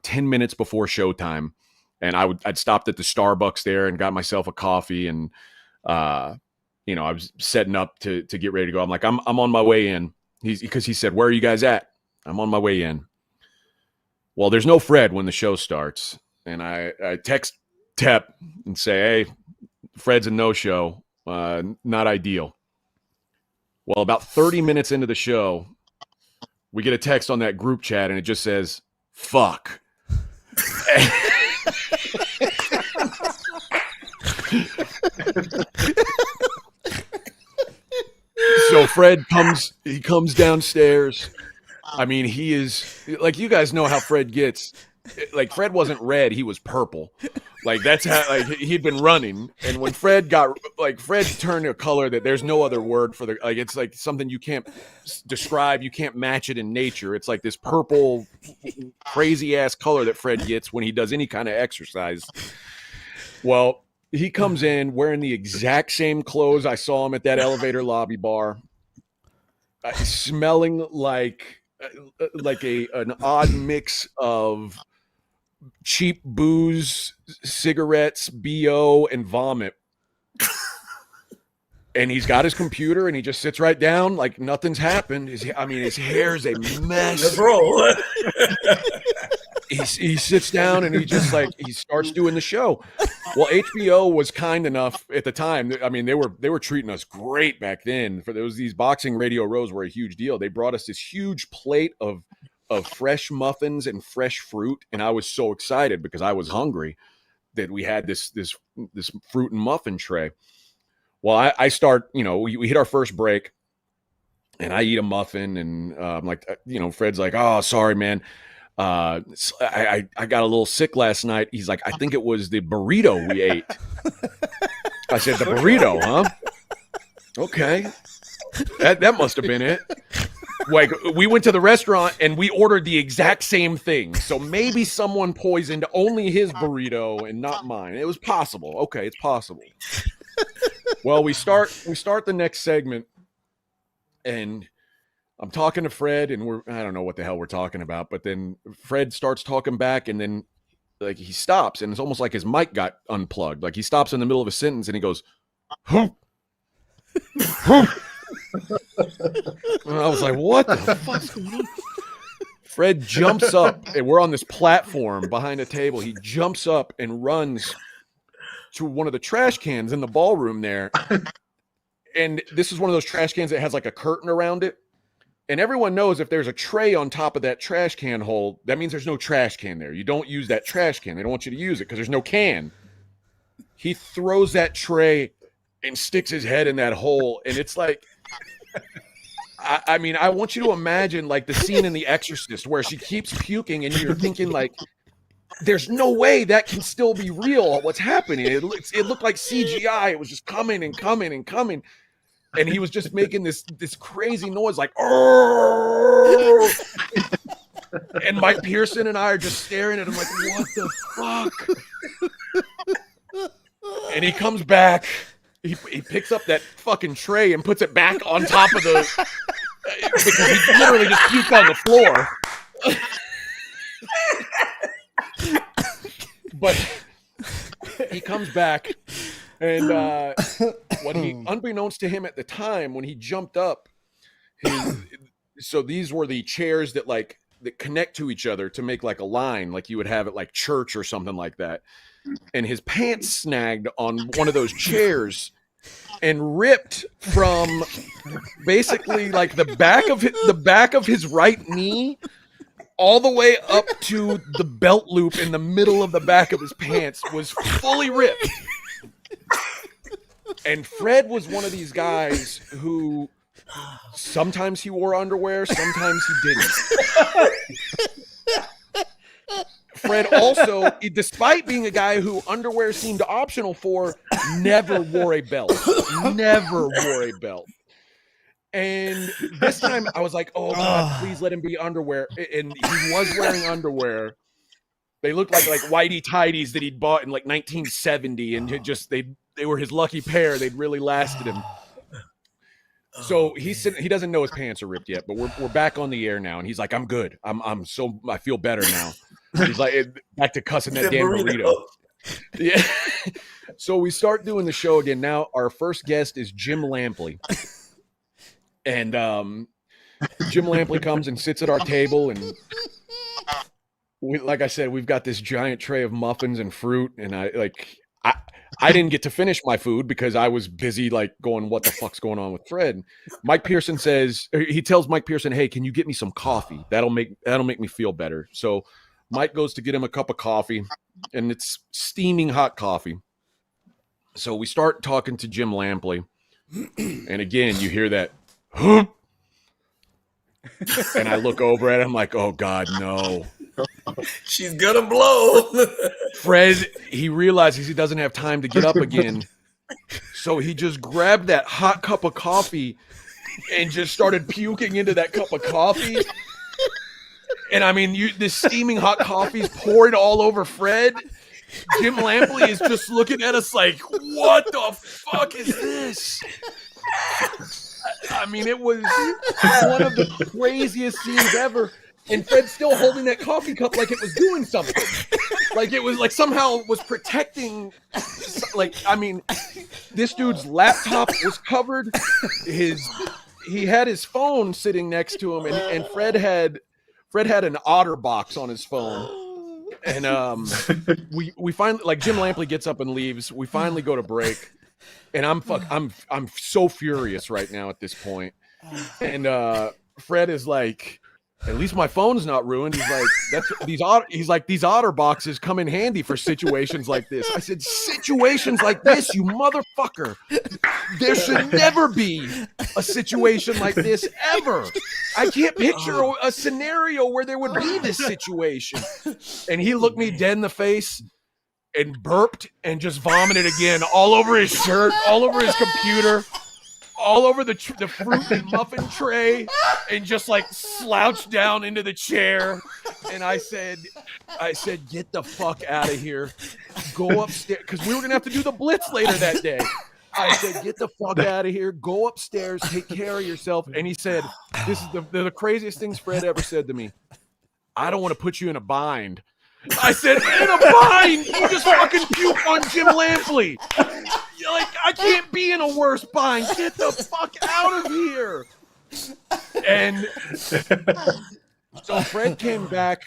10 minutes before showtime. And I'd stopped at the Starbucks there and got myself a coffee. And, I was setting up to get ready to go. I'm like, I'm on my way in. Because he said, where are you guys at? I'm on my way in. Well, there's no Fred when the show starts. And I text Tep and say, hey, Fred's a no-show. Not ideal. Well, about 30 minutes into the show, we get a text on that group chat, and it just says, fuck. So Fred comes downstairs. I mean, he is like, you guys know how Fred gets. Like, Fred wasn't red, he was purple. Like, that's how, like, he'd been running. And when Fred turned a color that there's no other word for it's like something you can't describe, you can't match it in nature. It's like this purple, crazy ass color that Fred gets when he does any kind of exercise. Well, he comes in wearing the exact same clothes I saw him at that elevator lobby bar, smelling like an odd mix of cheap booze, cigarettes, BO, and vomit. And he's got his computer and he just sits right down like nothing's happened. His hair's a mess. Let's roll. he sits down and he just like he starts doing the show. Well, HBO was kind enough at the time. I mean, they were treating us great back then. For there was these boxing radio rows were a huge deal. They brought us this huge plate of fresh muffins and fresh fruit, and I was so excited because I was hungry that we had this fruit and muffin tray. Well, I start, we hit our first break, and I eat a muffin, and I'm like, Fred's like, oh, sorry, man. I got a little sick last night. He's like, I think it was the burrito we ate. I said, the burrito, huh? Okay. That must have been it. Like, we went to the restaurant and we ordered the exact same thing. So maybe someone poisoned only his burrito and not mine. It was possible. Okay, it's possible. Well, we start the next segment, and I'm talking to Fred, and I don't know what the hell we're talking about, but then Fred starts talking back, and then like he stops, and it's almost like his mic got unplugged. Like he stops in the middle of a sentence and he goes, "Who?" And I was like, what the fuck's going on? Fred jumps up, and we're on this platform behind a table. He jumps up and runs to one of the trash cans in the ballroom there. And this is one of those trash cans that has like a curtain around it. And everyone knows if there's a tray on top of that trash can hole, that means there's no trash can there. You don't use that trash can. They don't want you to use it because there's no can. He throws that tray and sticks his head in that hole. And it's like, I mean, I want you to imagine like the scene in The Exorcist where she keeps puking and you're thinking like, there's no way that can still be real. What's happening? It looked like CGI. It was just coming and coming and coming. And he was just making this crazy noise like, oh. And Mike Pearson and I are just staring at him like, what the fuck? And he comes back. He picks up that fucking tray and puts it back on top of the because he literally just puked on the floor. But he comes back, and unbeknownst to him at the time, when he jumped up, so these were the chairs that connect to each other to make like a line, like you would have at like church or something like that. And his pants snagged on one of those chairs and ripped from basically like the back of his right knee all the way up to the belt loop in the middle of the back of his pants was fully ripped. And Fred was one of these guys who sometimes he wore underwear, sometimes he didn't. Fred also, despite being a guy who underwear seemed optional for, never wore a belt. Never wore a belt. And this time I was like, oh God, please let him be underwear. And he was wearing underwear. They looked like whitey tighties that he'd bought in like 1970. And they were his lucky pair. They'd really lasted him. So he doesn't know his pants are ripped yet, but we're back on the air now. And he's like, I'm good. I feel better now. He's like, back to cussing that damn burrito. Yeah. So we start doing the show again. Now our first guest is Jim Lampley. And Jim Lampley comes and sits at our table, and like I said, we've got this giant tray of muffins and fruit, and I didn't get to finish my food because I was busy like going, what the fuck's going on with Fred? Mike Pearson tells Mike Pearson, hey, can you get me some coffee? That'll make me feel better. So Mike goes to get him a cup of coffee, and it's steaming hot coffee. So we start talking to Jim Lampley, and again, you hear that, huh? And I look over at him like, oh God, no. She's gonna blow. Fred, he realizes he doesn't have time to get up again. So he just grabbed that hot cup of coffee and just started puking into that cup of coffee. And I mean, this steaming hot coffee is poured all over Fred. Jim Lampley is just looking at us like, what the fuck is this? I mean, it was one of the craziest scenes ever. And Fred's still holding that coffee cup like it was doing something. Like it was like somehow was protecting. Like, I mean, this dude's laptop was covered. He had his phone sitting next to him, and Fred had an OtterBox on his phone. And we finally, like, Jim Lampley gets up and leaves. We finally go to break, and I'm so furious right now at this point. And Fred is like, at least my phone's not ruined. He's like, these otter boxes come in handy for situations like this. I said, situations like this, you motherfucker. There should never be a situation like this ever. I can't picture a scenario where there would be this situation. And he looked me dead in the face and burped and just vomited again all over his shirt, all over his computer, all over the fruit and muffin tray, and just like slouched down into the chair. And I said, get the fuck out of here. Go upstairs, because we were gonna have to do the blitz later that day. I said, get the fuck out of here. Go upstairs. Take care of yourself. And he said, this is the craziest things Fred ever said to me. I don't want to put you in a bind. I said, in a bind? You just fucking puke on Jim Lampley. Like, I can't be in a worse bind. Get the fuck out of here. And so Fred came back.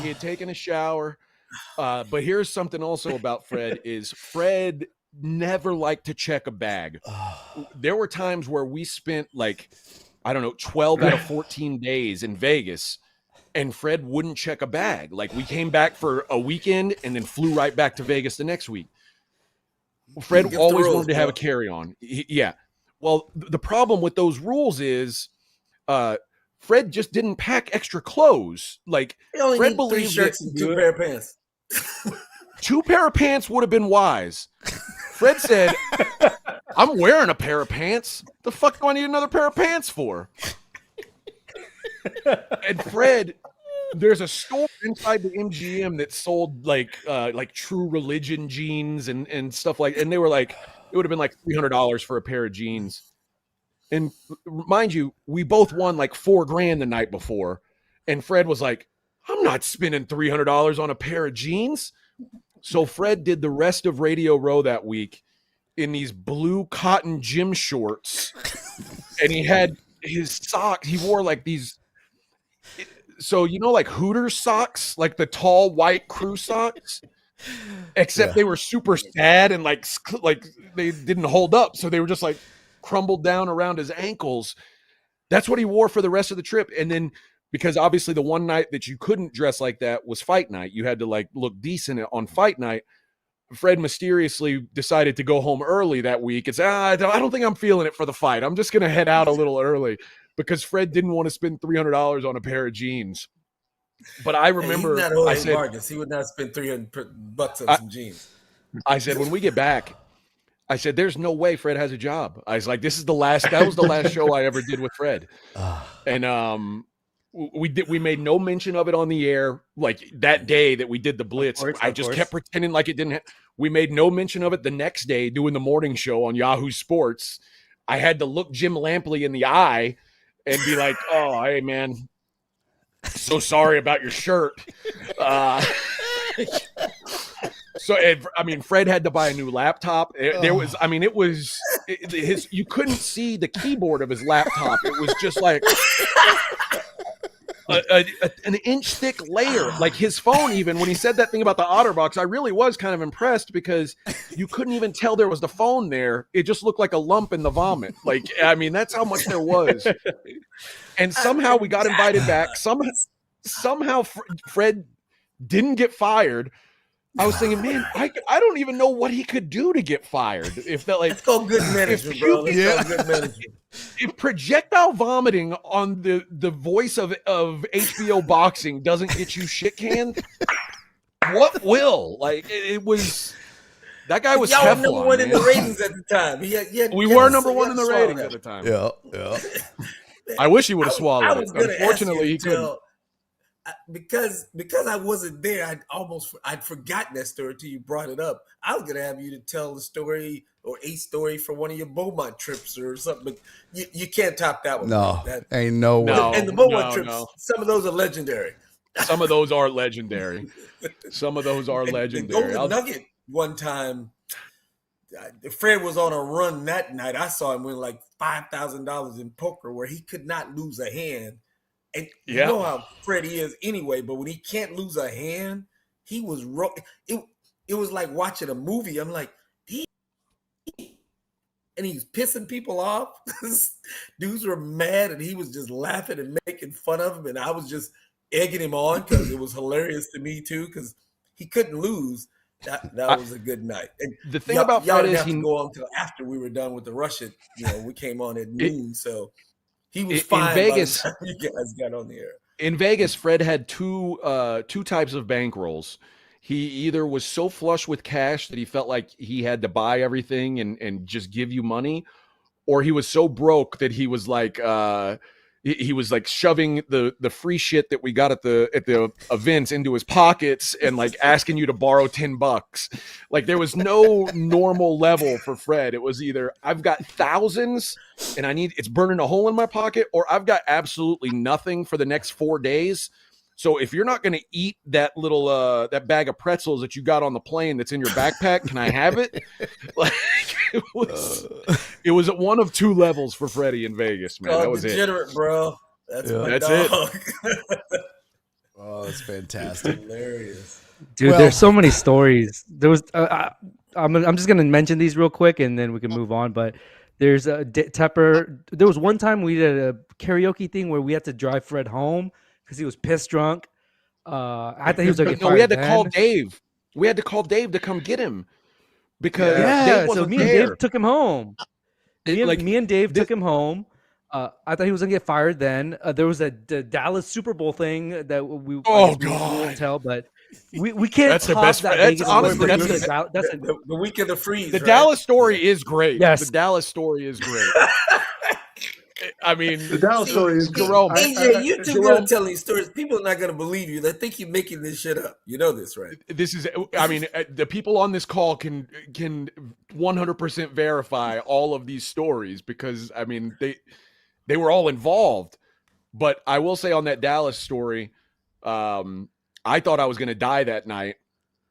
He had taken a shower. But here's something also about Fred is Fred never liked to check a bag. There were times where we spent, like, I don't know, 12 out of 14 days in Vegas, and Fred wouldn't check a bag. Like, we came back for a weekend and then flew right back to Vegas the next week. Fred always wanted to have a carry-on. Yeah. Well, the problem with those rules is Fred just didn't pack extra clothes. Like, Fred believed 3 shirts and 2 pair of pants. 2 pair of pants would have been wise. Fred said, I'm wearing a pair of pants. The fuck do I need another pair of pants for? And Fred, there's a store inside the MGM that sold like True Religion jeans and stuff like, and they were like, it would have been like $300 for a pair of jeans. And mind you, we both won like $4,000 the night before. And Fred was like, I'm not spending $300 on a pair of jeans. So Fred did the rest of Radio Row that week in these blue cotton gym shorts. And he had his socks. He wore like these, so, you know, like Hooters socks, like the tall white crew socks, except they were super sad and like they didn't hold up. So they were just like crumbled down around his ankles. That's what he wore for the rest of the trip. And then, because obviously the one night that you couldn't dress like that was fight night. You had to like look decent on fight night. Fred mysteriously decided to go home early that week. It's, I don't think I'm feeling it for the fight. I'm just going to head out a little early, because Fred didn't want to spend $300 on a pair of jeans. But I remember, I said, Vargas. He would not spend $300 on some jeans. I said, when we get back, I said, there's no way Fred has a job. I was like, that was the last show I ever did with Fred. And we made no mention of it on the air. Like that day that we did the blitz, I just kept pretending like it didn't. We made no mention of it the next day doing the morning show on Yahoo Sports. I had to look Jim Lampley in the eye and be like, oh, hey, man, so sorry about your shirt. So, I mean, Fred had to buy a new laptop. There was, I mean, it was you couldn't see the keyboard of his laptop. It was just like an inch thick layer. Like his phone, even when he said that thing about the OtterBox, I really was kind of impressed, because you couldn't even tell there was the phone there. It just looked like a lump in the vomit. Like, I mean, that's how much there was. And somehow we got invited back. Somehow Fred didn't get fired. I was thinking, man, I don't even know what he could do to get fired. If that, like, it's called good management, bro. It's called good management. If projectile vomiting on the voice of HBO boxing doesn't get you shit canned, what will? Like, it was, that guy was y'all Teflon, were number one in the ratings at the time. We were number one in the ratings at the time. Yeah. I wish he would have swallowed it. Unfortunately, he couldn't. Because I wasn't there, I'd forgotten that story until you brought it up. I was gonna have you to tell the story or a story for one of your Beaumont trips or something, but you can't top that one. No, ain't no way. And the Beaumont trips, some of those are legendary. Some of those are legendary. The Golden Nugget one time, Fred was on a run that night. I saw him win like $5,000 in poker where he could not lose a hand. And you know how Freddie is anyway, but when he can't lose a hand, he was it was like watching a movie. I'm like, and he's pissing people off. Dudes were mad, and he was just laughing and making fun of him, and I was just egging him on because it was hilarious to me too, because he couldn't lose. That was a good night. And the thing about y'all Fred didn't is have to go on until after we were done with the Russian. We came on at noon, so he was fine in Vegas. by the time you guys got on the air. In Vegas, Fred had two types of bankrolls. He either was so flush with cash that he felt like he had to buy everything and just give you money, or he was so broke that he was like he was like shoving the free shit that we got at the events into his pockets and like asking you to borrow $10. Like there was no normal level for Fred. It was either I've got thousands and it's burning a hole in my pocket, or I've got absolutely nothing for the next 4 days. So if you're not going to eat that little that bag of pretzels that you got on the plane that's in your backpack, can I have it? Like it was at one of two levels for Freddie in Vegas, man. That was degenerate, bro. That's That's dog. it. Oh, that's fantastic. Hilarious. Dude, there's so many stories. There was I'm just gonna mention these real quick and then we can move on. But there's a Tepper. There was one time we did a karaoke thing where we had to drive Fred home because he was piss drunk. I thought he was gonna get fired. No, we had to then. call Dave. We had to call Dave to come get him because Yeah, Dave wasn't so me and there. Dave took him home. Me and Dave took him home. I thought he was gonna get fired. Then there was the Dallas Super Bowl thing that we we won't tell, but we can't. That's the top best. That That's Vegas honestly story, that's but the week of the freeze. The right? Dallas story is great. Yes. The Dallas story is great. I mean, The Dallas story is Jerome. AJ, you're too good Jerome, at telling these stories. People are not going to believe you. They think you're making this shit up. You know this, right? this is. I mean, the people on this call can 100% verify all of these stories because I mean they were all involved. But I will say on that Dallas story, I thought I was going to die that night,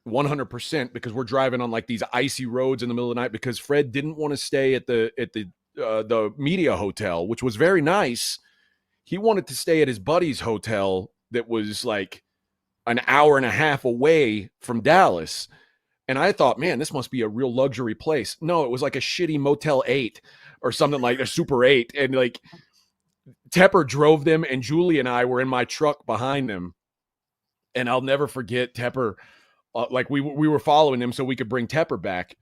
100%, because we're driving on like these icy roads in the middle of the night because Fred didn't want to stay at the media hotel, which was very nice. He wanted to stay at his buddy's hotel that was like an hour and a half away from Dallas. And I thought, man, this must be a real luxury place. No, it was like a shitty Motel 8 or something like a Super 8. And like Tepper drove them and Julie and I were in my truck behind them. And I'll never forget Tepper. Like we were following him so we could bring Tepper back.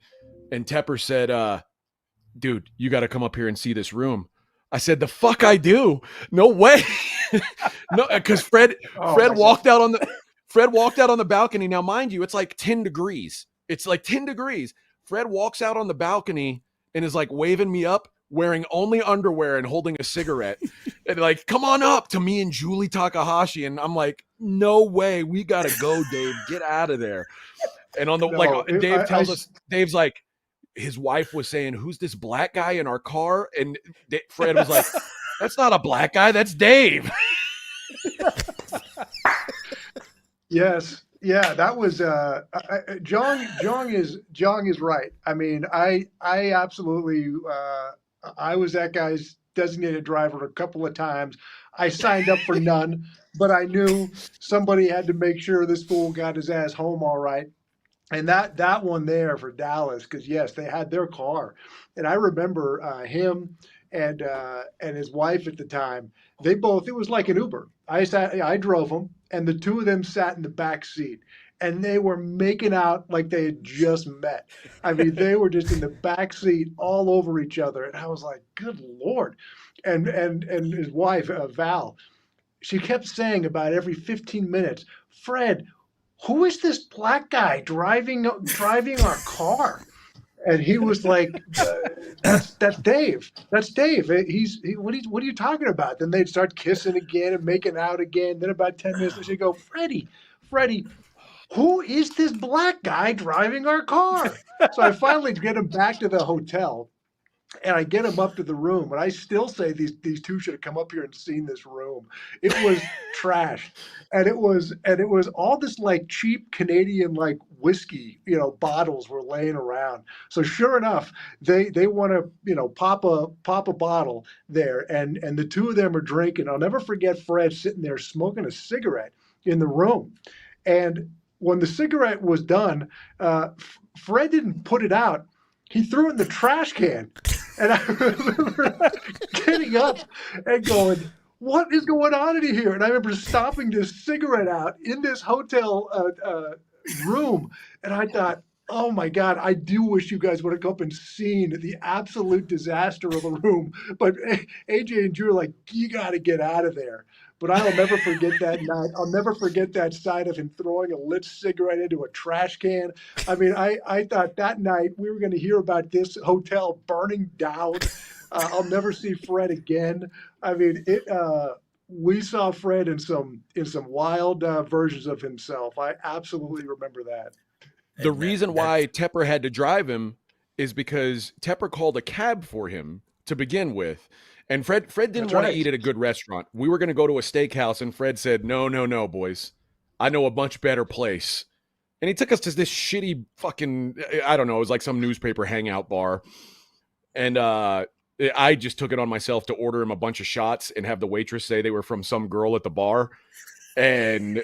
And Tepper said, dude, you got to come up here and see this room. I said, the fuck I do? No way. No, because Fred walked out on the balcony. Now, mind you, it's like 10 degrees. It's like 10 degrees. Fred walks out on the balcony and is like waving me up, wearing only underwear and holding a cigarette. And like, come on up to me and Julie Takahashi. And I'm like, no way. We got to go, Dave. Get out of there. And on the Dave tells us, Dave's like, his wife was saying, who's this black guy in our car? And Fred was like, that's not a black guy. That's Dave. Yes. Yeah, that was Jong is right. I mean, I absolutely I was that guy's designated driver a couple of times. I signed up for none, but I knew somebody had to make sure this fool got his ass home all right. And that one there for Dallas, because yes, they had their car, and I remember him and his wife at the time. They both, it was like an Uber. I drove them, and the two of them sat in the back seat, and they were making out like they had just met. I mean, they were just in the back seat all over each other, and I was like, "Good Lord!" And his wife Val, she kept saying about every 15 minutes, "Fred, who is this black guy driving our car?" And he was like, that's Dave. That's Dave. What are you talking about? Then they'd start kissing again and making out again. Then about 10 minutes, she'd go, Freddie, who is this black guy driving our car? So I finally get him back to the hotel. And I get him up to the room, and I still say these two should have come up here and seen this room. It was trash, and it was all this like cheap Canadian like whiskey, bottles were laying around. So sure enough, they want to pop a bottle there, and the two of them are drinking. I'll never forget Fred sitting there smoking a cigarette in the room, and when the cigarette was done, Fred didn't put it out. He threw it in the trash can. And I remember getting up and going, what is going on in here? And I remember stomping this cigarette out in this hotel room. And I thought, oh my God, I do wish you guys would have come up and seen the absolute disaster of the room. But AJ and Drew are like, you got to get out of there. But I'll never forget that night. I'll never forget that sight of him throwing a lit cigarette into a trash can. I mean, I thought that night we were going to hear about this hotel burning down. I'll never see Fred again. I mean, we saw Fred in some wild versions of himself. I absolutely remember that. The reason why Tepper had to drive him is because Tepper called a cab for him to begin with. And Fred didn't want to eat at a good restaurant. We were going to go to a steakhouse, and Fred said, no, boys. I know a much better place. And he took us to this shitty fucking, I don't know, it was like some newspaper hangout bar. And I just took it on myself to order him a bunch of shots and have the waitress say they were from some girl at the bar. And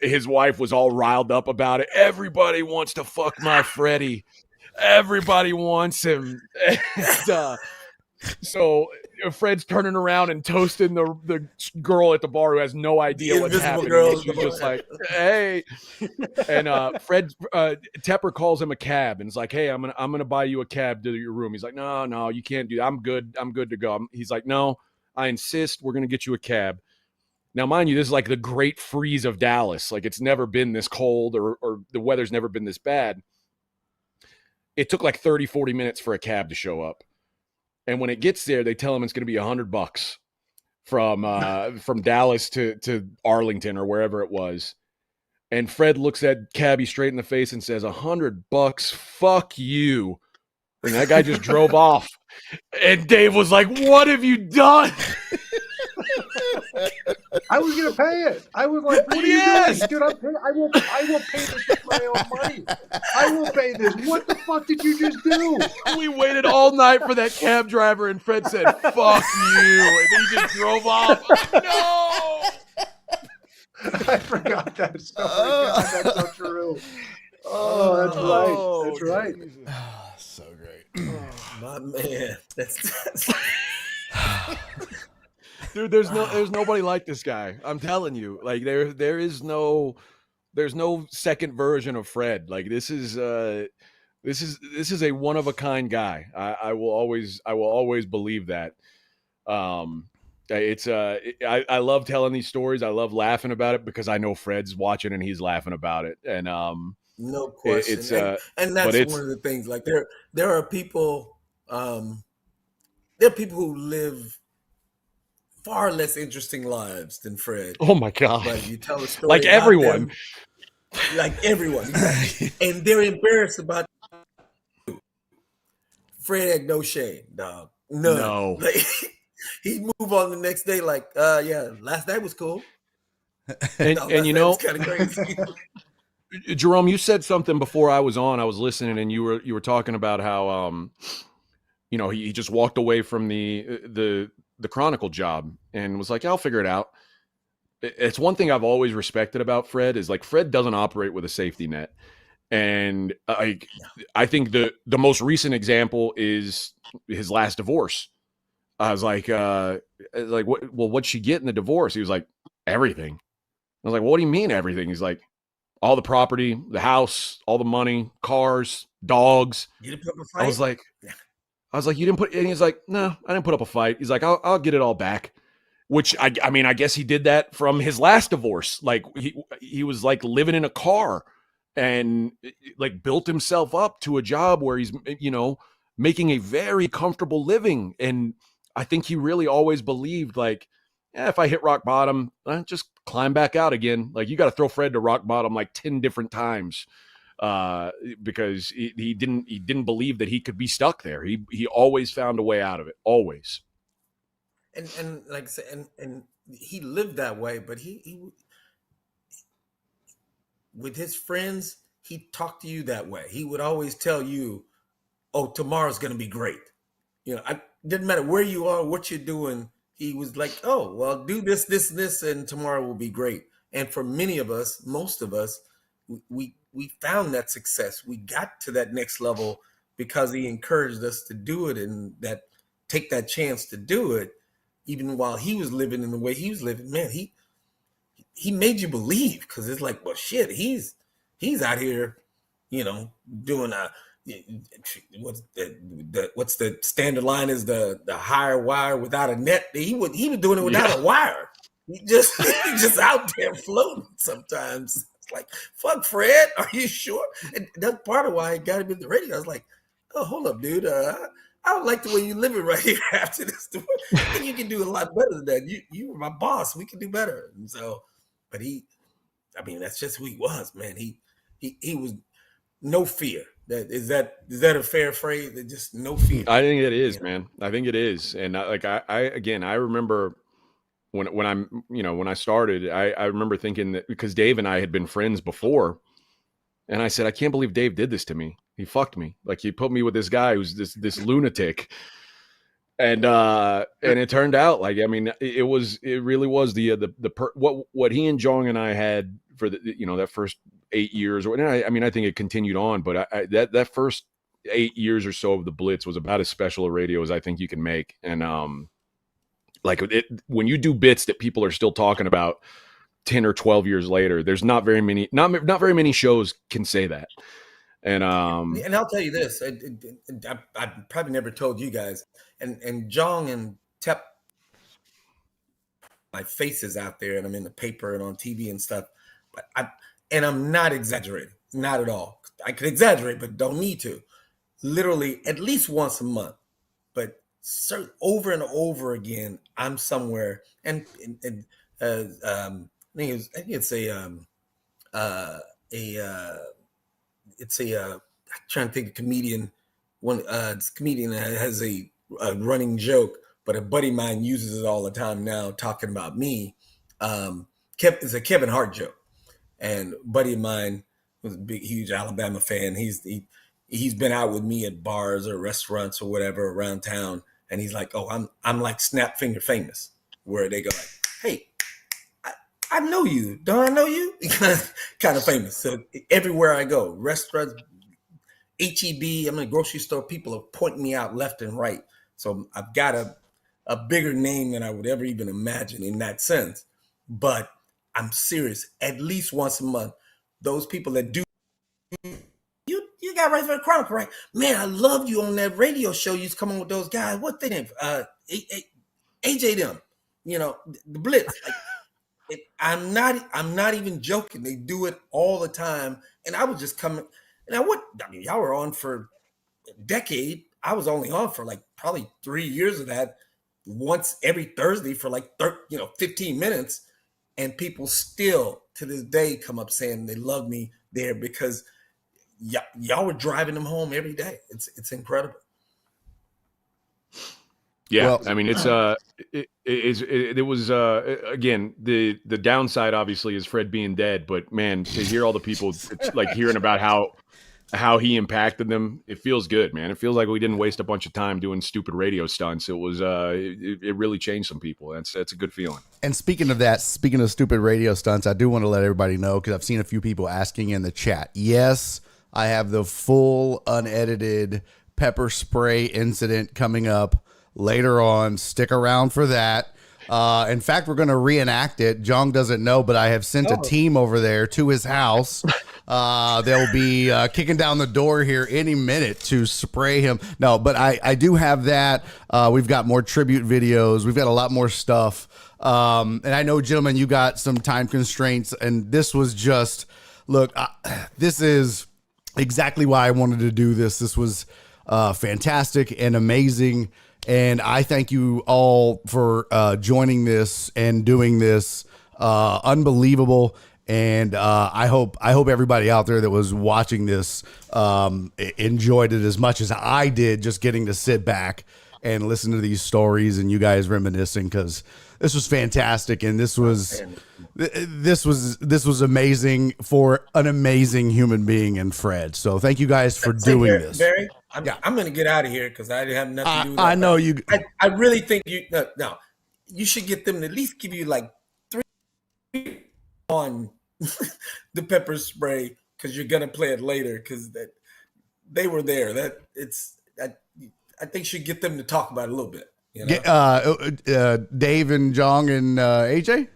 his wife was all riled up about it. Everybody wants to fuck my Freddie. Everybody wants him. And, so Fred's turning around and toasting the girl at the bar who has no idea what's happening. She's just like, hey. And Tepper calls him a cab and is like, hey, I'm gonna buy you a cab to your room. He's like, no, you can't do that. I'm good to go. He's like, no, I insist. We're gonna get you a cab. Now, mind you, this is like the great freeze of Dallas. Like, it's never been this cold or the weather's never been this bad. It took like 30, 40 minutes for a cab to show up. And when it gets there, they tell him it's going to be $100 from Dallas to Arlington or wherever it was. And Fred looks at cabbie straight in the face and says, $100, fuck you. And that guy just drove off. And Dave was like, what have you done? I was going to pay it. I was like, what are you doing? Dude, I will pay this with my own money. I will pay this. What the fuck did you just do? We waited all night for that cab driver, and Fred said, fuck you. And then he just drove off. No! I forgot that story. God, that's so true. Oh, that's right. So great. Oh, my man. That's Dude, there's nobody like this guy. I'm telling you. Like there's no second version of Fred. Like this is a one of a kind guy. I will always believe that. I love telling these stories. I love laughing about it because I know Fred's watching and he's laughing about it. And no question. And that's one of the things. Like there are people who live far less interesting lives than Fred. Oh my God. But you tell a story like everyone. Them, like everyone. Exactly. And they're embarrassed about you. Fred had no shame, dog. None. No. Like, he'd move on the next day like, yeah, last night was cool. And you know, kind of crazy. Jerome, you said something before I was on. I was listening, and you were talking about how he just walked away from the Chronicle job and was like, I'll figure it out. It's one thing I've always respected about Fred is like Fred doesn't operate with a safety net. And I think the most recent example is his last divorce. I was like, what'd she get in the divorce? He was like, everything. I was like, well, what do you mean everything? He's like, all the property, the house, all the money, cars, dogs. You didn't put up a fight? I was like, you didn't put, and he's like, no, I didn't put up a fight. He's like, I'll get it all back. Which I mean, I guess he did that from his last divorce. Like he was like living in a car and like built himself up to a job where he's, making a very comfortable living. And I think he really always believed like, if I hit rock bottom, I just climb back out again. Like you got to throw Fred to rock bottom like 10 different times. Because he didn't believe that he could be stuck there. He always found a way out of it. Always. And like I said, and he lived that way, but he with his friends, he talked to you that way. He would always tell you, oh, tomorrow's going to be great. It didn't matter where you are, what you're doing. He was like, oh, well, do this, and tomorrow will be great. And for many of us, most of us, we found that success. We got to that next level because he encouraged us to do it and that take that chance to do it, even while he was living in the way he was living. Man, he made you believe, because it's like, well, shit, he's out here, doing what's the standard line is the higher wire without a net. He was doing it without a wire. He just out there floating sometimes. It's like, fuck, Fred, are you sure? And that's part of why I got him in the radio. I was like, oh, hold up, dude. I don't like the way you live it right here after this. I think you can do a lot better than that. You were my boss. We can do better. And so, but that's just who he was, man. He was no fear. Is that a fair phrase? Just no fear. I think it is, man. I think it is. And I remember when I started, I remember thinking that, because Dave and I had been friends before, and I said, I can't believe Dave did this to me. He fucked me. Like, he put me with this guy who's this lunatic. And it turned out, like, I mean, it really was what he and Jong and I had for that first 8 years, or I think it continued on, but that first 8 years or so of the Blitz was about as special a radio as I think you can make. And when you do bits that people are still talking about 10 or 12 years later, there's not very many shows can say that. And I'll tell you this, I probably never told you guys, and Jong and Tepper, my face is out there, and I'm in the paper and on TV and stuff, but I'm not exaggerating, not at all. I could exaggerate, but don't need to. Literally at least once a month, but over and over again, I'm somewhere, and I think it's I'm trying to think of comedian. It's a comedian that has a running joke, but a buddy of mine uses it all the time now, talking about me. It's a Kevin Hart joke, and a buddy of mine was a big, huge Alabama fan. He's been out with me at bars or restaurants or whatever around town, and he's like, "Oh, I'm like Snap Finger famous," where they go like, "Hey, I know you. Don't I know you?" Kind of famous. So everywhere I go, restaurants, HEB, I'm in a grocery store, people are pointing me out left and right. So I've got a bigger name than I would ever even imagine in that sense. But I'm serious. At least once a month, those people that do, you got right for the Chronicle, right? Man, I loved you on that radio show. You used to come on with those guys. What they name? AJ them. The Blitz. I'm not even joking. They do it all the time. And I was just coming. And y'all were on for a decade. I was only on for like probably 3 years of that, once every Thursday for like 15 minutes. And people still to this day come up saying they love me there because y'all were driving them home every day. It's incredible. Yeah, well, I mean, it was again, the downside obviously is Fred being dead, but man, to hear all the people like hearing about how he impacted them, it feels good, man. It feels like we didn't waste a bunch of time doing stupid radio stunts. It was it really changed some people. That's a good feeling. And speaking of stupid radio stunts, I do want to let everybody know, because I've seen a few people asking in the chat. Yes, I have the full unedited pepper spray incident coming up later on. Stick around for that. In fact, we're going to reenact it. Jong doesn't know, but I have sent a team over there to his house. They'll be kicking down the door here any minute to spray him. No, but I do have that. We've got more tribute videos. We've got a lot more stuff. And I know, gentlemen, you got some time constraints, and this was just, look, this is exactly why I wanted to do this. This was fantastic and amazing. And I thank you all for joining this and doing this. Unbelievable. And I hope everybody out there that was watching this enjoyed it as much as I did, just getting to sit back and listen to these stories and you guys reminiscing, because this was fantastic. And this was amazing for an amazing human being in Fred. So thank you guys for doing this. Barry, I'm going to get out of here because I have nothing to do with that. I know you. I really think you should get them to at least give you like 3 on the pepper spray because you're gonna play it later because that they were there. I think should get them to talk about it a little bit. You know? Dave and Jong and AJ.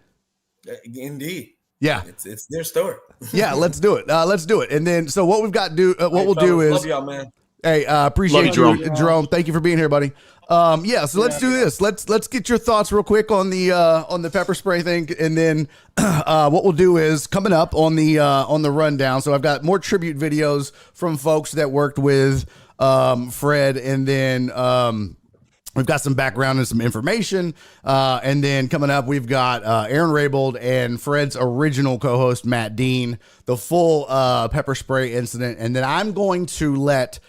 Indeed. Yeah, it's their story. Yeah, let's do it. Let's do it. And then, so what we've got to do, we'll do is, love y'all, man. Hey, appreciate Love you, you, Jerome. Thank you for being here, buddy. Yeah, so let's do this. Let's get your thoughts real quick on the pepper spray thing, and then what we'll do is coming up on the rundown. So I've got more tribute videos from folks that worked with Fred, and then we've got some background and some information. And then coming up, we've got Aaron Raybould and Fred's original co-host, Matt Dean, the full pepper spray incident. And then I'm going to let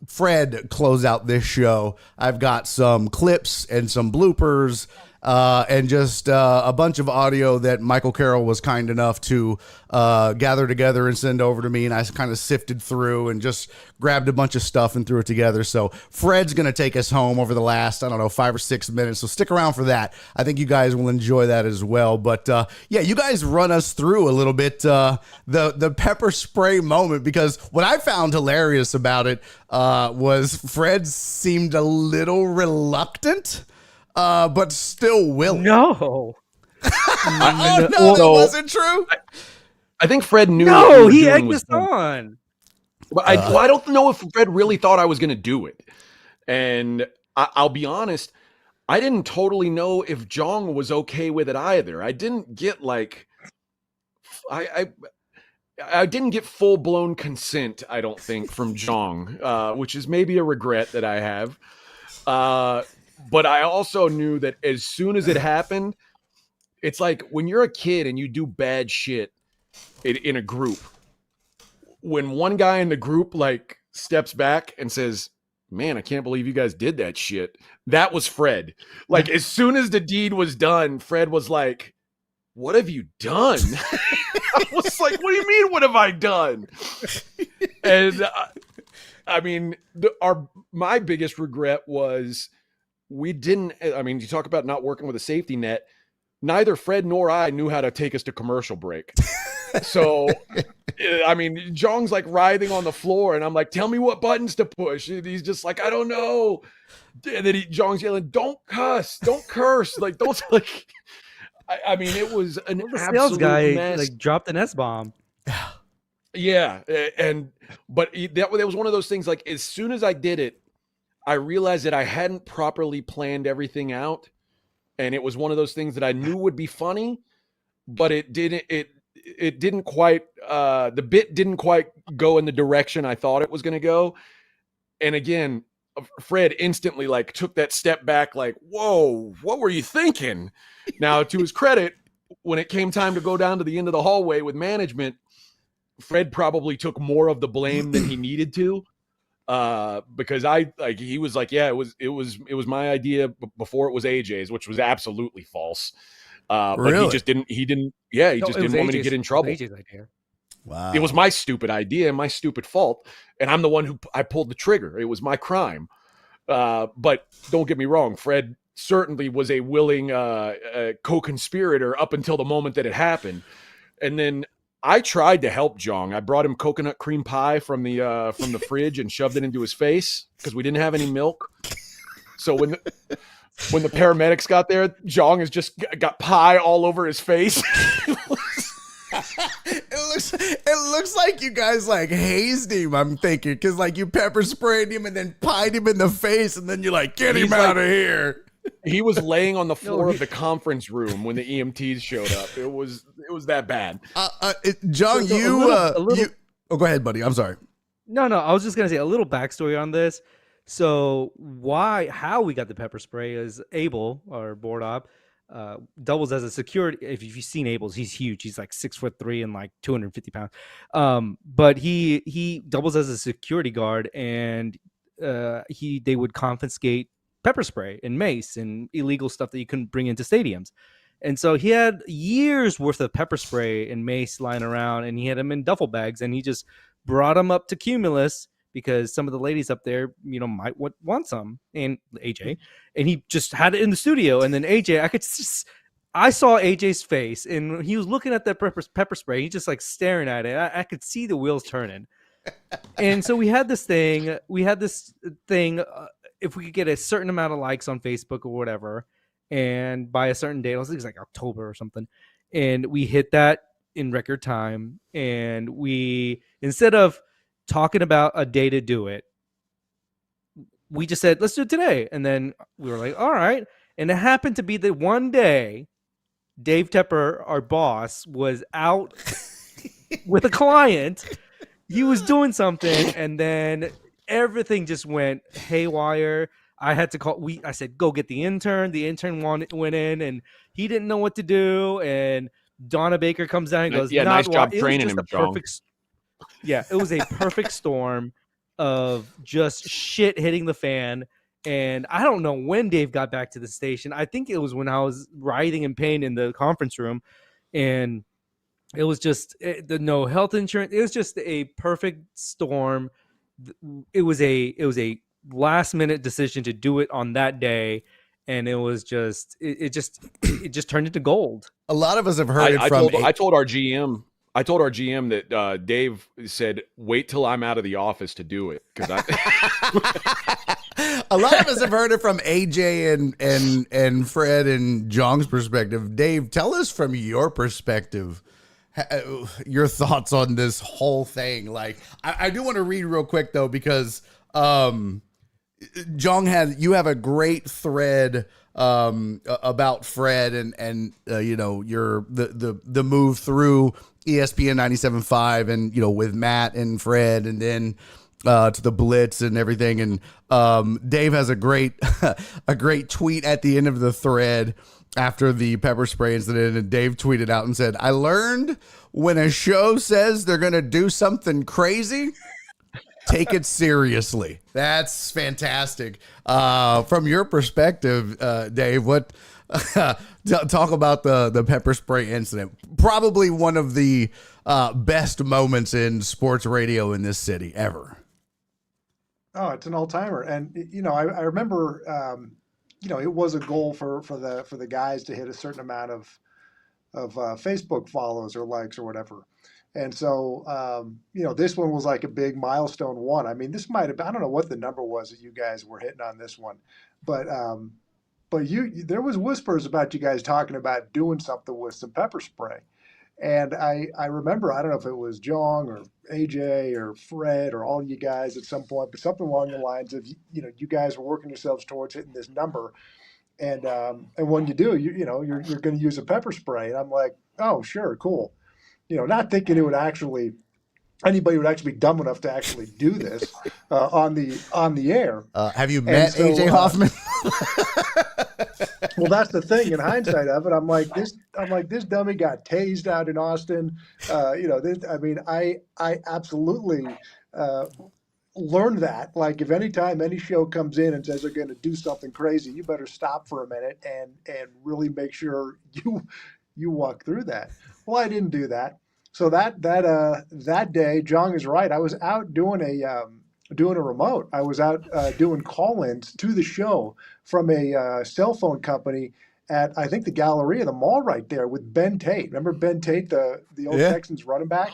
Fred close out this show. I've got some clips and some bloopers and just a bunch of audio that Michael Carroll was kind enough to gather together and send over to me, and I kind of sifted through and just grabbed a bunch of stuff and threw it together. So Fred's going to take us home over the last, 5 or 6 minutes, so stick around for that. I think you guys will enjoy that as well. But yeah, you guys run us through a little bit the pepper spray moment, because what I found hilarious about it was Fred seemed a little reluctant, but still willing. No. Oh, no, that wasn't true. I think Fred knew. No, he egged us on. But I don't know if Fred really thought I was going to do it. And I'll be honest, I didn't totally know if Jong was okay with it either. I didn't get I didn't get full blown consent, I don't think, from Jong, which is maybe a regret that I have. But I also knew that as soon as it happened, it's like when you're a kid and you do bad shit in a group, when one guy in the group steps back and says, "Man, I can't believe you guys did that shit." That was Fred. Like, as soon as the deed was done, Fred was like, "What have you done?" I was like, "What do you mean, what have I done?" And I mean, my biggest regret was you talk about not working with a safety net. Neither Fred nor I knew how to take us to commercial break. So, I mean, Jong's writhing on the floor, and I'm like, "Tell me what buttons to push." And he's just like, "I don't know." And then Jong's yelling, "Don't cuss, don't curse." Don't I mean, it was an absolute sales guy mess. dropped an S-bomb. Yeah. But that was one of those things, as soon as I did it, I realized that I hadn't properly planned everything out. And it was one of those things that I knew would be funny, but it didn't quite, the bit didn't quite go in the direction I thought it was going to go. And again, Fred instantly took that step back, "Whoa, what were you thinking?" Now, to his credit, when it came time to go down to the end of the hallway with management, Fred probably took more of the blame than he needed to. Because he was like, "Yeah, it was my idea before it was AJ's," which was absolutely false. But really? he just didn't want me to get in trouble. AJ's idea. Wow. It was my stupid idea and my stupid fault, and I'm the one I pulled the trigger. It was my crime. But don't get me wrong, Fred certainly was a willing co-conspirator up until the moment that it happened. And then I tried to help Jong. I brought him coconut cream pie from the fridge and shoved it into his face because we didn't have any milk. So when the paramedics got there, Jong has just got pie all over his face. It looks like you guys hazed him, I'm thinking, because you pepper sprayed him and then pied him in the face, and then you're like, "Get him out of here." He was laying on the floor of the conference room when the EMTs showed up. It was that bad. Jong, go ahead, buddy. I'm sorry. No, I was just gonna say a little backstory on this. So how we got the pepper spray is Abel, our board op, doubles as a security. If you've seen Abel's, he's huge. He's 6'3" and 250 pounds. But he doubles as a security guard, and they would confiscate pepper spray and mace and illegal stuff that you couldn't bring into stadiums. And so he had years worth of pepper spray and mace lying around, and he had them in duffel bags, and he just brought them up to Cumulus because some of the ladies up there, might want some, and AJ, and he just had it in the studio. And then AJ, I saw AJ's face, and he was looking at that pepper spray. He's just like staring at it. I could see the wheels turning. And so we had this thing. If we could get a certain amount of likes on Facebook or whatever, and by a certain date, I think it's like October or something, and we hit that in record time. And we, instead of talking about a day to do it, we just said, let's do it today. And then we were like, all right. And it happened to be the one day Dave Tepper, our boss, was out with a client. He was doing something, and then everything just went haywire. I had to call. I said, go get the intern. The intern went in, and he didn't know what to do. And Donna Baker comes down and goes, yeah, nice job training him, Jong. Yeah, it was a perfect storm of just shit hitting the fan. And I don't know when Dave got back to the station. I think it was when I was writhing in pain in the conference room. And it was just the no health insurance. It was just a perfect storm. It was a last minute decision to do it on that day. And it was just, it just turned into gold. A lot of us have heard I told our GM that Dave said, wait till I'm out of the office to do it. Because a lot of us have heard it from AJ and Fred and Jong's perspective. Dave, tell us from your perspective, your thoughts on this whole thing. Like, I do want to read real quick though, because Jong you have a great thread about Fred and your the move through ESPN 97.5 and with Matt and Fred, and then to the Blitz and everything. And Dave has a great tweet at the end of the thread after the pepper spray incident, and Dave tweeted out and said, I learned when a show says they're gonna do something crazy, take it seriously. That's fantastic. From your perspective, Dave, what talk about the pepper spray incident? Probably one of the best moments in sports radio in this city ever. Oh, it's an all-timer. And I remember it was a goal for the guys to hit a certain amount of Facebook follows or likes or whatever. And so, this one was like a big milestone one. I mean, this might have, I don't know what the number was that you guys were hitting on this one, but there was whispers about you guys talking about doing something with some pepper spray. And I remember, I don't know if it was Jong or AJ or Fred or all you guys at some point, but something along the lines of, you guys were working yourselves towards hitting this number. And when you do, you're going to use a pepper spray. And I'm like, oh, sure, cool. Not thinking anybody would actually be dumb enough to actually do this on the air. Have you met AJ Hoffman? Well, that's the thing. In hindsight of it, I'm like this dummy got tased out in Austin. I absolutely learned that. Like, if anytime any show comes in and says they're going to do something crazy, you better stop for a minute and really make sure you walk through that. Well, I didn't do that. So that day, Jong is right. I was out doing a remote. I was out doing call-ins to the show from a cell phone company at, I think, the Galleria, the mall right there, with Ben Tate. Remember Ben Tate, the old Texans running back?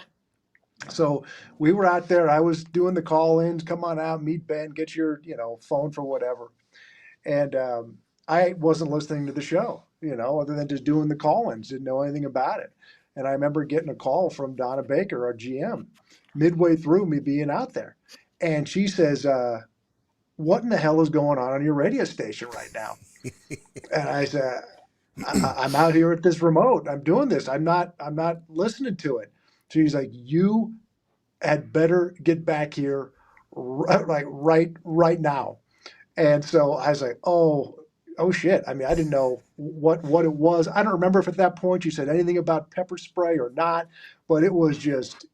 So we were out there. I was doing the call-ins. Come on out, meet Ben, get your phone for whatever. And I wasn't listening to the show, other than just doing the call-ins. Didn't know anything about it. And I remember getting a call from Donna Baker, our GM, midway through me being out there. And she says, what in the hell is going on your radio station right now? And I said, I'm out here at this remote. I'm doing this. I'm not listening to it. So he's like, you had better get back here right now. And so I was like, oh shit. I mean, I didn't know what it was. I don't remember if at that point you said anything about pepper spray or not, but it was just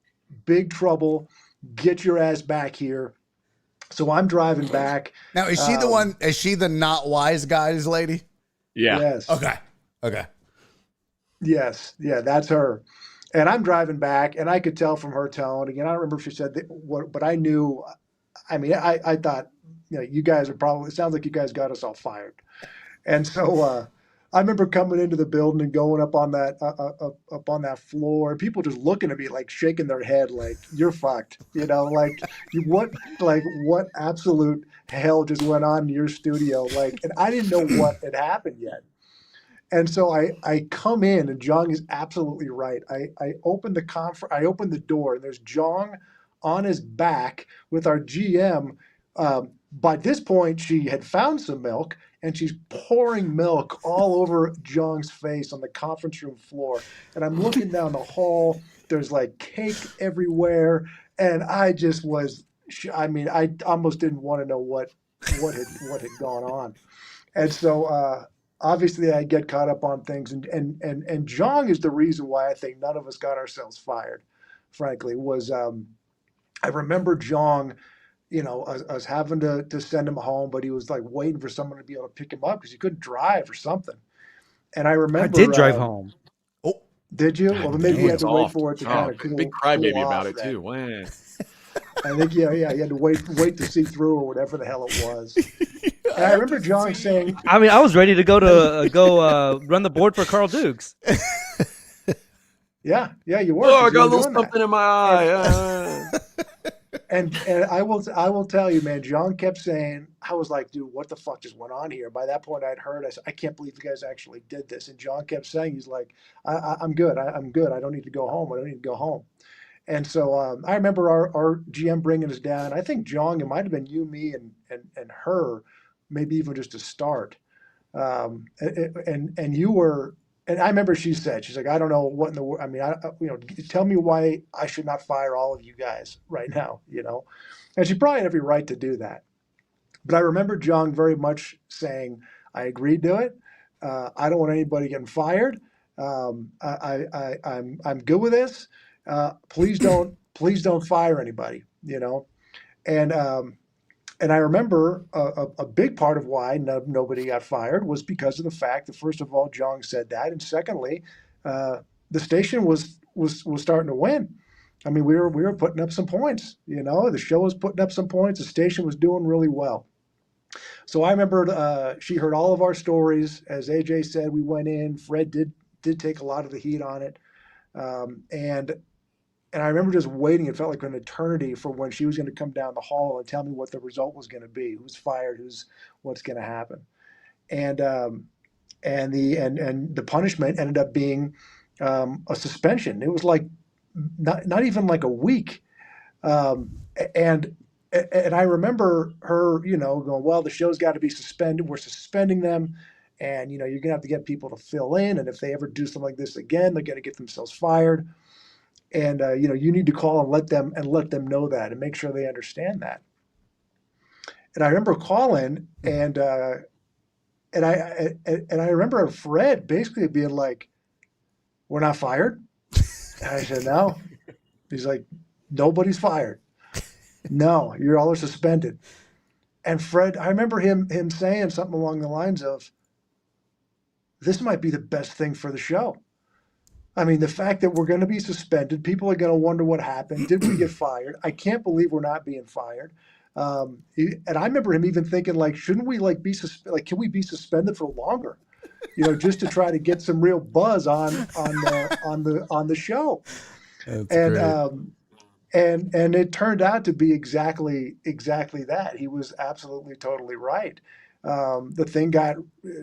big trouble. Get your ass back here. So I'm driving back. Now, is she the one? Is she the not wise guys lady? Yeah. Yes. Okay. Yes. Yeah, that's her. And I'm driving back, and I could tell from her tone. Again, I don't remember if she said what, but I knew. I mean, I thought, you guys are probably. It sounds like you guys got us all fired. And so I remember coming into the building and going up on that floor, and people just looking at me like shaking their head, like you're fucked, like what absolute hell just went on in your studio, like, and I didn't know what had happened yet. And so I come in, and Jong is absolutely right. I open the door, and there's Jong on his back with our GM. By this point, she had found some milk, and she's pouring milk all over Jong's face on the conference room floor. And I'm looking down the hall. There's like cake everywhere, and I just was. I mean, I almost didn't want to know what had gone on. And so obviously I get caught up on things, and Jong is the reason why I think none of us got ourselves fired. Frankly, was I remember Jong. I was having to send him home, but he was like waiting for someone to be able to pick him up because he couldn't drive or something. And I remember I did drive home. Oh, did you? Well, maybe you had to wait for it to kind of cool. Big crybaby cool about off it too. Wow. I think you had to wait to see through or whatever the hell it was. And I remember Jong saying, I mean, I was ready to go run the board for Carl Dukes. Yeah, you were. Oh, I got a little something in my eye. And I will tell you, man, Jong kept saying, I was like, dude, what the fuck just went on here? By that point, I'd heard, I said, I can't believe you guys actually did this. And Jong kept saying, he's like, I'm good. I'm good. I don't need to go home. I don't need to go home. And so I remember our GM bringing us down. I think Jong, it might have been you, me, and her, maybe even just to start. And you were, and I remember she's like, I don't know what in the world. I mean, tell me why I should not fire all of you guys right now, And she probably had every right to do that. But I remember Jong very much saying, I agreed to it. I don't want anybody getting fired. I'm good with this. Please don't fire anybody, And I remember a big part of why nobody got fired was because of the fact that, first of all, Jong said that, and secondly, the station was starting to win. I mean, we were putting up some points. The show was putting up some points. The station was doing really well. So I remember she heard all of our stories. As AJ said, we went in. Fred did take a lot of the heat on it, and I remember just waiting. It felt like an eternity for when she was going to come down the hall and tell me what the result was going to be, who's fired, what's going to happen. And the punishment ended up being a suspension. It was like not even like a week. And I remember her, going, well, the show's got to be suspended. We're suspending them. And, you're going to have to get people to fill in. And if they ever do something like this again, they're going to get themselves fired. And you need to call and let them know that and make sure they understand that. And I remember calling and I remember Fred basically being like, "We're not fired." And I said, "No." He's like, "Nobody's fired. No, you're all suspended." And Fred, I remember him saying something along the lines of, "This might be the best thing for the show." I mean, the fact that we're going to be suspended, people are going to wonder what happened. Did we get fired? I can't believe we're not being fired. And I remember him even thinking, like, shouldn't we can we be suspended for longer? Just to try to get some real buzz on the show. That's great. And it turned out to be exactly that. He was absolutely totally right. The thing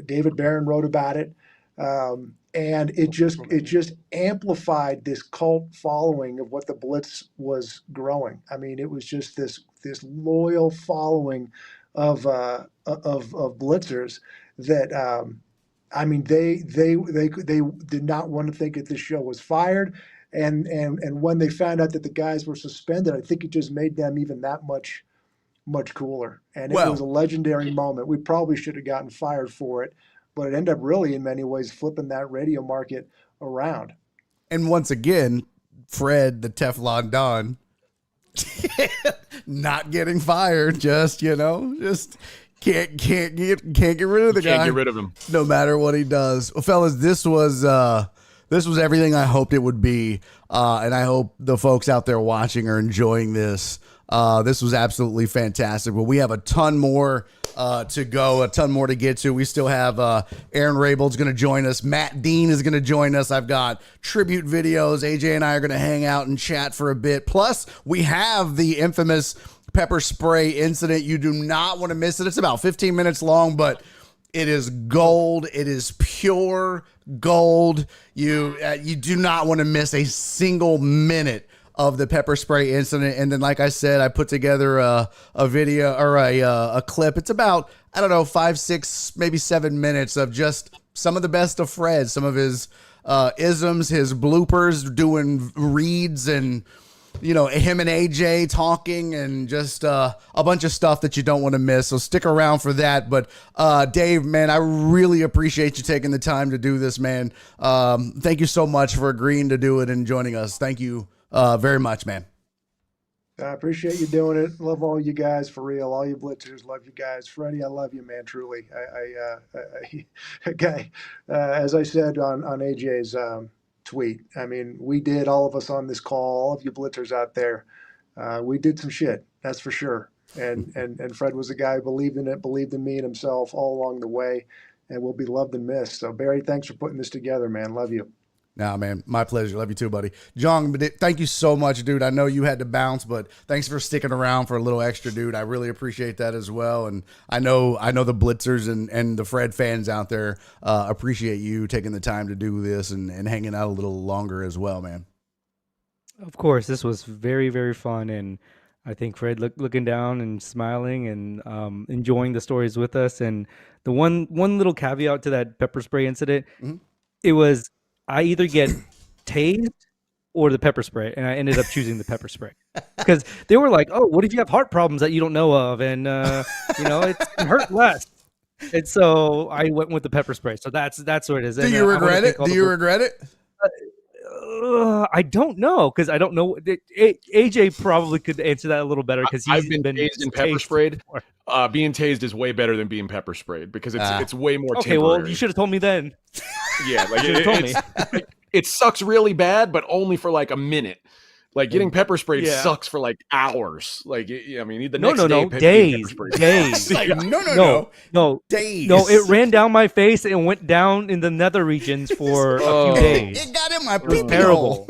David Barron wrote about it. And it just amplified this cult following of what the Blitz was growing. I mean, it was just this loyal following of Blitzers that I mean, they did not want to think that this show was fired, and when they found out that the guys were suspended, I think it just made them even that much cooler. And it was a legendary moment. We probably should have gotten fired for it. But it ended up really, in many ways, flipping that radio market around. And once again, Fred, the Teflon Don, not getting fired. Just can't get rid of the guy. Can't get rid of him, no matter what he does. Well, fellas, this was everything I hoped it would be, and I hope the folks out there watching are enjoying this. This was absolutely fantastic. Well, we have a ton more to go, a ton more to get to. We still have Aaron Raybould's going to join us. Matt Dean is going to join us. I've got tribute videos. AJ and I are going to hang out and chat for a bit. Plus, we have the infamous pepper spray incident. You do not want to miss it. It's about 15 minutes long, but it is gold. It is pure gold. You do not want to miss a single minute of the pepper spray incident. And then, like I said, I put together a video or a clip. It's about, I don't know, 5, 6, maybe 7 minutes of just some of the best of Fred, some of his isms, his bloopers, doing reads, and him and AJ talking, and just a bunch of stuff that you don't want to miss. So stick around for that. But Dave, man, I really appreciate you taking the time to do this, man. Thank you so much for agreeing to do it and joining us. Thank you very much, man. I appreciate you doing it. Love all you guys, for real. All you blitzers, love you guys. Freddie, I love you, man. Truly. Okay. As I said on AJ's tweet, I mean, we did, all of us on this call, all of you blitzers out there, we did some shit. That's for sure. And Fred was a guy who believed in it, believed in me and himself all along the way, and will be loved and missed. So Barry, thanks for putting this together, man. Love you. Nah, man, my pleasure. Love you too, buddy. Jong, thank you so much, dude. I know you had to bounce, but thanks for sticking around for a little extra, dude. I really appreciate that as well. And I know the blitzers and the Fred fans out there appreciate you taking the time to do this and hanging out a little longer as well, man. Of course, this was very, very fun, and I think Fred looking down and smiling and enjoying the stories with us. And the one little caveat to that pepper spray incident, it was, I either get tased or the pepper spray, and I ended up choosing the pepper spray because they were like, "Oh, what if you have heart problems that you don't know of?" And it hurt less. And so I went with the pepper spray. So that's what it is. Do you regret it? Do you regret it? I don't know, because I don't know. AJ probably could answer that a little better, because I've been tased and pepper sprayed. Being tased is way better than being pepper sprayed, because it's way more temporary. Okay, well, you should have told me then. Yeah, like it sucks really bad, but only for like a minute. Like getting pepper sprayed sucks for like hours. Like, I mean, the next day, days. Like, no, days. No, it ran down my face and went down in the nether regions for a few days. It got in my It was pee-pee terrible.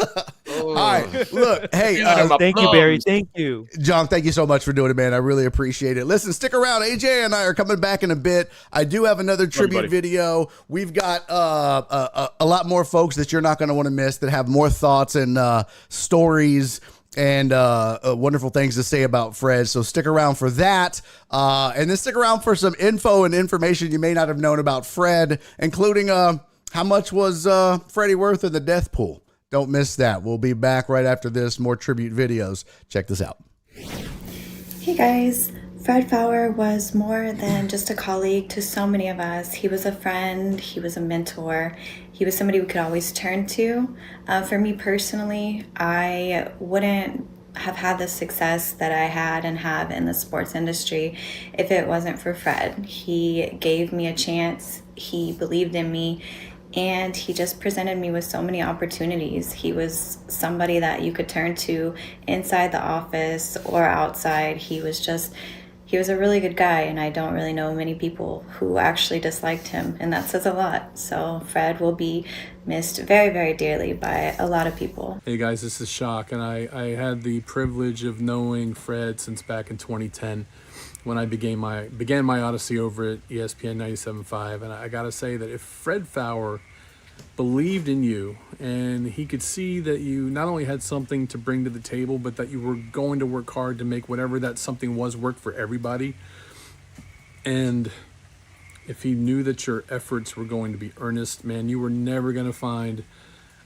All right, look, hey, thank you, Barry. Thank you, Jong. Thank you so much for doing it, man. I really appreciate it. Listen, stick around. AJ and I are coming back in a bit. I do have another tribute video. We've got a lot more folks that you're not going to want to miss, that have more thoughts and stories and wonderful things to say about Fred. So stick around for that. And then stick around for some info and information you may not have known about Fred, including how much was Freddie worth in the death pool. Don't miss that. We'll be back right after this. More tribute videos. Check this out. Hey guys. Fred Faour was more than just a colleague to so many of us. He was a friend. He was a mentor. He was somebody we could always turn to. For me personally, I wouldn't have had the success that I had and have in the sports industry if it wasn't for Fred. He gave me a chance. He believed in me. And he just presented me with so many opportunities. He was somebody that you could turn to inside the office or outside. He was a really good guy, and I don't really know many people who actually disliked him, and that says a lot. So Fred will be missed very, very dearly by a lot of people. Hey guys, this is Shock, and I had the privilege of knowing Fred since back in 2010 when I began my odyssey over at ESPN 97.5, and I gotta say that if Fred Faour believed in you and he could see that you not only had something to bring to the table, but that you were going to work hard to make whatever that something was work for everybody, and if he knew that your efforts were going to be earnest, man, you were never going to find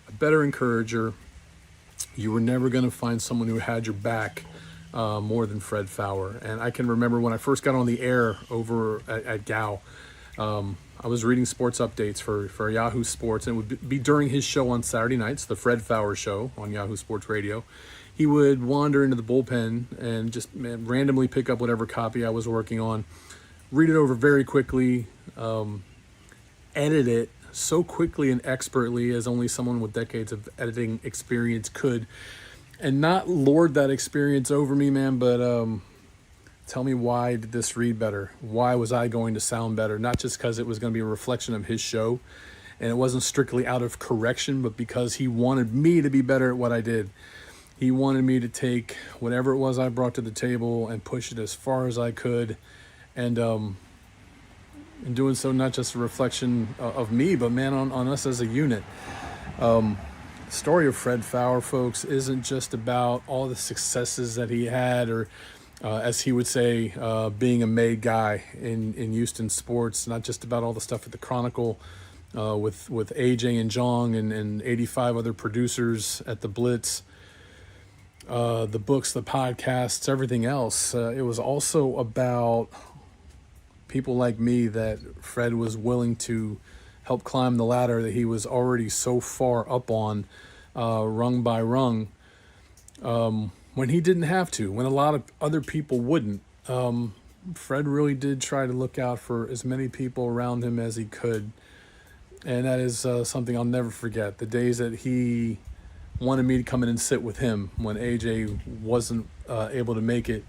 a better encourager. You were never going to find someone who had your back more than Fred Faour. And I can remember when I first got on the air over at GAO, I was reading sports updates for Yahoo Sports, and it would be during his show on Saturday nights, the Fred Faour Show on Yahoo Sports Radio. He would wander into the bullpen and just randomly pick up whatever copy I was working on, read it over very quickly, edit it so quickly and expertly as only someone with decades of editing experience could, and not lord that experience over me, man, but tell me, why did this read better? Why was I going to sound better? Not just because it was going to be a reflection of his show, and it wasn't strictly out of correction, but because he wanted me to be better at what I did. He wanted me to take whatever it was I brought to the table and push it as far as I could. And in doing so, not just a reflection of me, but man, on us as a unit. The story of Fred Faour, folks, isn't just about all the successes that he had, or as he would say, being a made guy in Houston sports. Not just about all the stuff at the Chronicle with AJ and Jong and 85 other producers at the Blitz. The books, the podcasts, everything else. It was also about people like me that Fred was willing to help climb the ladder that he was already so far up on, rung by rung, when he didn't have to, when a lot of other people wouldn't. Fred really did try to look out for as many people around him as he could. And that is something I'll never forget. The days that he wanted me to come in and sit with him when AJ wasn't able to make it,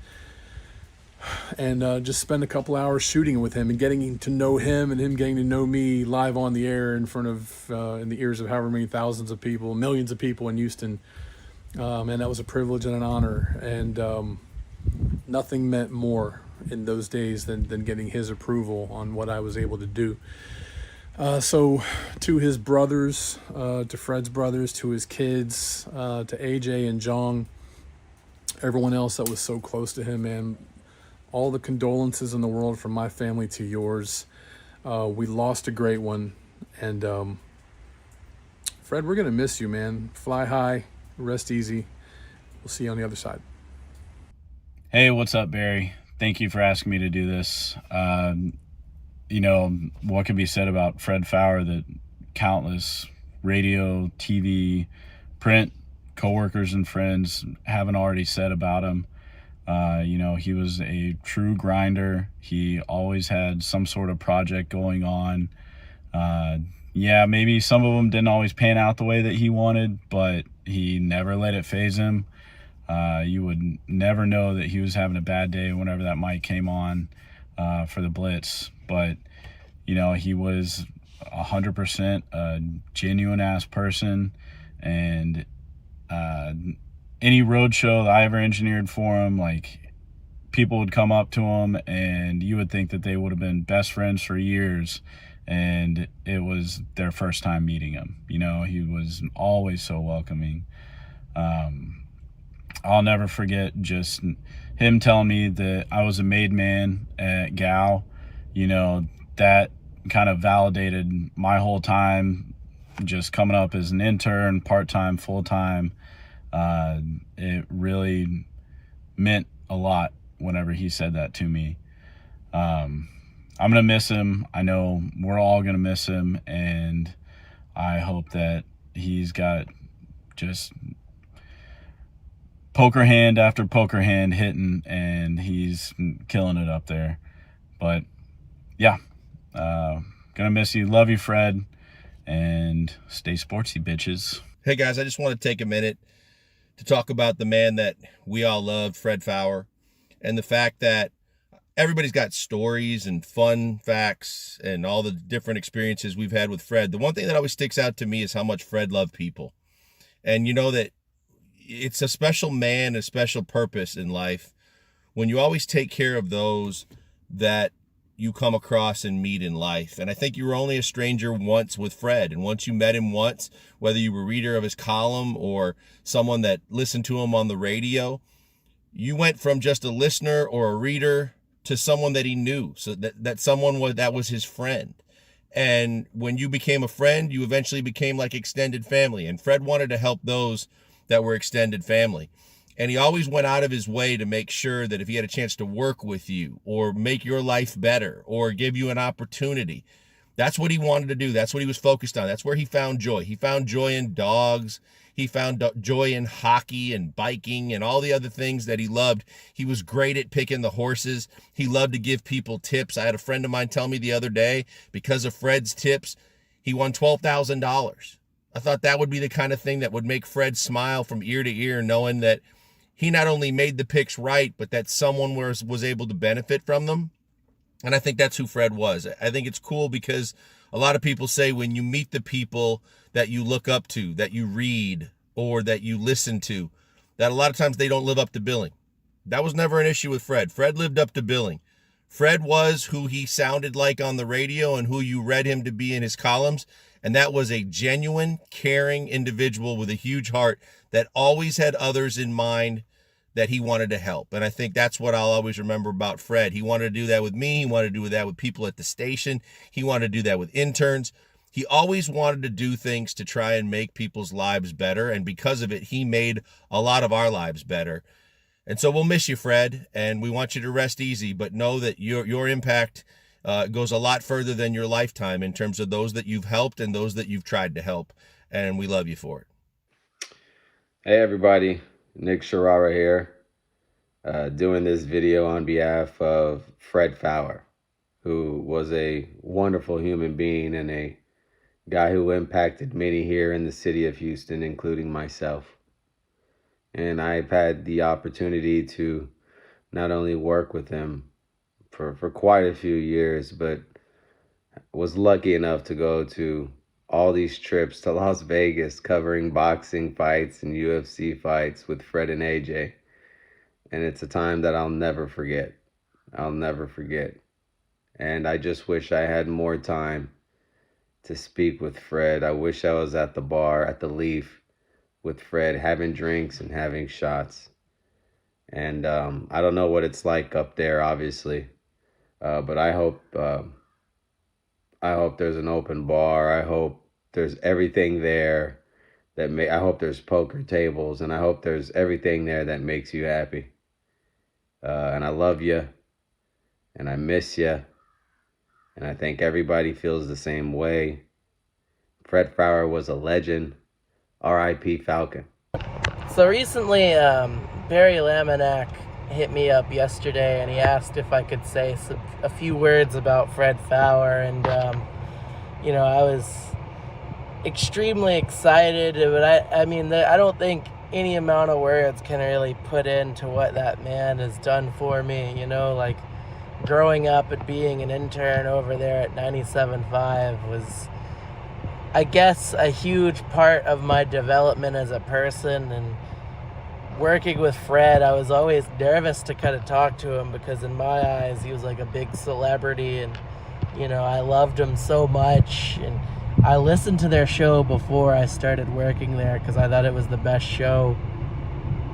and just spend a couple hours shooting with him and getting to know him and him getting to know me live on the air in front of, in the ears of however many thousands of people, millions of people in Houston. And that was a privilege and an honor. And nothing meant more in those days than getting his approval on what I was able to do. So to his brothers, to Fred's brothers, to his kids, to AJ and Jong, everyone else that was so close to him, man, all the condolences in the world from my family to yours. We lost a great one. And Fred, we're going to miss you, man. Fly high, rest easy. We'll see you on the other side. Hey, what's up, Barry? Thank you for asking me to do this. You know, what can be said about Fred Faour that countless radio, TV, print coworkers and friends haven't already said about him. You know, he was a true grinder. He always had some sort of project going on. Yeah, maybe some of them didn't always pan out the way that he wanted, but he never let it faze him. You would never know that he was having a bad day whenever that mic came on for the Blitz. But, you know, he was 100% a genuine-ass person. And any road show that I ever engineered for him, like, people would come up to him and you would think that they would have been best friends for years, and it was their first time meeting him. You know, he was always so welcoming. I'll never forget just him telling me that I was a made man at Gal. You know, that kind of validated my whole time just coming up as an intern, part-time, full-time. It really meant a lot whenever he said that to me. I'm going to miss him. I know we're all going to miss him, and I hope that he's got just poker hand after poker hand hitting, and he's killing it up there. But yeah, gonna miss you. Love you, Fred, and stay sportsy, bitches. Hey guys, I just want to take a minute to talk about the man that we all love, Fred Faour, and the fact that everybody's got stories and fun facts and all the different experiences we've had with Fred. The one thing that always sticks out to me is how much Fred loved people. And you know that it's a special man, a special purpose in life when you always take care of those that you come across and meet in life. And I think you were only a stranger once with Fred. And once you met him once, whether you were a reader of his column or someone that listened to him on the radio, you went from just a listener or a reader to someone that he knew. So that someone that was his friend. And when you became a friend, you eventually became like extended family. And Fred wanted to help those that were extended family. And he always went out of his way to make sure that if he had a chance to work with you or make your life better or give you an opportunity, that's what he wanted to do. That's what he was focused on. That's where he found joy. He found joy in dogs. He found joy in hockey and biking and all the other things that he loved. He was great at picking the horses. He loved to give people tips. I had a friend of mine tell me the other day, because of Fred's tips, he won $12,000. I thought that would be the kind of thing that would make Fred smile from ear to ear, knowing that he not only made the picks right, but that someone was able to benefit from them. And I think that's who Fred was. I think it's cool because a lot of people say when you meet the people that you look up to, that you read, or that you listen to, that a lot of times they don't live up to billing. That was never an issue with Fred. Fred lived up to billing. Fred was who he sounded like on the radio and who you read him to be in his columns. And that was a genuine, caring individual with a huge heart that always had others in mind that he wanted to help. And I think that's what I'll always remember about Fred. He wanted to do that with me. He wanted to do that with people at the station. He wanted to do that with interns. He always wanted to do things to try and make people's lives better. And because of it, he made a lot of our lives better. And so we'll miss you, Fred, and we want you to rest easy, but know that your impact goes a lot further than your lifetime in terms of those that you've helped and those that you've tried to help. And we love you for it. Hey, everybody. Nick Sharara here, doing this video on behalf of Fred Faour, who was a wonderful human being and a guy who impacted many here in the city of Houston, including myself. And I've had the opportunity to not only work with him for quite a few years, but was lucky enough to go to all these trips to Las Vegas covering boxing fights and UFC fights with Fred and AJ. And it's a time that I'll never forget. I'll never forget. And I just wish I had more time to speak with Fred. I wish I was at the bar, at the Leaf, with Fred, having drinks and having shots. And I don't know what it's like up there, obviously, but I hope there's an open bar. I hope there's everything there I hope there's poker tables, and I hope there's everything there that makes you happy. And I love you, and I miss you, and I think everybody feels the same way. Fred Faour was a legend. R.I.P. Falcon. So recently, Barry Laminack hit me up yesterday, and he asked if I could say a few words about Fred Faour, and I was extremely excited, but I don't think any amount of words can really put into what that man has done for me. Like growing up and being an intern over there at 97.5 was, I guess, a huge part of my development as a person. And working with Fred, I was always nervous to kind of talk to him because in my eyes he was like a big celebrity, and I loved him so much. And I listened to their show before I started working there because I thought it was the best show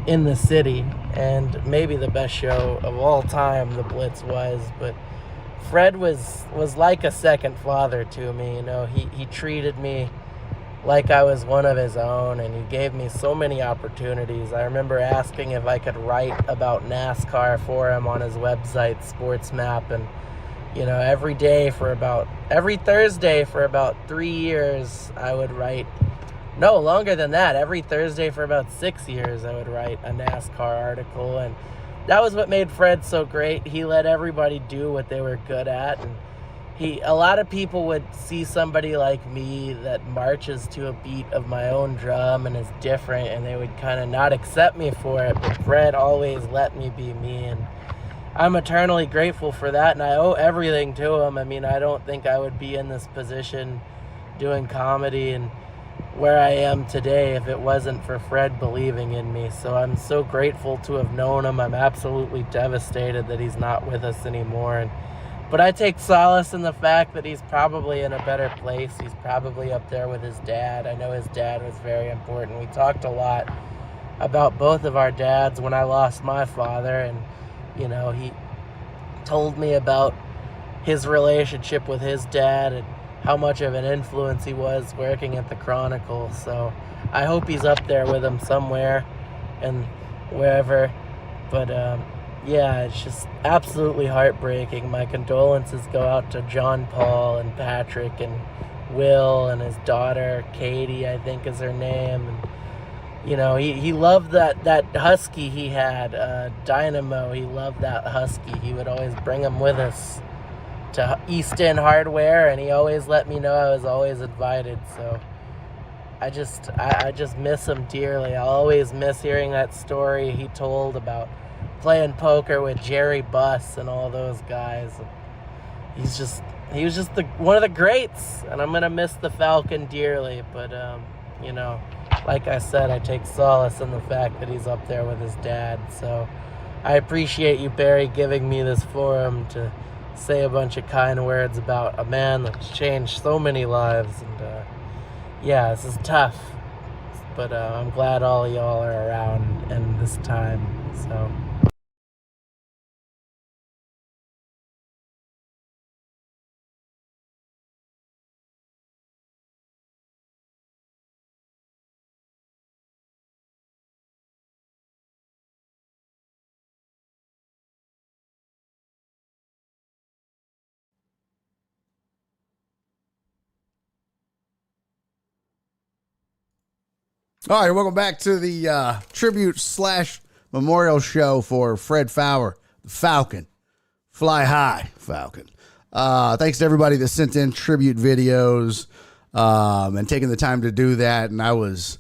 in the city, and maybe the best show of all time, The Blitz was. But Fred was like a second father to me. He treated me like I was one of his own, and he gave me so many opportunities. I remember asking if I could write about NASCAR for him on his website, Sports Map, and every Thursday for about 3 years, I would write, no, longer than that, every Thursday for about 6 years, I would write a NASCAR article. And that was what made Fred so great. He let everybody do what they were good at. And a lot of people would see somebody like me that marches to a beat of my own drum and is different, and they would kind of not accept me for it. But Fred always let me be me, and I'm eternally grateful for that, and I owe everything to him. I don't think I would be in this position doing comedy and where I am today if it wasn't for Fred believing in me. So I'm so grateful to have known him. I'm absolutely devastated that he's not with us anymore. But I take solace in the fact that he's probably in a better place. He's probably up there with his dad. I know his dad was very important. We talked a lot about both of our dads when I lost my father, and he told me about his relationship with his dad and how much of an influence he was working at the Chronicle. So I hope he's up there with him somewhere and wherever. But it's just absolutely heartbreaking. My condolences go out to John Paul and Patrick and Will and his daughter, Katie, I think is her name. And he loved that husky he had, Dynamo. He loved that husky. He would always bring him with us to East End Hardware, and he always let me know I was always invited. So I just miss him dearly. I'll always miss hearing that story he told about playing poker with Jerry Buss and all those guys. He was just one of the greats, and I'm gonna miss the Falcon dearly. But you know, like I said, I take solace in the fact that he's up there with his dad. So I appreciate you, Barry, giving me this forum to say a bunch of kind words about a man that's changed so many lives. And yeah, this is tough, but I'm glad all of y'all are around in this time. So. All right, welcome back to the tribute / memorial show for Fred Faour, the Falcon. Fly high, Falcon. Thanks to everybody that sent in tribute videos and taking the time to do that. And I was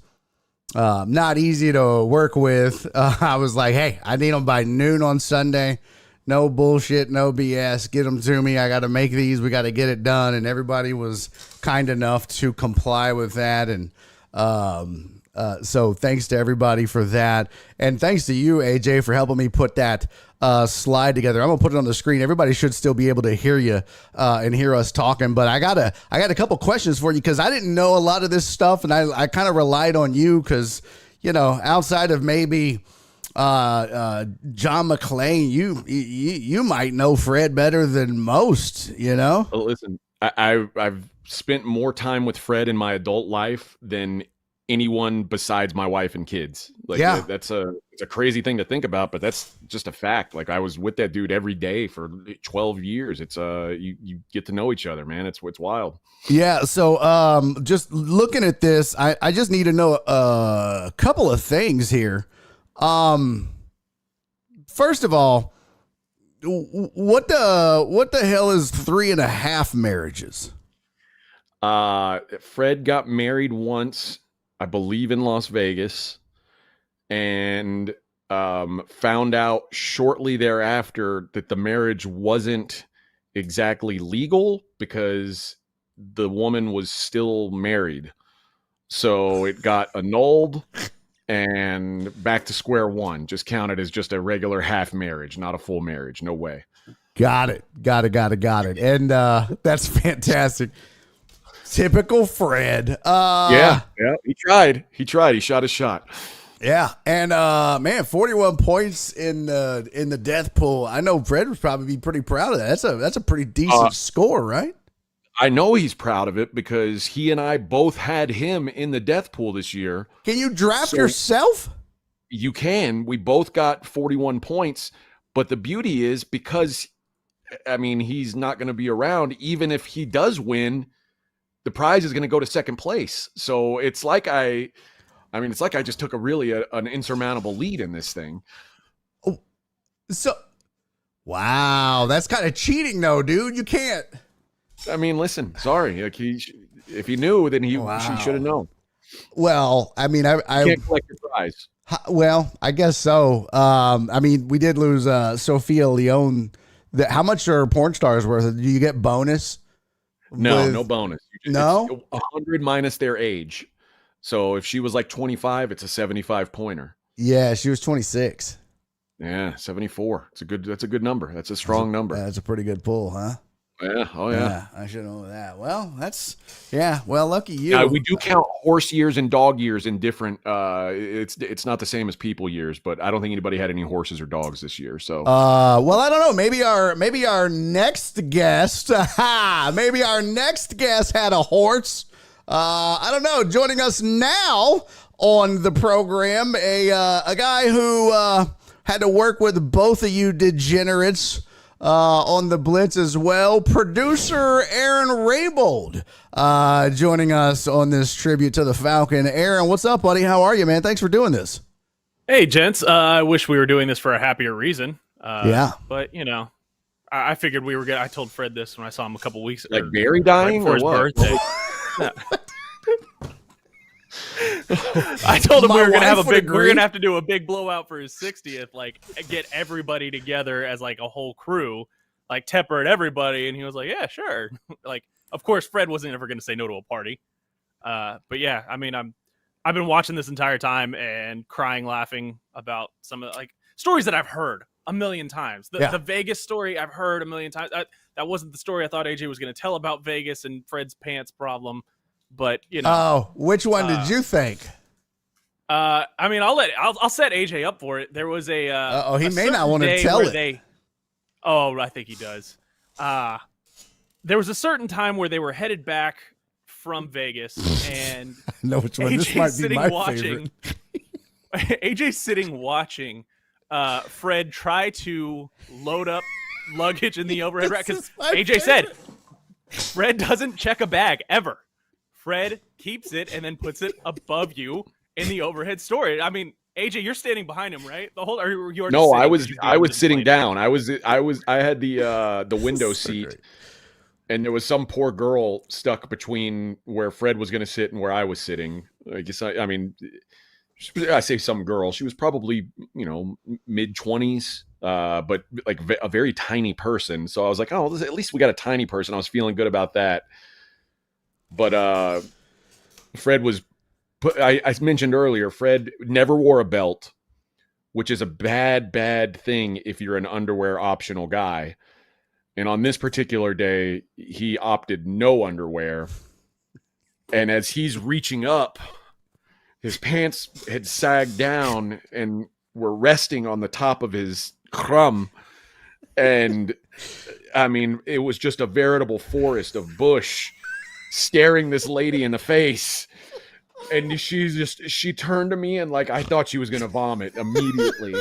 not easy to work with. I was like, hey, I need them by noon on Sunday. No bullshit, no BS. Get them to me. I got to make these. We got to get it done. And everybody was kind enough to comply with that. And so thanks to everybody for that. And thanks to you, AJ, for helping me put that slide together. I'm going to put it on the screen. Everybody should still be able to hear you and hear us talking. But I got a couple questions for you because I didn't know a lot of this stuff. And I kind of relied on you because, you know, outside of maybe John McClain, you might know Fred better than most, you know? Well, listen, I've spent more time with Fred in my adult life than anyone besides my wife and kids. Like, yeah, it's a crazy thing to think about, but that's just a fact. Like, I was with that dude every day for 12 years. It's you get to know each other, man. It's wild. Yeah. So just looking at this, I just need to know a couple of things here. First of all, what the hell is 3.5 marriages? Fred got married once, I believe, in Las Vegas, and found out shortly thereafter that the marriage wasn't exactly legal because the woman was still married. So it got annulled and back to square one. Just counted as just a regular half marriage, not a full marriage. No way. Got it. And that's fantastic. Typical Fred. Yeah, he tried. He shot his shot. Yeah, and man, 41 points in the death pool. I know Fred would probably be pretty proud of that. That's a pretty decent score, right? I know he's proud of it because he and I both had him in the death pool this year. Can you draft yourself? You can. We both got 41 points, but the beauty is because, I mean, he's not going to be around. Even if he does win, the prize is going to go to second place. So it's like it's like I just took an insurmountable lead in this thing. Oh, so, wow, that's kind of cheating though, dude. You can't. I mean, listen, sorry. Like if he knew, then he should have known. Well, I mean, I can't collect your prize. Well, I guess so. I mean, we did lose Sophia Leone. How much are porn stars worth? Do you get bonus? No bonus. No? It's 100 minus their age. So if she was like 25, it's a 75 pointer. Yeah, she was 26. Yeah, 74. That's a good number. That's a strong number. That's a pretty good pull, huh? Yeah. Oh yeah. I should know that. Well, well, lucky you. Yeah, we do count horse years and dog years in different. It's not the same as people years, but I don't think anybody had any horses or dogs this year. So, well, I don't know. Maybe our next guest, maybe our next guest had a horse. I don't know. Joining us now on the program, a guy who had to work with both of you degenerates. On the Blitz as well, producer Aaron Raybould joining us on this tribute to the Falcon. Aaron, what's up, buddy? How are you, man? Thanks for doing this. Hey, gents. I wish we were doing this for a happier reason. Yeah. But, you know, I figured we were good. I told Fred this when I saw him a couple weeks ago. Like Barry dying right before or his what? birthday. I told him My we were gonna wife would agree. have to do a big blowout for his 60th, like get everybody together as like a whole crew, like Tepper and everybody, and he was like, yeah, sure. Like, of course, Fred wasn't ever gonna say no to a party. But yeah, I mean, I've been watching this entire time and crying, laughing about some of like stories that I've heard a million times. The Vegas story I've heard a million times. That wasn't the story I thought AJ was going to tell about Vegas and Fred's pants problem, but you know. Oh, which one did you think? I mean, I'll set AJ up for it. There was a he may not want to tell it. I think he does. There was a certain time where they were headed back from Vegas, and I know which one. This might be my favorite. AJ's sitting watching Fred try to load up luggage in the overhead rack, because AJ said Fred doesn't check a bag ever. Fred keeps it and then puts it above you in the overhead storage. I mean, AJ, you're standing behind him, right? The whole No, I was sitting down. I had the window seat. And there was some poor girl stuck between where Fred was going to sit and where I was sitting. I guess I say some girl. She was probably, mid-20s, but like a very tiny person. So I was like, oh, at least we got a tiny person. I was feeling good about that. But Fred was I mentioned earlier, Fred never wore a belt, which is a bad thing if you're an underwear optional guy. And on this particular day, he opted no underwear. And as he's reaching up, his pants had sagged down and were resting on the top of his crumb. And I mean, it was just a veritable forest of bush staring this lady in the face. And she turned to me and like, I thought she was going to vomit immediately.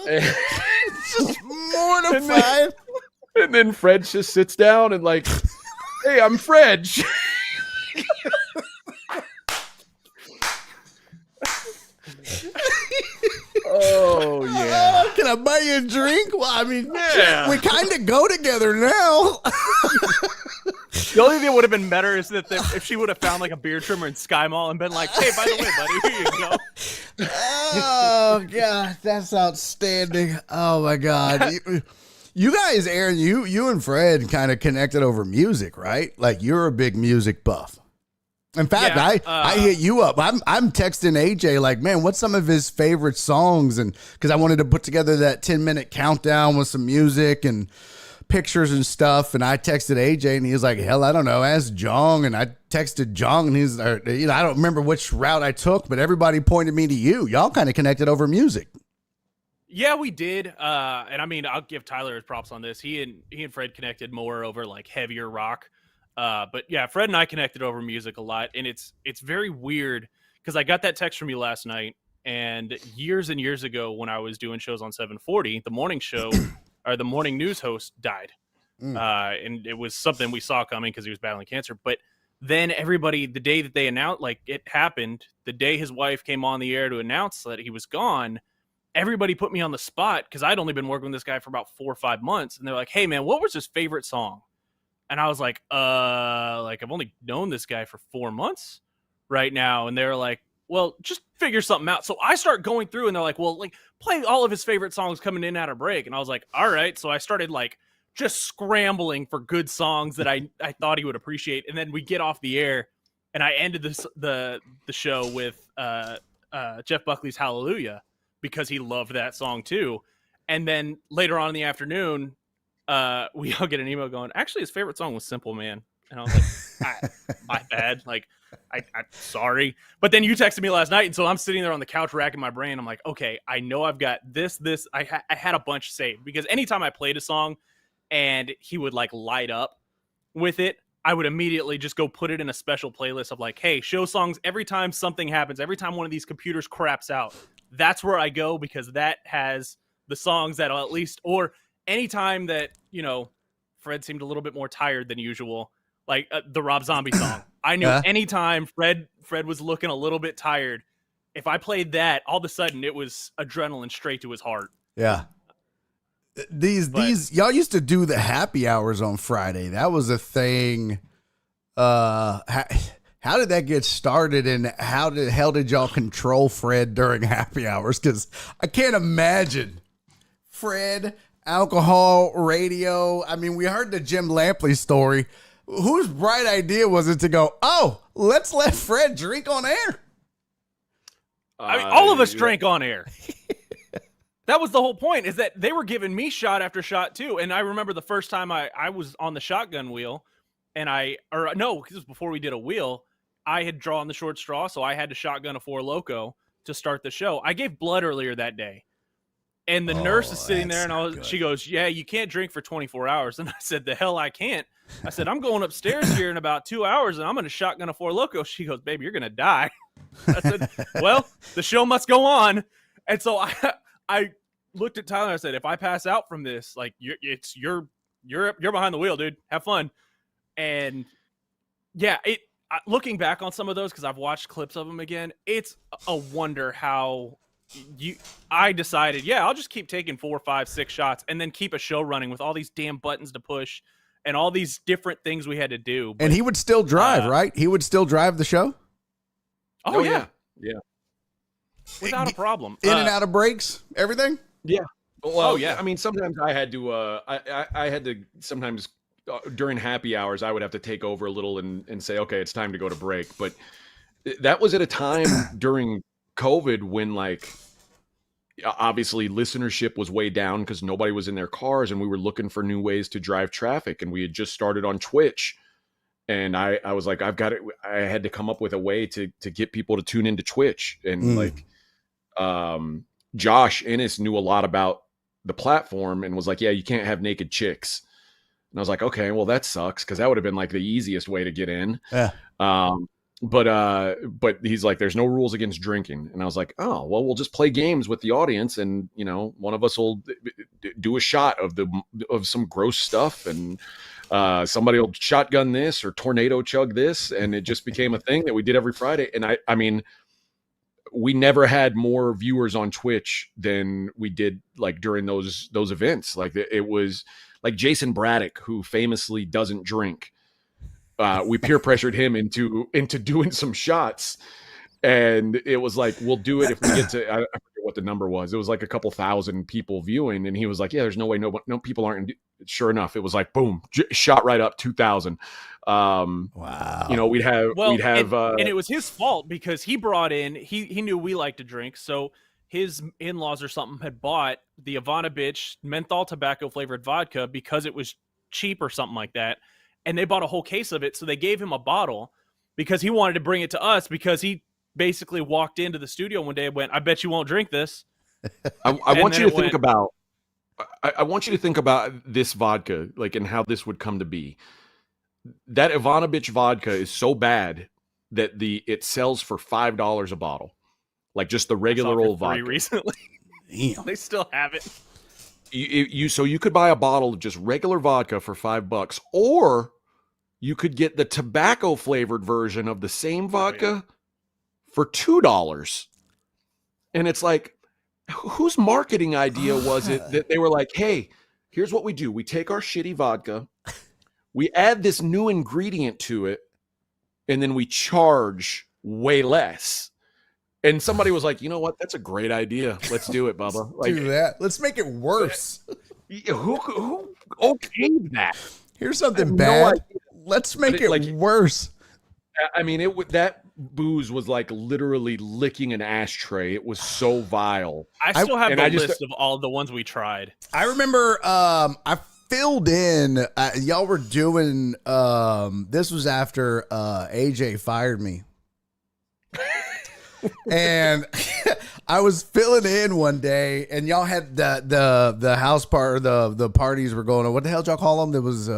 Just mortified. And then Fred just sits down and like, hey, I'm Fred. Oh, yeah. Can I buy you a drink? Well, I mean, Yeah. we kind of go together now. The only thing that would have been better is that if she would have found like a beard trimmer in Sky Mall and been like, hey, by the way, buddy, here you go. Oh, God, that's outstanding. Oh, my God. You guys, Aaron, you and Fred kind of connected over music, right? Like, you're a big music buff. In fact, I hit you up. I'm texting AJ like, man, what's some of his favorite songs? And because I wanted to put together that 10-minute countdown with some music and pictures and stuff. And I texted AJ and he was like, hell, I don't know. Ask Jong. And I texted Jong and he's, I don't remember which route I took, but everybody pointed me to you. Y'all kind of connected over music. Yeah, we did. And I mean, I'll give Tyler his props on this. He and Fred connected more over like heavier rock. But yeah, Fred and I connected over music a lot, and it's very weird because I got that text from you last night, and years ago when I was doing shows on 740, the morning show or the morning news host died. And it was something we saw coming because he was battling cancer. But then everybody, the day that they announced, like it happened, the day his wife came on the air to announce that he was gone, everybody put me on the spot because I'd only been working with this guy for about 4 or 5 months. And they're like, hey man, what was his favorite song? And I was like, I've only known this guy for 4 months right now. And they're like, well, just figure something out. So I start going through and they're like, well, like play all of his favorite songs coming in at a break. And I was like, all right. So I started like just scrambling for good songs that I thought he would appreciate. And then we get off the air and I ended the show with Jeff Buckley's Hallelujah because he loved that song too. And then later on in the afternoon, we all get an email going, actually his favorite song was Simple Man. And I was like, my bad. Like, I'm sorry. But then you texted me last night. And so I'm sitting there on the couch racking my brain. I'm like, okay, I know I've got this. I had a bunch saved because anytime I played a song and he would like light up with it, I would immediately just go put it in a special playlist of like, hey, show songs every time something happens, every time one of these computers craps out. That's where I go because that has the songs that'll at least, or anytime that, Fred seemed a little bit more tired than usual, like the Rob Zombie song. I knew anytime Fred was looking a little bit tired, if I played that, all of a sudden it was adrenaline straight to his heart. Yeah. These y'all used to do the happy hours on Friday. That was a thing. How did that get started, and how the hell did y'all control Fred during happy hours? Because I can't imagine Fred, alcohol, radio. I mean, we heard the Jim Lampley story. Whose bright idea was it to go, oh, let's let Fred drink on air? I mean, all of us drank on air. That was the whole point, is that they were giving me shot after shot too. And I remember the first time I was on the shotgun wheel, and this was before we did a wheel. I had drawn the short straw, so I had to shotgun a Four Loko to start the show. I gave blood earlier that day. And the nurse is sitting there, and she goes, yeah, you can't drink for 24 hours. And I said, the hell I can't. I said, I'm going upstairs here in about 2 hours, and I'm going to shotgun a Four Loko. She goes, baby, you're going to die. I said, well, the show must go on. And so I looked at Tyler and I said, if I pass out from this, like, you're behind the wheel, dude. Have fun. And yeah, looking back on some of those, because I've watched clips of them again, it's a wonder how I decided, yeah, I'll just keep taking 4, 5, 6 shots and then keep a show running with all these damn buttons to push and all these different things we had to do. But, and he would still drive, right? He would still drive the show? Oh, yeah. Yeah. Without a problem. In and out of breaks, everything? Yeah. Well, yeah. I mean, sometimes I had to, I had to sometimes during happy hours, I would have to take over a little and say, okay, it's time to go to break. But that was at a time during COVID when, like, obviously listenership was way down because nobody was in their cars, and we were looking for new ways to drive traffic. And we had just started on Twitch, and I was like, I had to come up with a way to get people to tune into Twitch. And like, Josh Ennis knew a lot about the platform and was like, yeah, you can't have naked chicks. And I was like, okay, well, that sucks, because that would have been like the easiest way to get in. Yeah. But he's like, there's no rules against drinking. And I was like, oh, well, we'll just play games with the audience, and, you know, one of us will do a shot of some gross stuff, and somebody will shotgun this or tornado chug this. And it just became a thing that we did every Friday. And I mean, we never had more viewers on Twitch than we did like during those events. Like, it was like Jason Braddock, who famously doesn't drink. We peer pressured him into doing some shots, and it was like, we'll do it if we get to, I forget what the number was. It was like a couple thousand people viewing, and he was like, yeah, there's no way, no people aren't. Sure enough, it was like, boom, shot right up 2,000. Wow. You know, we'd have, and it was his fault, because he brought in, he knew we like to drink, so his in-laws or something had bought the Ivanovich menthol tobacco flavored vodka because it was cheap or something like that. And they bought a whole case of it. So they gave him a bottle because he wanted to bring it to us, because he basically walked into the studio one day and went, I bet you won't drink this. I want you to think about, I want you to think about this vodka, like, and how this would come to be. That Ivanovich vodka is so bad that it sells for $5 a bottle. Like, just the regular old vodka. Recently. They still have it. So you could buy a bottle of just regular vodka for $5, or you could get the tobacco flavored version of the same vodka for $2. And it's like, whose marketing idea was it that they were like, hey, here's what we do. We take our shitty vodka, we add this new ingredient to it, and then we charge way less. And somebody was like, you know what? That's a great idea. Let's do it, Bubba. Like, do that. Let's make it worse. Who okayed that? Here's something bad. Let's make it worse. I mean, that booze was like literally licking an ashtray. It was so vile. I still have the list of all the ones we tried. I remember I filled in. Y'all were doing. This was after AJ fired me. And I was filling in one day, and y'all had the house part, the parties were going on. What the hell did y'all call them? There was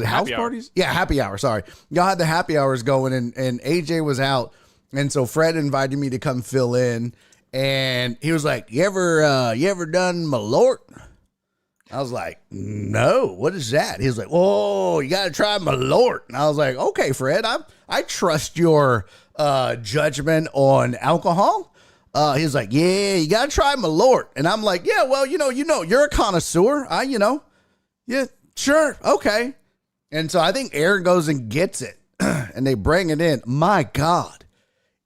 it house parties? Yeah, happy hour. Sorry, y'all had the happy hours going, and AJ was out, and so Fred invited me to come fill in, and he was like, "You ever done Malort?" I was like, "No, what is that?" He was like, "Oh, you got to try Malort." And I was like, "Okay, Fred, I trust your judgment on alcohol." He was like, "Yeah, you got to try Malort." And I'm like, "Yeah, well, you're a connoisseur. Yeah, sure, okay." And so I think Aaron goes and gets it. and they bring it in. My God,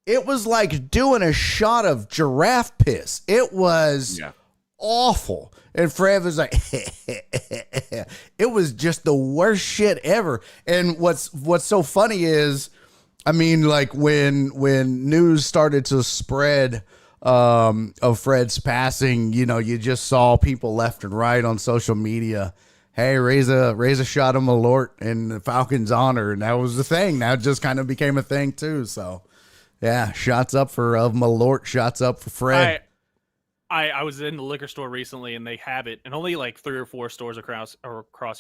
it was like doing a shot of giraffe piss. It was awful. And Fred was like, it was just the worst shit ever. And what's so funny is, I mean, like when news started to spread of Fred's passing, you know, you just saw people left and right on social media. Hey, raise a shot of Malort in the Falcons' honor, and that was the thing. That just kind of became a thing too. So, yeah, shots up for Malort, shots up for Fred. I was in the liquor store recently, and they have it, and only like 3 or 4 stores across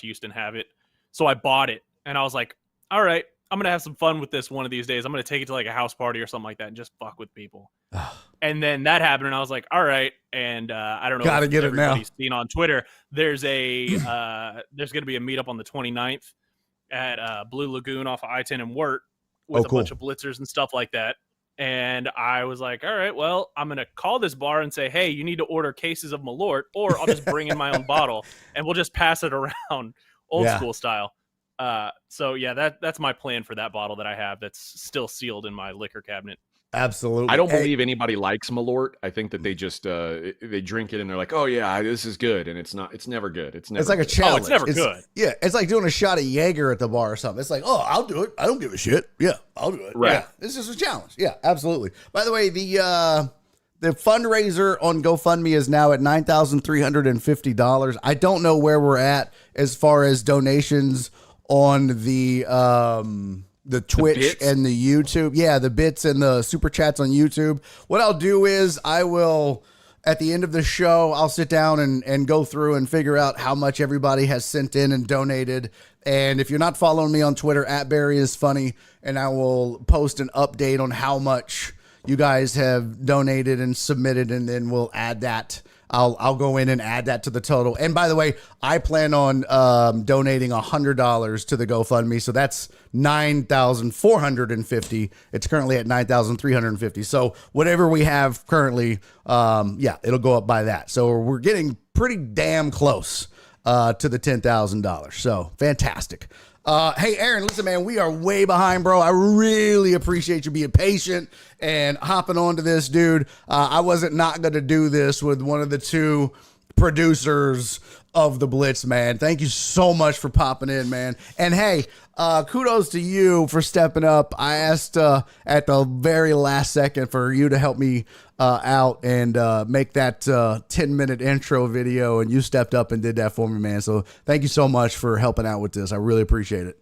Houston have it. So I bought it, and I was like, all right, I'm gonna have some fun with this one of these days. I'm gonna take it to like a house party or something like that, and just fuck with people. And then that happened, and I was like, all right. And I don't know. Gotta if get it now. everybody's seen on Twitter. There's going to be a meetup on the 29th at Blue Lagoon off of I-10 and Wirt with a bunch of blitzers and stuff like that. And I was like, all right, well, I'm going to call this bar and say, hey, you need to order cases of Malort, or I'll just bring in my own bottle and we'll just pass it around old school style. So yeah, that's my plan for that bottle that I have that's still sealed in my liquor cabinet. Absolutely. I don't believe anybody likes Malort. I think that they just they drink it and they're like, oh yeah, this is good, and it's not. It's never good. It's never. It's like good. a challenge. Oh, it's never good. Yeah, it's like doing a shot of Jaeger at the bar or something. It's like, oh, I'll do it. I don't give a shit. Yeah, I'll do it. Right. Yeah, this is a challenge. Yeah, absolutely. By the way, the fundraiser on GoFundMe is now at $9,350. I don't know where we're at as far as donations on the Twitch and the YouTube. Yeah, the bits and the super chats on YouTube. What I'll do is I will, at the end of the show, I'll sit down and go through and figure out how much everybody has sent in and donated. And if you're not following me on Twitter, @BarryIsFunny, and I will post an update on how much you guys have donated and submitted, and then we'll add that. I'll go in and add that to the total. And by the way, I plan on donating $100 to the GoFundMe, so that's $9,450. It's currently at $9,350. So whatever we have currently, it'll go up by that. So we're getting pretty damn close to the $10,000. So fantastic. Hey, Aaron, listen, man, we are way behind, bro. I really appreciate you being patient and hopping onto this, dude. I wasn't not going to do this with one of the 2 producers of the Blitz, man. Thank you so much for popping in, man. And hey, kudos to you for stepping up. I asked at the very last second for you to help me out and make that 10-minute intro video, and you stepped up and did that for me, man. So thank you so much for helping out with this. I really appreciate it.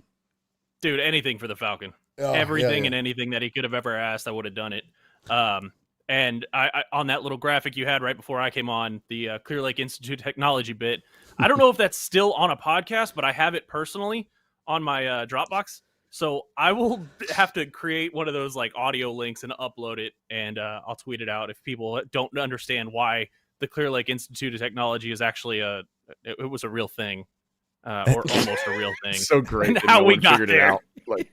Dude, anything for the Falcon. Oh, Everything and anything that he could have ever asked, I would have done it. And I on that little graphic you had right before I came on, the Clear Lake Institute technology bit, I don't know if that's still on a podcast, but I have it personally on my Dropbox. So I will have to create one of those like audio links and upload it, and I'll tweet it out if people don't understand why the Clear Lake Institute of Technology is actually it was a real thing, or almost a real thing. So great. And how we got there. It out. Like,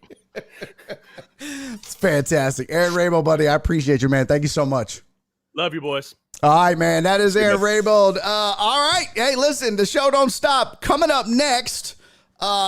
it's fantastic. Aaron Raybould, buddy, I appreciate you, man. Thank you so much. Love you, boys. All right, man. That is Aaron Raybould. All right. Hey, listen, the show don't stop. Coming up next,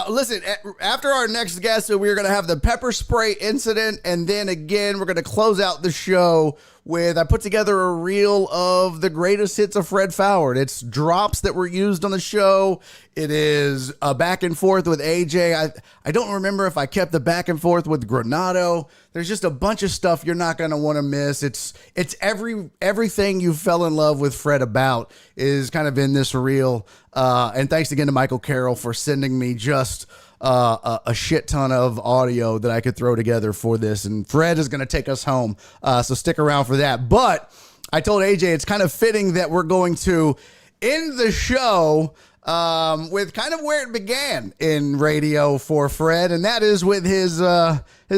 listen, after our next guest, we're going to have the pepper spray incident. And then again, we're going to close out the show with, I put together a reel of the greatest hits of Fred Faour. It's drops that were used on the show. It is a back and forth with AJ. I don't remember if I kept the back and forth with Granado. There's just a bunch of stuff you're not going to want to miss. It's everything you fell in love with Fred about is kind of in this reel. And thanks again to Michael Carroll for sending me just a shit ton of audio that I could throw together for this. And Fred is going to take us home. So stick around for that. But I told AJ it's kind of fitting that we're going to end the show with kind of where it began in radio for Fred, and that is with his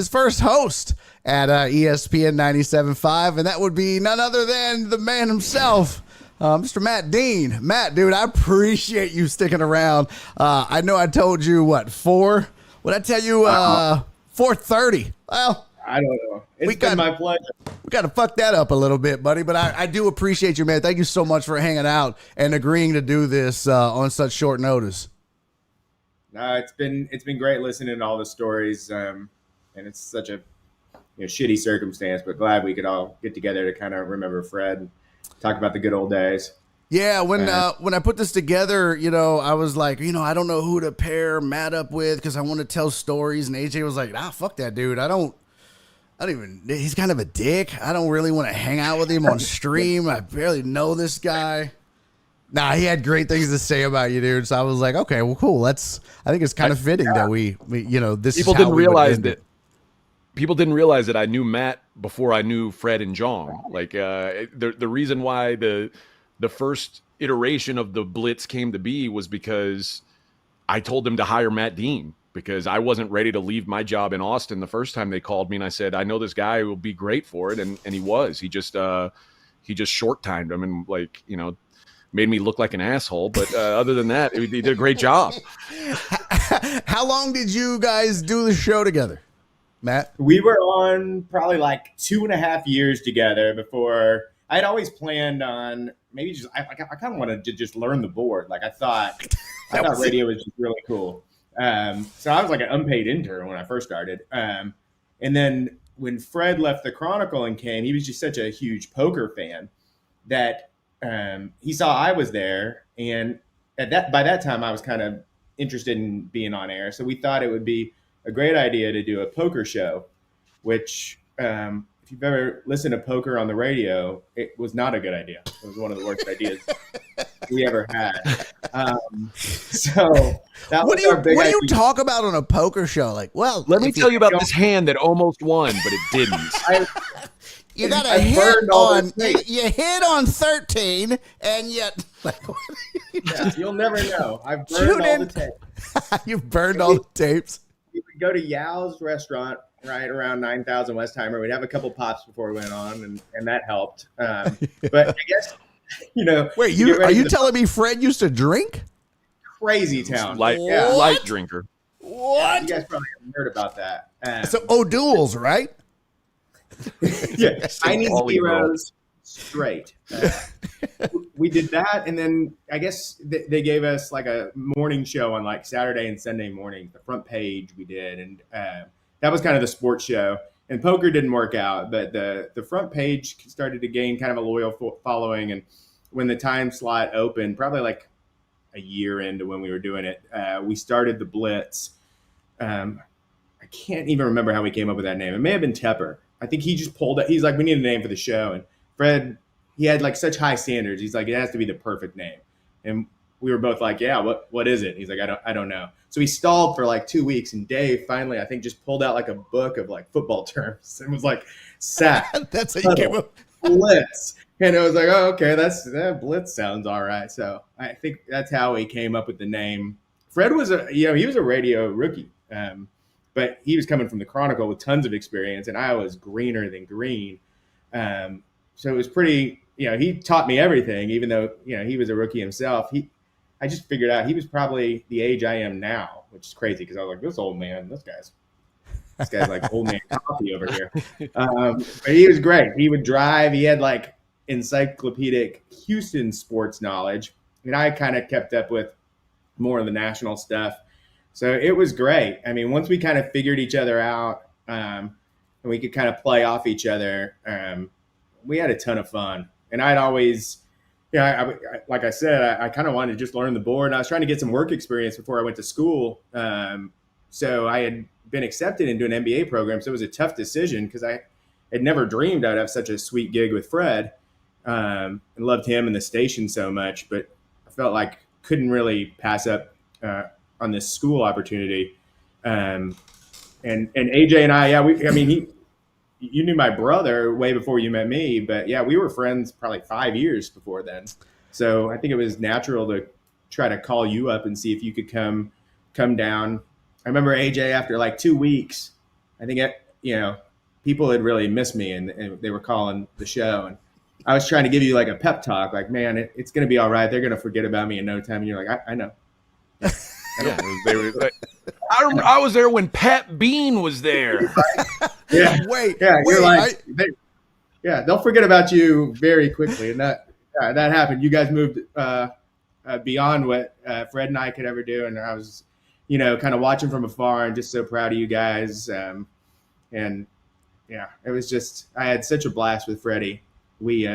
first host at ESPN 97.5, and that would be none other than the man himself, Mr. Matt Dean. Matt, dude, I appreciate you sticking around. I know I told you, 4? What I tell you, 4:30? Well, I don't know. It's been my pleasure. We got to fuck that up a little bit, buddy. But I do appreciate you, man. Thank you so much for hanging out and agreeing to do this on such short notice. It's been great listening to all the stories. and it's such a shitty circumstance, but glad we could all get together to kind of remember Fred and talk about the good old days. Yeah, when I put this together, I was like, I don't know who to pair Matt up with because I want to tell stories, and AJ was like, fuck that dude. I don't even. He's kind of a dick. I don't really want to hang out with him on stream. I barely know this guy. Nah, he had great things to say about you, dude. So I was like, okay, well, cool. I think it's kind of fitting that we this. People is how didn't we would realize end it. that. People didn't realize that I knew Matt before I knew Fred and Jong. Like the reason why the first iteration of the Blitz came to be was because I told them to hire Matt Dean because I wasn't ready to leave my job in Austin the first time they called me, and I said, I know this guy who will be great for it, and he was. He just short timed him and made me look like an asshole. But other than that, he did a great job. How long did you guys do the show together, Matt? We were on probably like 2.5 years together before. I'd always planned on maybe just I kind of wanted to just learn the board. Like I thought radio was just really cool. So I was like an unpaid intern when I first started. And then when Fred left the Chronicle and came, he was just such a huge poker fan that he saw I was there, and by that time I was kind of interested in being on air. So we thought it would be a great idea to do a poker show, which if you've ever listened to poker on the radio, it was not a good idea. It was one of the worst ideas we ever had. So that What was do our big you idea. talk about on a poker show? Like, well, Let me tell you about this hand that almost won, but it didn't. You got I a hit burned all on the tapes. you hit on 13, and yet Yeah, you'll never know. I've Tune burned all in. the tapes. You've burned all the tapes. We would go to Yao's restaurant right around 9,000 Westheimer. We'd have a couple pops before we went on, and that helped. But I guess, Wait, get are ready you for the telling me Fred used to drink? crazy town? Light drinker. What? You guys probably haven't heard about that. So O'Doul's, right? Yeah, I need Ollie zeros straight. We did that, and then I guess they gave us like a morning show on like Saturday and Sunday morning. The front page we did, and that was kind of the sports show. And poker didn't work out, but the front page started to gain kind of a loyal following. And when the time slot opened, probably like a year into when we were doing it, we started the Blitz. I can't even remember how we came up with that name. It may have been Tepper. I think he just pulled it. He's like, we need a name for the show. And Fred, he had like such high standards. He's like, it has to be the perfect name. And we were both like, yeah, what is it? He's like, I don't know. So he stalled for like 2 weeks, and Dave finally, I think, just pulled out like a book of like football terms and was like, sack. That's how you came up. Blitz. And I was like, oh, okay, that Blitz sounds all right. So I think that's how he came up with the name. Fred was he was a radio rookie. But he was coming from the Chronicle with tons of experience, and I was greener than green. So it was pretty, he taught me everything, even though, he was a rookie himself. I just figured out he was probably the age I am now, which is crazy because I was like, this old man, this guy's like old man coffee over here. But he was great. He would drive. He had like encyclopedic Houston sports knowledge, and I kind of kept up with more of the national stuff. So it was great. I mean, once we kind of figured each other out, and we could kind of play off each other, we had a ton of fun. And I'd always, like I said, I kind of wanted to just learn the board. And I was trying to get some work experience before I went to school. So I had been accepted into an MBA program. So it was a tough decision because I had never dreamed I'd have such a sweet gig with Fred, and loved him and the station so much. But I felt like couldn't really pass up on this school opportunity. And AJ and I, you knew my brother way before you met me, but yeah, we were friends probably 5 years before then. So I think it was natural to try to call you up and see if you could come down. I remember AJ after like 2 weeks, I think, people had really missed me and they were calling the show. And I was trying to give you like a pep talk, like, man, it's going to be all right. They're going to forget about me in no time. And you're like, I know. Yeah, they were like, I was there when Pat Bean was there. Yeah. Wait. You're like, they'll forget about you very quickly, and that happened. You guys moved beyond what Fred and I could ever do, and I was, kind of watching from afar and just so proud of you guys. And yeah, it was just, I had such a blast with Freddie. We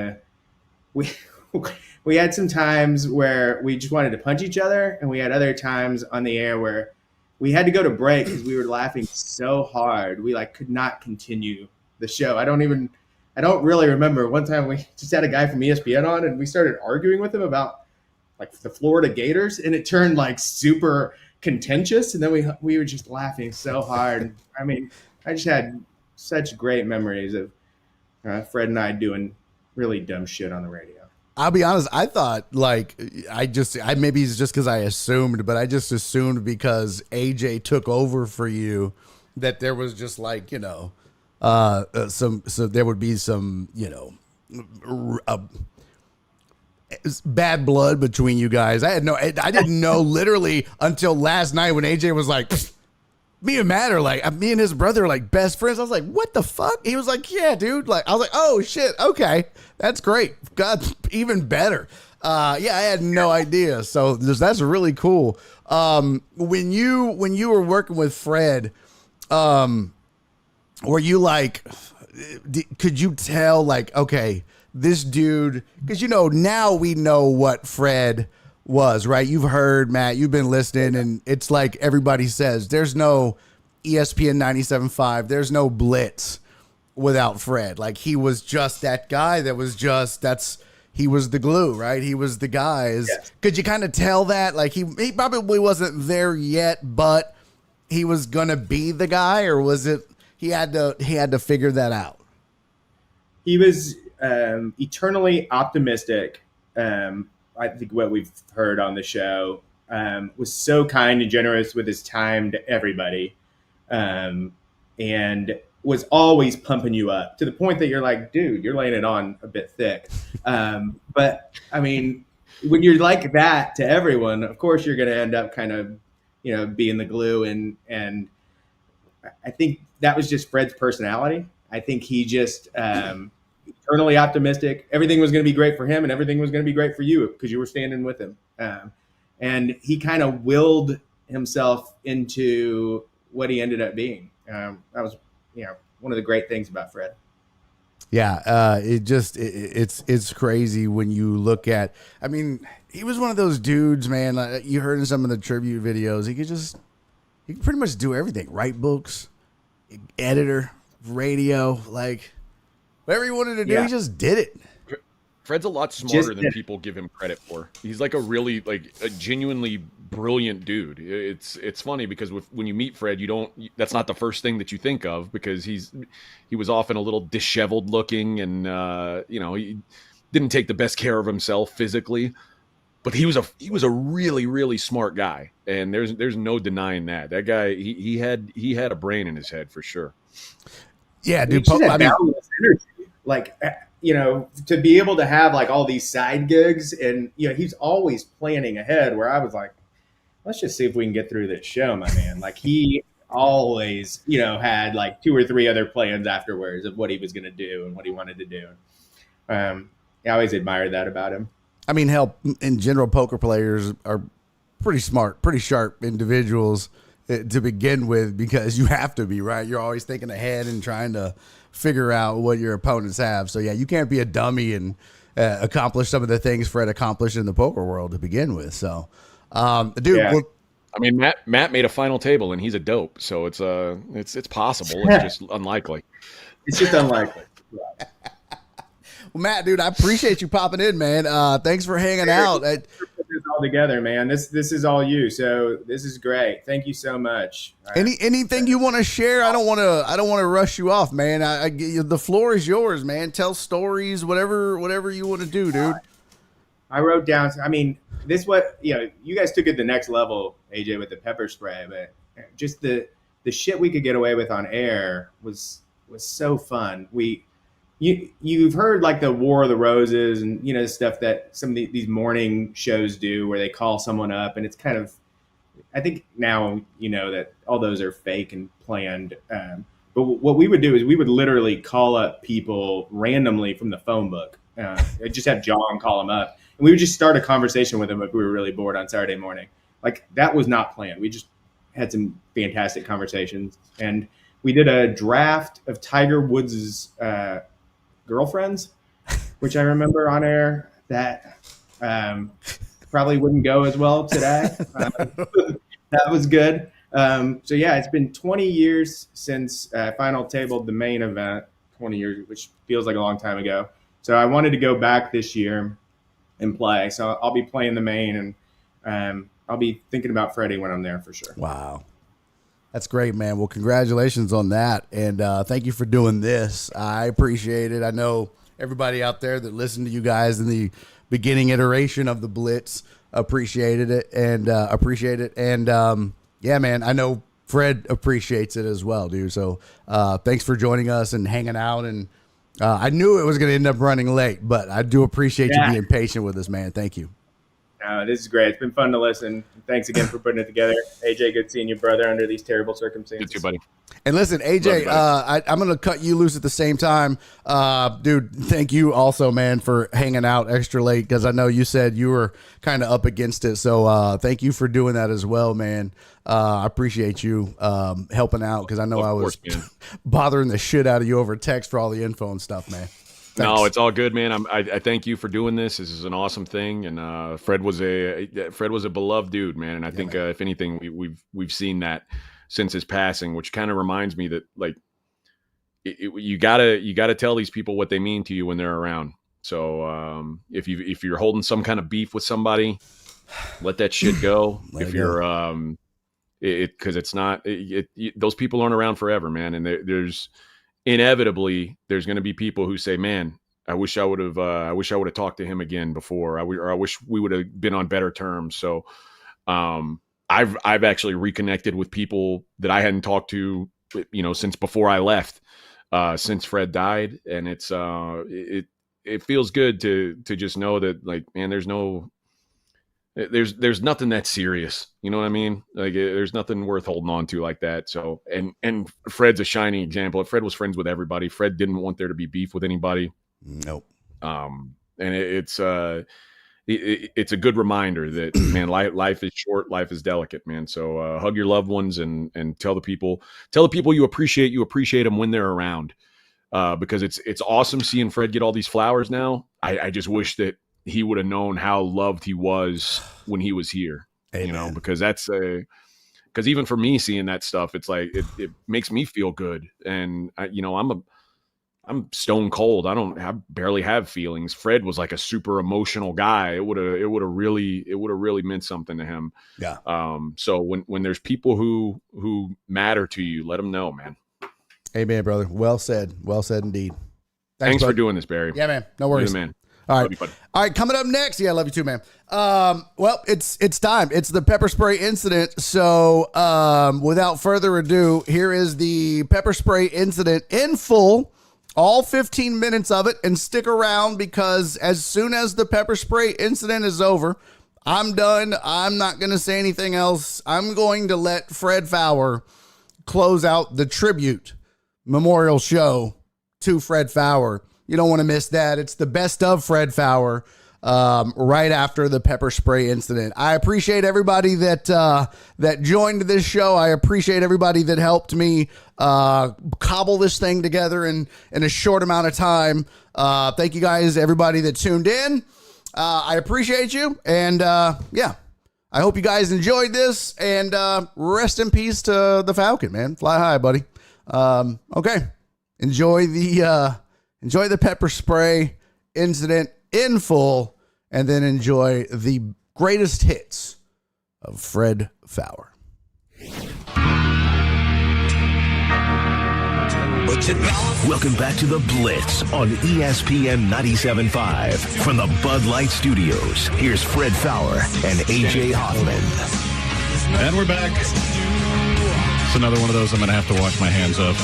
we had some times where we just wanted to punch each other, and we had other times on the air where we had to go to break because we were laughing so hard we like could not continue the show. I don't really remember. One time we just had a guy from ESPN on, and we started arguing with him about like the Florida Gators, and it turned like super contentious, and then we were just laughing so hard. I mean, I just had such great memories of Fred and I doing really dumb shit on the radio. I'll be honest. I thought like I maybe it's just because I assumed, but I just assumed because AJ took over for you that there was just like so there would be some bad blood between you guys. I didn't know literally until last night when AJ was like, me and Matt are like, me and his brother are like best friends. I was like, what the fuck? He was like, yeah, dude. Like, I was like, oh shit. Okay. That's great. God, even better. Yeah, I had no idea. So that's really cool. When you were working with Fred, were you like, could you tell like, okay, this dude, because now we know what Fred was, right? You've heard, Matt, you've been listening, and it's like everybody says, there's no ESPN 97.5, there's no Blitz without Fred. Like, he was just that guy that was just, he was the glue, right? He was the guy. Yes. Could you kind of tell that? Like, he probably wasn't there yet, but he was gonna be the guy, or was it he had to figure that out? He was eternally optimistic. I think what we've heard on the show, was so kind and generous with his time to everybody, and was always pumping you up to the point that you're like, dude, you're laying it on a bit thick. But I mean, when you're like that to everyone, of course you're going to end up kind of, being the glue. And I think that was just Fred's personality. I think he just, eternally optimistic. Everything was going to be great for him, and everything was going to be great for you because you were standing with him. And he kind of willed himself into what he ended up being. That was, one of the great things about Fred. Yeah, it's crazy when you look at. I mean, he was one of those dudes, man. Like, you heard in some of the tribute videos, he could pretty much do everything. Write books, editor, radio, like. Whatever he wanted to do, he just did it. Fred's a lot smarter than people give him credit for. He's like a genuinely brilliant dude. It's funny because when you meet Fred, that's not the first thing that you think of, because he was often a little disheveled looking, and he didn't take the best care of himself physically. But he was a really, really smart guy, and there's no denying that. That guy, he had a brain in his head for sure. Yeah, dude. Energy. Like, to be able to have like all these side gigs, and he's always planning ahead, where I was like, let's just see if we can get through this show, my man. Like, he always had like 2 or 3 other plans afterwards of what he was going to do and what he wanted to do. I always admired that about him. I mean, hell, in general, poker players are pretty smart, pretty sharp individuals to begin with, because you have to be, right? You're always thinking ahead and trying to figure out what your opponents have. So yeah, you can't be a dummy and accomplish some of the things Fred accomplished in the poker world to begin with. So, dude, yeah. I mean, Matt made a final table, and he's a dope. So it's possible. It's just unlikely. It's just unlikely. Well, Matt, dude, I appreciate you popping in, man. Thanks for hanging out. This all together, man. This is all you. So this is great. Thank you so much. Anything you want to share? I don't want to rush you off, man. The floor is yours, man. Tell stories, whatever you want to do, dude. I wrote down. I mean, you guys took it the next level, AJ, with the pepper spray, but just the shit we could get away with on air was so fun. You've heard like the War of the Roses and stuff that some of these morning shows do, where they call someone up, and it's kind of, I think now that all those are fake and planned. But what we would do is we would literally call up people randomly from the phone book. Just have Jong call them up, and we would just start a conversation with them if we were really bored on Saturday morning. Like, that was not planned. We just had some fantastic conversations, and we did a draft of Tiger Woods' girlfriends, which I remember on air that probably wouldn't go as well today. That was good. So yeah, it's been 20 years since Final tabled the main event. 20 years, which feels like a long time ago. So I wanted to go back this year and play. So I'll be playing the main, and I'll be thinking about Freddie when I'm there for sure. Wow. That's great, man. Well, congratulations on that. And thank you for doing this. I appreciate it. I know everybody out there that listened to you guys in the beginning iteration of the Blitz appreciated it and yeah, man, I know Fred appreciates it as well, dude. So thanks for joining us and hanging out. And I knew it was going to end up running late, but I do appreciate you being patient with us, man. Thank you. This is great. It's been fun to listen. Thanks again for putting it together. AJ, good seeing you, brother, under these terrible circumstances. You too, buddy. And listen, AJ, I'm going to cut you loose at the same time. Dude, thank you also, man, for hanging out extra late, because I know you said you were kind of up against it. So thank you for doing that as well, man. I appreciate you helping out, because I know I was bothering the shit out of you over text for all the info and stuff, man. Thanks. No, it's all good, man. I thank you for doing this. This is an awesome thing, and Fred was a beloved dude, man. And I think if anything, we've seen that since his passing, which kind of reminds me that like you gotta tell these people what they mean to you when they're around. So if you're holding some kind of beef with somebody, let that shit go. If you're because it's not those people aren't around forever, man. And there's inevitably there's going to be people who say, man, I wish I would have talked to him again before. I wish we would have been on better terms. So I've actually reconnected with people that I hadn't talked to, since before I left, since Fred died. And it feels good to just know that, like, man, there's nothing that serious. You know what I mean? Like, there's nothing worth holding on to like that. So, and Fred's a shining example. Fred was friends with everybody. Fred didn't want there to be beef with anybody. Nope. And it's a good reminder that, man, life is short, life is delicate, man. So hug your loved ones and tell the people you appreciate them when they're around, because it's awesome seeing Fred get all these flowers now. I just wish that he would have known how loved he was when he was here. Amen. Because because even for me seeing that stuff, it's like it makes me feel good. And I'm stone cold. I barely have feelings. Fred was like a super emotional guy. It would have really meant something to him. Yeah. So when there's people who matter to you, let them know, man. Amen, brother. Well said indeed. Thanks for doing this, Barry. Yeah, man. No worries, man. All right. All right. Coming up next. Yeah, I love you too, man. Well, it's time. It's the pepper spray incident. So, without further ado, here is the pepper spray incident in full, all 15 minutes of it, and stick around, because as soon as the pepper spray incident is over, I'm done. I'm not going to say anything else. I'm going to let Fred Faour close out the tribute memorial show to Fred Faour. You don't want to miss that. It's the best of Fred Faour right after the pepper spray incident. I appreciate everybody that joined this show. I appreciate everybody that helped me cobble this thing together in a short amount of time. Thank you guys, everybody that tuned in. I appreciate you. And yeah, I hope you guys enjoyed this. And rest in peace to the Falcon, man. Fly high, buddy. Okay. Enjoy the pepper spray incident in full, and then enjoy the greatest hits of Fred Faour. Welcome back to The Blitz on ESPN 97.5. From the Bud Light Studios, here's Fred Faour and AJ Hoffman. And we're back. It's another one of those I'm going to have to wash my hands of.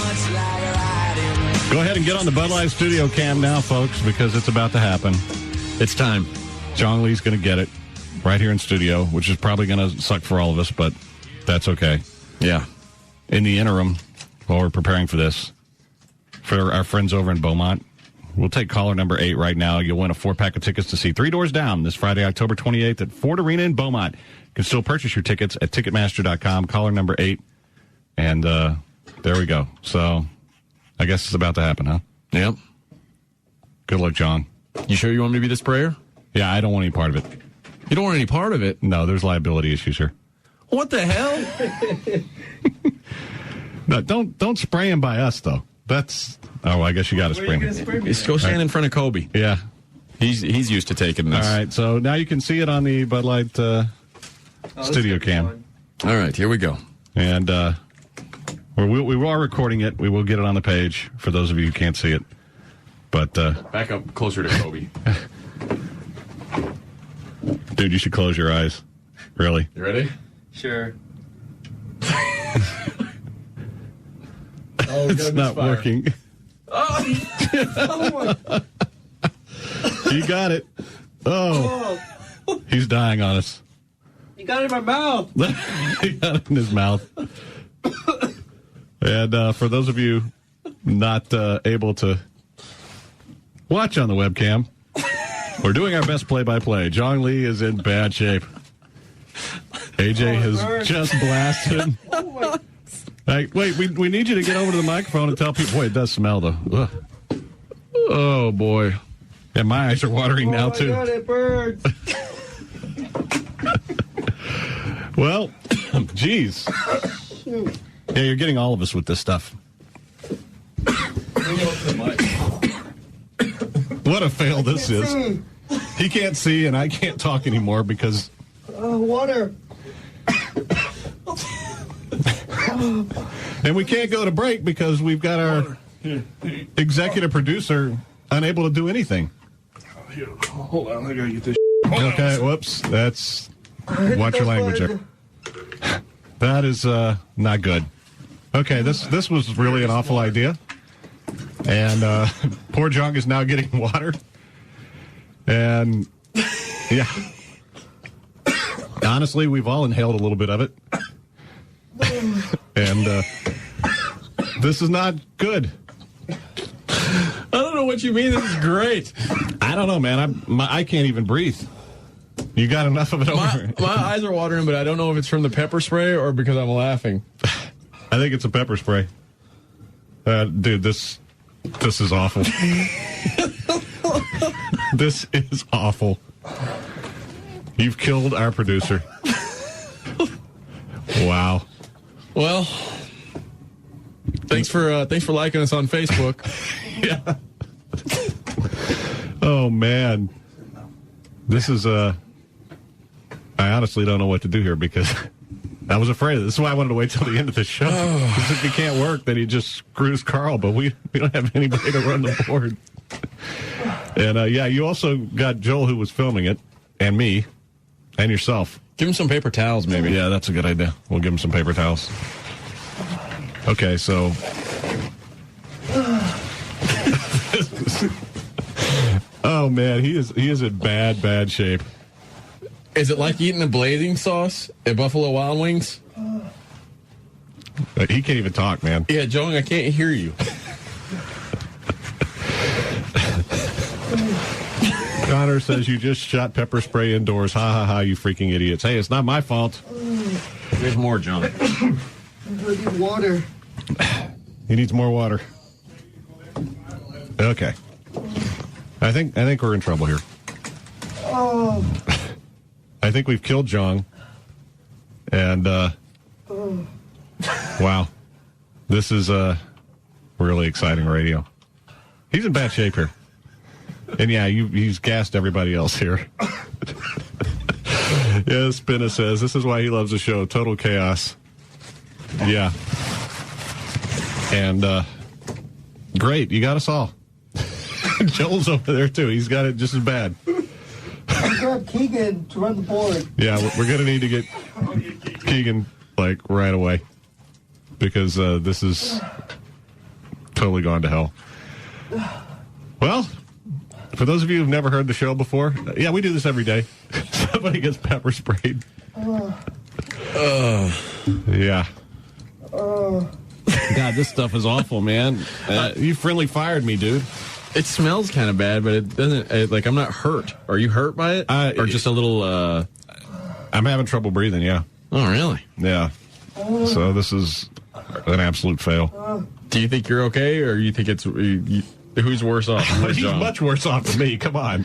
Go ahead and get on the Bud Light studio cam now, folks, because it's about to happen. It's time. Jong Lee's going to get it right here in studio, which is probably going to suck for all of us, but that's okay. Yeah. In the interim, while we're preparing for this, for our friends over in Beaumont, we'll take caller number 8 right now. You'll win a 4-pack of tickets to see Three Doors Down this Friday, October 28th at Ford Arena in Beaumont. You can still purchase your tickets at Ticketmaster.com. Caller number 8. And There we go. So I guess it's about to happen, huh? Yep. Good luck, John. You sure you want me to be the sprayer? Yeah, I don't want any part of it. You don't want any part of it? No, there's liability issues here. What the hell? No, don't spray him by us, though. That's... Oh, I guess you got to spray him. Just go stand in front of Kobe. Yeah. He's used to taking this. All right, so now you can see it on the Bud Light studio cam. All right, here we go. And we are recording it. We will get it on the page for those of you who can't see it. But back up closer to Kobe. Dude, you should close your eyes. Really? You ready? Sure. It's not working. You got it. Oh. He's dying on us. You got it in my mouth. He got it in his mouth. And for those of you not able to watch on the webcam, we're doing our best play-by-play. Jong Lee is in bad shape. AJ has just blasted. Hey, wait, we need you to get over to the microphone and tell people. Boy, it does smell, though. Ugh. Oh, boy. And my eyes are watering now, too. God, it burns. Well, geez. Yeah, you're getting all of us with this stuff. What a fail this is. He can't see, and I can't talk anymore because... Water. And we can't go to break because we've got our executive producer unable to do anything. Hold on, I gotta get this. Okay, whoops. That's... Watch your language there. That is not good. Okay, this was really an awful idea. And poor Jong is now getting water. And, yeah. Honestly, we've all inhaled a little bit of it. And this is not good. I don't know what you mean. This is great. I don't know, man. I can't even breathe. You got enough of it over? My eyes are watering, but I don't know if it's from the pepper spray or because I'm laughing. I think it's a pepper spray. Dude, this is awful. This is awful. You've killed our producer. Wow. Well, thanks for liking us on Facebook. Yeah. Oh man, this is I honestly don't know what to do here because I was afraid of this. This is why I wanted to wait till the end of the show. Because if it can't work, then he just screws Carl. But we don't have anybody to run the board. And yeah, you also got Joel who was filming it, and me, and yourself. Give him some paper towels, maybe. Yeah, that's a good idea. We'll give him some paper towels. Okay, so. Oh man, he is in bad shape. Is it like eating a blazing sauce at Buffalo Wild Wings? He can't even talk, man. Yeah, Jong, I can't hear you. Connor says you just shot pepper spray indoors. Ha ha ha, you freaking idiots. Hey, it's not my fault. There's more, John. I need water. He needs more water. Okay. I think we're in trouble here. Oh. I think we've killed Jong. And wow. This is really exciting radio. He's in bad shape here. And yeah, he's gassed everybody else here. Yeah, Spinna says this is why he loves the show. Total chaos. Yeah. And great, you got us all. Joel's over there too. He's got it just as bad. I got Keegan to run the board. Yeah, we're gonna need to get Keegan like right away because this is totally gone to hell. Well, for those of you who've never heard the show before, yeah, we do this every day. Somebody gets pepper sprayed. Yeah. God, this stuff is awful, man. You friendly fired me, dude. It smells kind of bad, but it doesn't. Like I'm not hurt. Are you hurt by it, or just a little? I'm having trouble breathing. Yeah. Oh, really? Yeah. So this is an absolute fail. Do you think you're okay, or you think it's who's worse off? He's much worse off than me. Come on.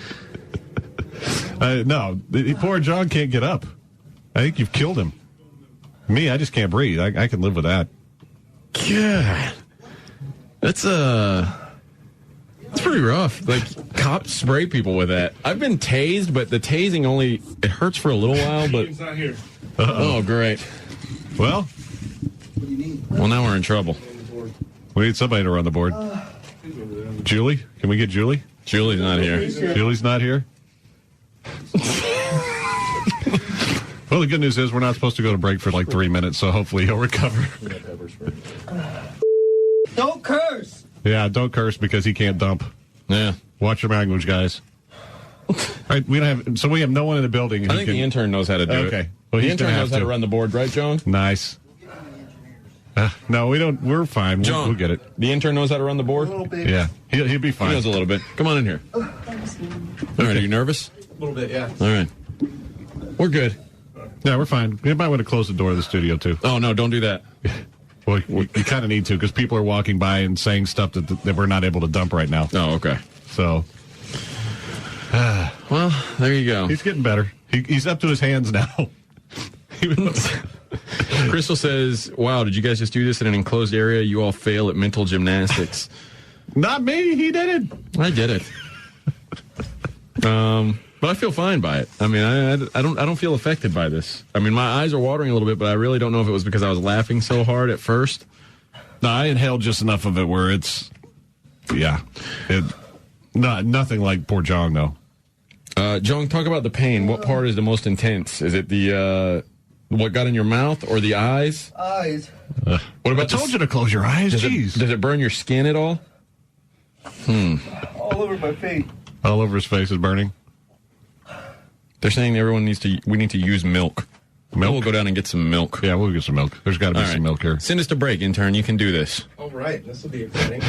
No, the poor Jong can't get up. I think you've killed him. Me, I just can't breathe. I can live with that. God, that's pretty rough. Like, cops spray people with that. I've been tased, but the tasing it hurts for a little while. But It's not here. oh, great. Well, now we're in trouble. We need somebody to run the board. Julie, can we get Julie? Julie's not here. Julie's not here. Well, the good news is we're not supposed to go to break for like 3 minutes, so hopefully he'll recover. Don't curse. Yeah, don't curse because he can't dump. Yeah, watch your language, guys. All right, we have no one in the building. I think the intern knows how to do it. Okay, well, the intern knows how to run the board, right, Jong? Nice. No, we don't. We're fine. We'll get it. The intern knows how to run the board. Yeah, he'll be fine. He knows a little bit. Come on in here. All right, are you nervous? A little bit, yeah. All right, we're good. Yeah, we're fine. We might want to close the door of the studio too. Oh no, don't do that. Well, you kind of need to because people are walking by and saying stuff that we're not able to dump right now. Oh, okay. So, well, there you go. He's getting better. He's up to his hands now. Crystal says, "Wow, did you guys just do this in an enclosed area? You all fail at mental gymnastics." Not me. He did it. I did it. But I feel fine by it. I mean, I don't feel affected by this. I mean, my eyes are watering a little bit, but I really don't know if it was because I was laughing so hard at first. No, I inhaled just enough of it where nothing like poor Jong though. Jong, talk about the pain. What part is the most intense? Is it the what got in your mouth or the eyes? Eyes. What about? I told you to close your eyes. Jeez. Does it burn your skin at all? All over my feet. All over his face is burning. They're saying we need to use milk. We'll go down and get some milk. Yeah, we'll get some milk. There's got to be some milk here. Send us to break, intern. You can do this. All right, this will be exciting.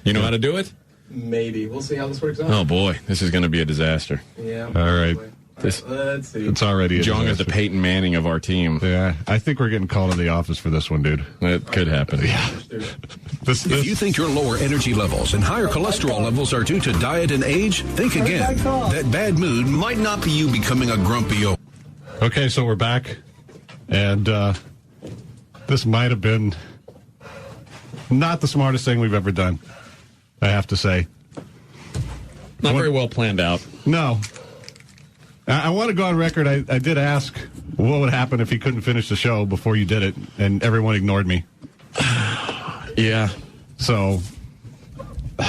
You know how to do it? Maybe. We'll see how this works out. Oh, boy. This is going to be a disaster. Yeah. All right. Let's see. It's already Jong is the Peyton Manning of our team. Yeah, I think we're getting called to the office for this one, dude. It could happen. Yeah. If you think your lower energy levels and higher cholesterol levels are due to diet and age, think again. That bad mood might not be you becoming a grumpy old. Okay, so we're back, and this might have been not the smartest thing we've ever done, I have to say. Not very well planned out. No. I want to go on record. I did ask what would happen if he couldn't finish the show before you did it, and everyone ignored me. Yeah. So. You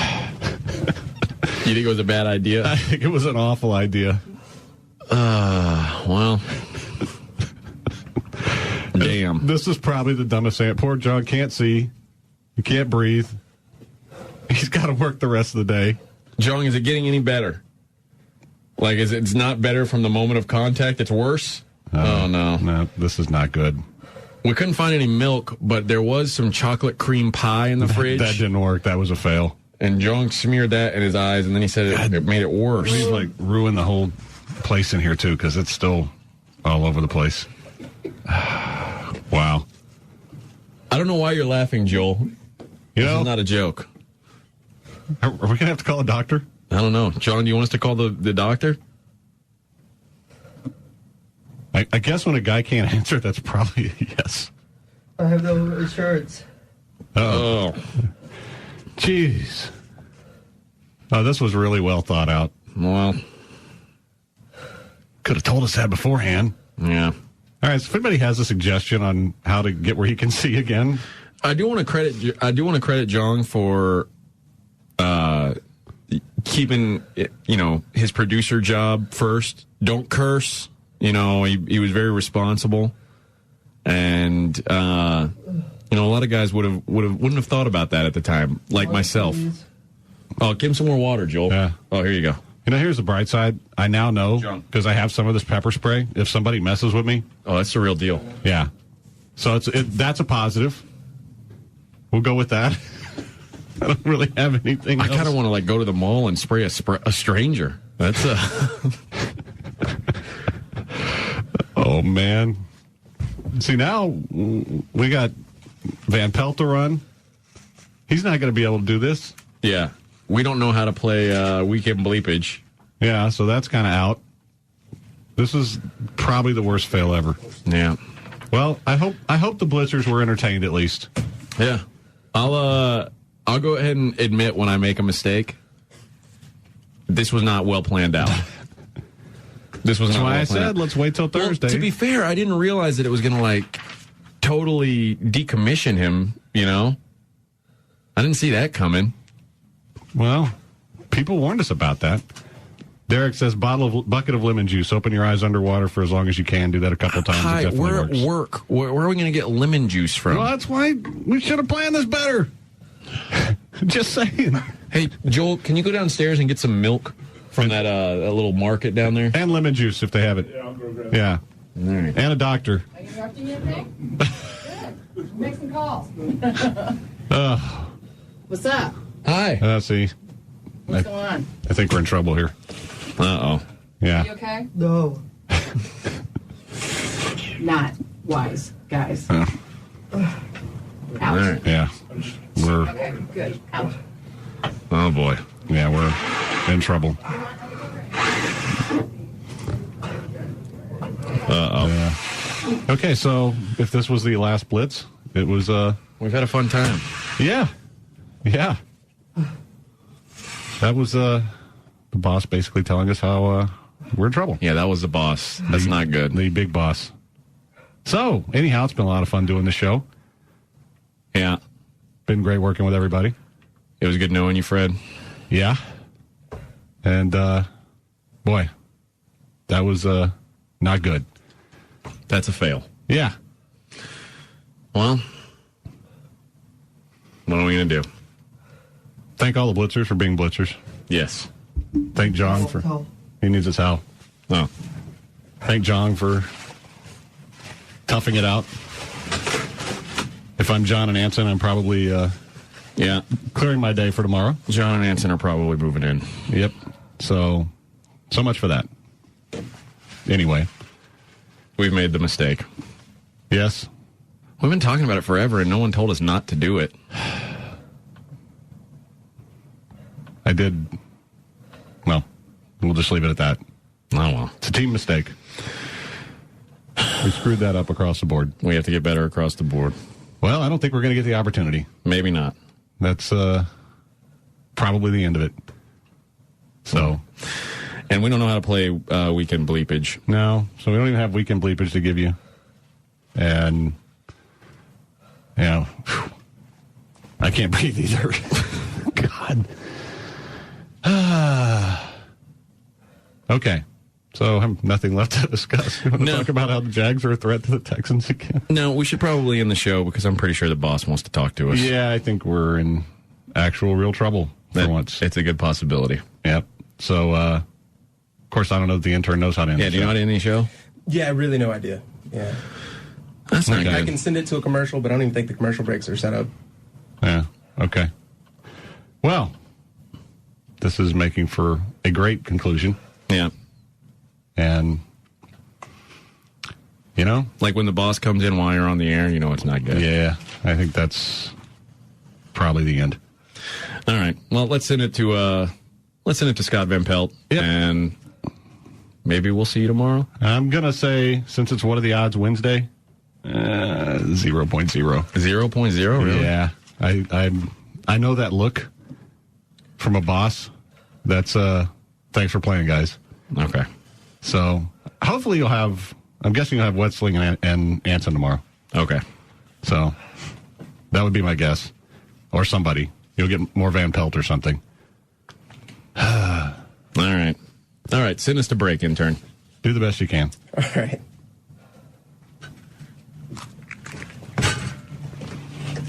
think it was a bad idea? I think it was an awful idea. Well. Damn. This is probably the dumbest thing. Poor John can't see. He can't breathe. He's got to work the rest of the day. Jong, is it getting any better? Like, it's not better from the moment of contact? It's worse? Oh, no. No, this is not good. We couldn't find any milk, but there was some chocolate cream pie in the fridge. That didn't work. That was a fail. And Jong smeared that in his eyes, and then he said it made it worse. He's like ruined the whole place in here, too, because it's still all over the place. Wow. I don't know why you're laughing, Joel. This is not a joke. Are we going to have to call a doctor? I don't know. John, do you want us to call the doctor? I guess when a guy can't answer, that's probably a yes. I have no insurance. Oh. Jeez. Oh, this was really well thought out. Well, could have told us that beforehand. Yeah. All right, so if anybody has a suggestion on how to get where he can see again. I do want to credit Jong for keeping his producer job first. Don't curse. He was very responsible, and a lot of guys wouldn't have thought about that at the time, like myself. Oh, give him some more water, Joel. Yeah. Oh, here you go. Here's the bright side. I now know, because I have some of this pepper spray, if somebody messes with me. Oh, that's the real deal. Yeah. So that's a positive. We'll go with that. I don't really have anything else. I kind of want to go to the mall and spray a stranger. That's Oh, man. See, now we got Van Pelt to run. He's not going to be able to do this. Yeah. We don't know how to play weekend bleepage. Yeah, so that's kind of out. This is probably the worst fail ever. Yeah. Well, I hope the Blitzers were entertained at least. Yeah. I'll go ahead and admit when I make a mistake. This was not well planned out. This was That's not why well I planned said out. let's wait till Thursday. Well, to be fair, I didn't realize that it was going to like totally decommission him, you know? I didn't see that coming. Well, people warned us about that. Derek says bucket of lemon juice. Open your eyes underwater for as long as you can. Do that a couple times. Hi, it definitely we're works. at work. Where are we going to get lemon juice from? Well, that's why we should have planned this better. Just saying. Hey, Joel, can you go downstairs and get some milk from that little market down there? And lemon juice if they have it. Yeah, I'll go grab Yeah. All right. And a doctor. Are you interrupting yet, Nick? Good. Make some calls. What's up? Hi. See. What's going on? I think we're in trouble here. Uh-oh. Yeah. You okay? No. Not wise, guys. All Out. right. Yeah. We're. Okay, good. Out. Oh boy. Yeah, we're in trouble. Uh-oh. Okay, so if this was the last blitz, it was we've had a fun time. Yeah. Yeah. That was the boss basically telling us how we're in trouble. Yeah, that was the boss. That's not good. The big boss. So, anyhow, it's been a lot of fun doing the show. Yeah. Been great working with everybody. It was good knowing you, Fred. Yeah. And, boy, that was not good. That's a fail. Yeah. Well, what are we going to do? Thank all the Blitzers for being Blitzers. Yes. Thank Jong for... He needs his help. Oh. Thank Jong for toughing it out. If I'm John and Anson, I'm probably clearing my day for tomorrow. John and Anson are probably moving in. Yep. So much for that. Anyway. We've made the mistake. Yes. We've been talking about it forever, and no one told us not to do it. I did. Well, we'll just leave it at that. Oh, well. It's a team mistake. We screwed that up across the board. We have to get better across the board. Well, I don't think we're going to get the opportunity. Maybe not. That's probably the end of it. So. And we don't know how to play weekend bleepage. No. So we don't even have weekend bleepage to give you. And, you know, I can't breathe either. God. Okay. So I have nothing left to discuss. You want to talk about how the Jags are a threat to the Texans again? No, we should probably end the show because I'm pretty sure the boss wants to talk to us. Yeah, I think we're in actual real trouble for once. It's a good possibility. Yep. So, of course, I don't know if the intern knows how to end the show. Do you know how to end the show? Yeah, really no idea. Yeah. That's not I good. can send it to a commercial, but I don't even think the commercial breaks are set up. Yeah. Okay. Well, this is making for a great conclusion. Yeah. And, you know, like when the boss comes in while you're on the air, you know it's not good. Yeah. I think that's probably the end. All right. Well, let's send it to Scott Van Pelt. Yep. And maybe we'll see you tomorrow. I'm going to say, since it's one of the odds Wednesday, 0.0. 0.0, really? Yeah. I know that look from a boss. That's thanks for playing, guys. Okay. So hopefully I'm guessing you'll have Wetzling and Anson tomorrow. Okay. So that would be my guess. Or somebody. You'll get more Van Pelt or something. All right. Send us to break, intern. Do the best you can. All right.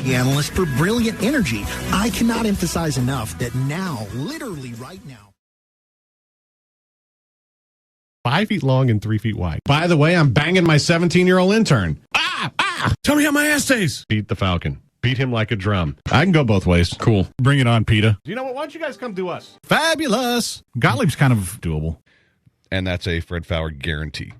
The analyst for Brilliant Energy. I cannot emphasize enough that now, literally right now, 5 feet long and 3 feet wide. By the way, I'm banging my 17-year-old intern. Tell me how my ass tastes. Beat the Falcon. Beat him like a drum. I can go both ways. Cool. Bring it on, PETA. You know what? Why don't you guys come do us? Fabulous. Gottlieb's kind of doable. And that's a Fred Faour guarantee.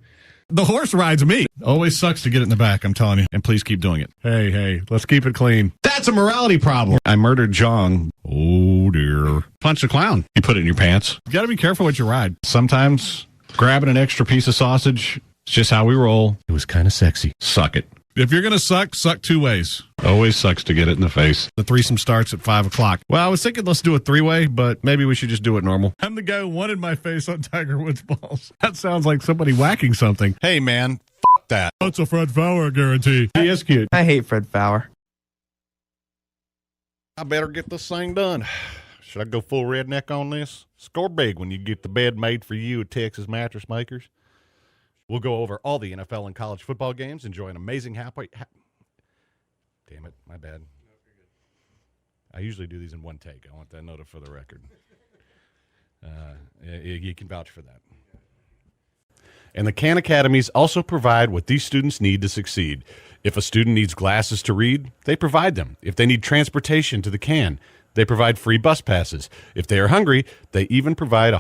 The horse rides me. Always sucks to get it in the back, I'm telling you. And please keep doing it. Hey, let's keep it clean. That's a morality problem. I murdered Jong. Oh, dear. Punch the clown. You put it in your pants. You got to be careful what you ride. Sometimes grabbing an extra piece of sausage, it's just how we roll. It was kind of sexy. Suck it. If you're going to suck 2 ways. Always sucks to get it in the face. The threesome starts at 5 o'clock. Well, I was thinking let's do a 3-way, but maybe we should just do it normal. I'm the guy who wanted my face on Tiger Woods' balls. That sounds like somebody whacking something. Hey, man, f*** that. That's a Fred Faour guarantee. He is cute. I hate Fred Faour. I better get this thing done. Should I go full redneck on this? Score big when you get the bed made for you at Texas Mattress Makers. We'll go over all the NFL and college football games, enjoy an amazing halfway. Damn it, my bad. I usually do these in one take. I want that noted for the record. You can vouch for that. And the Khan Academies also provide what these students need to succeed. If a student needs glasses to read, they provide them. If they need transportation to the Khan, they provide free bus passes. If they are hungry, they even provide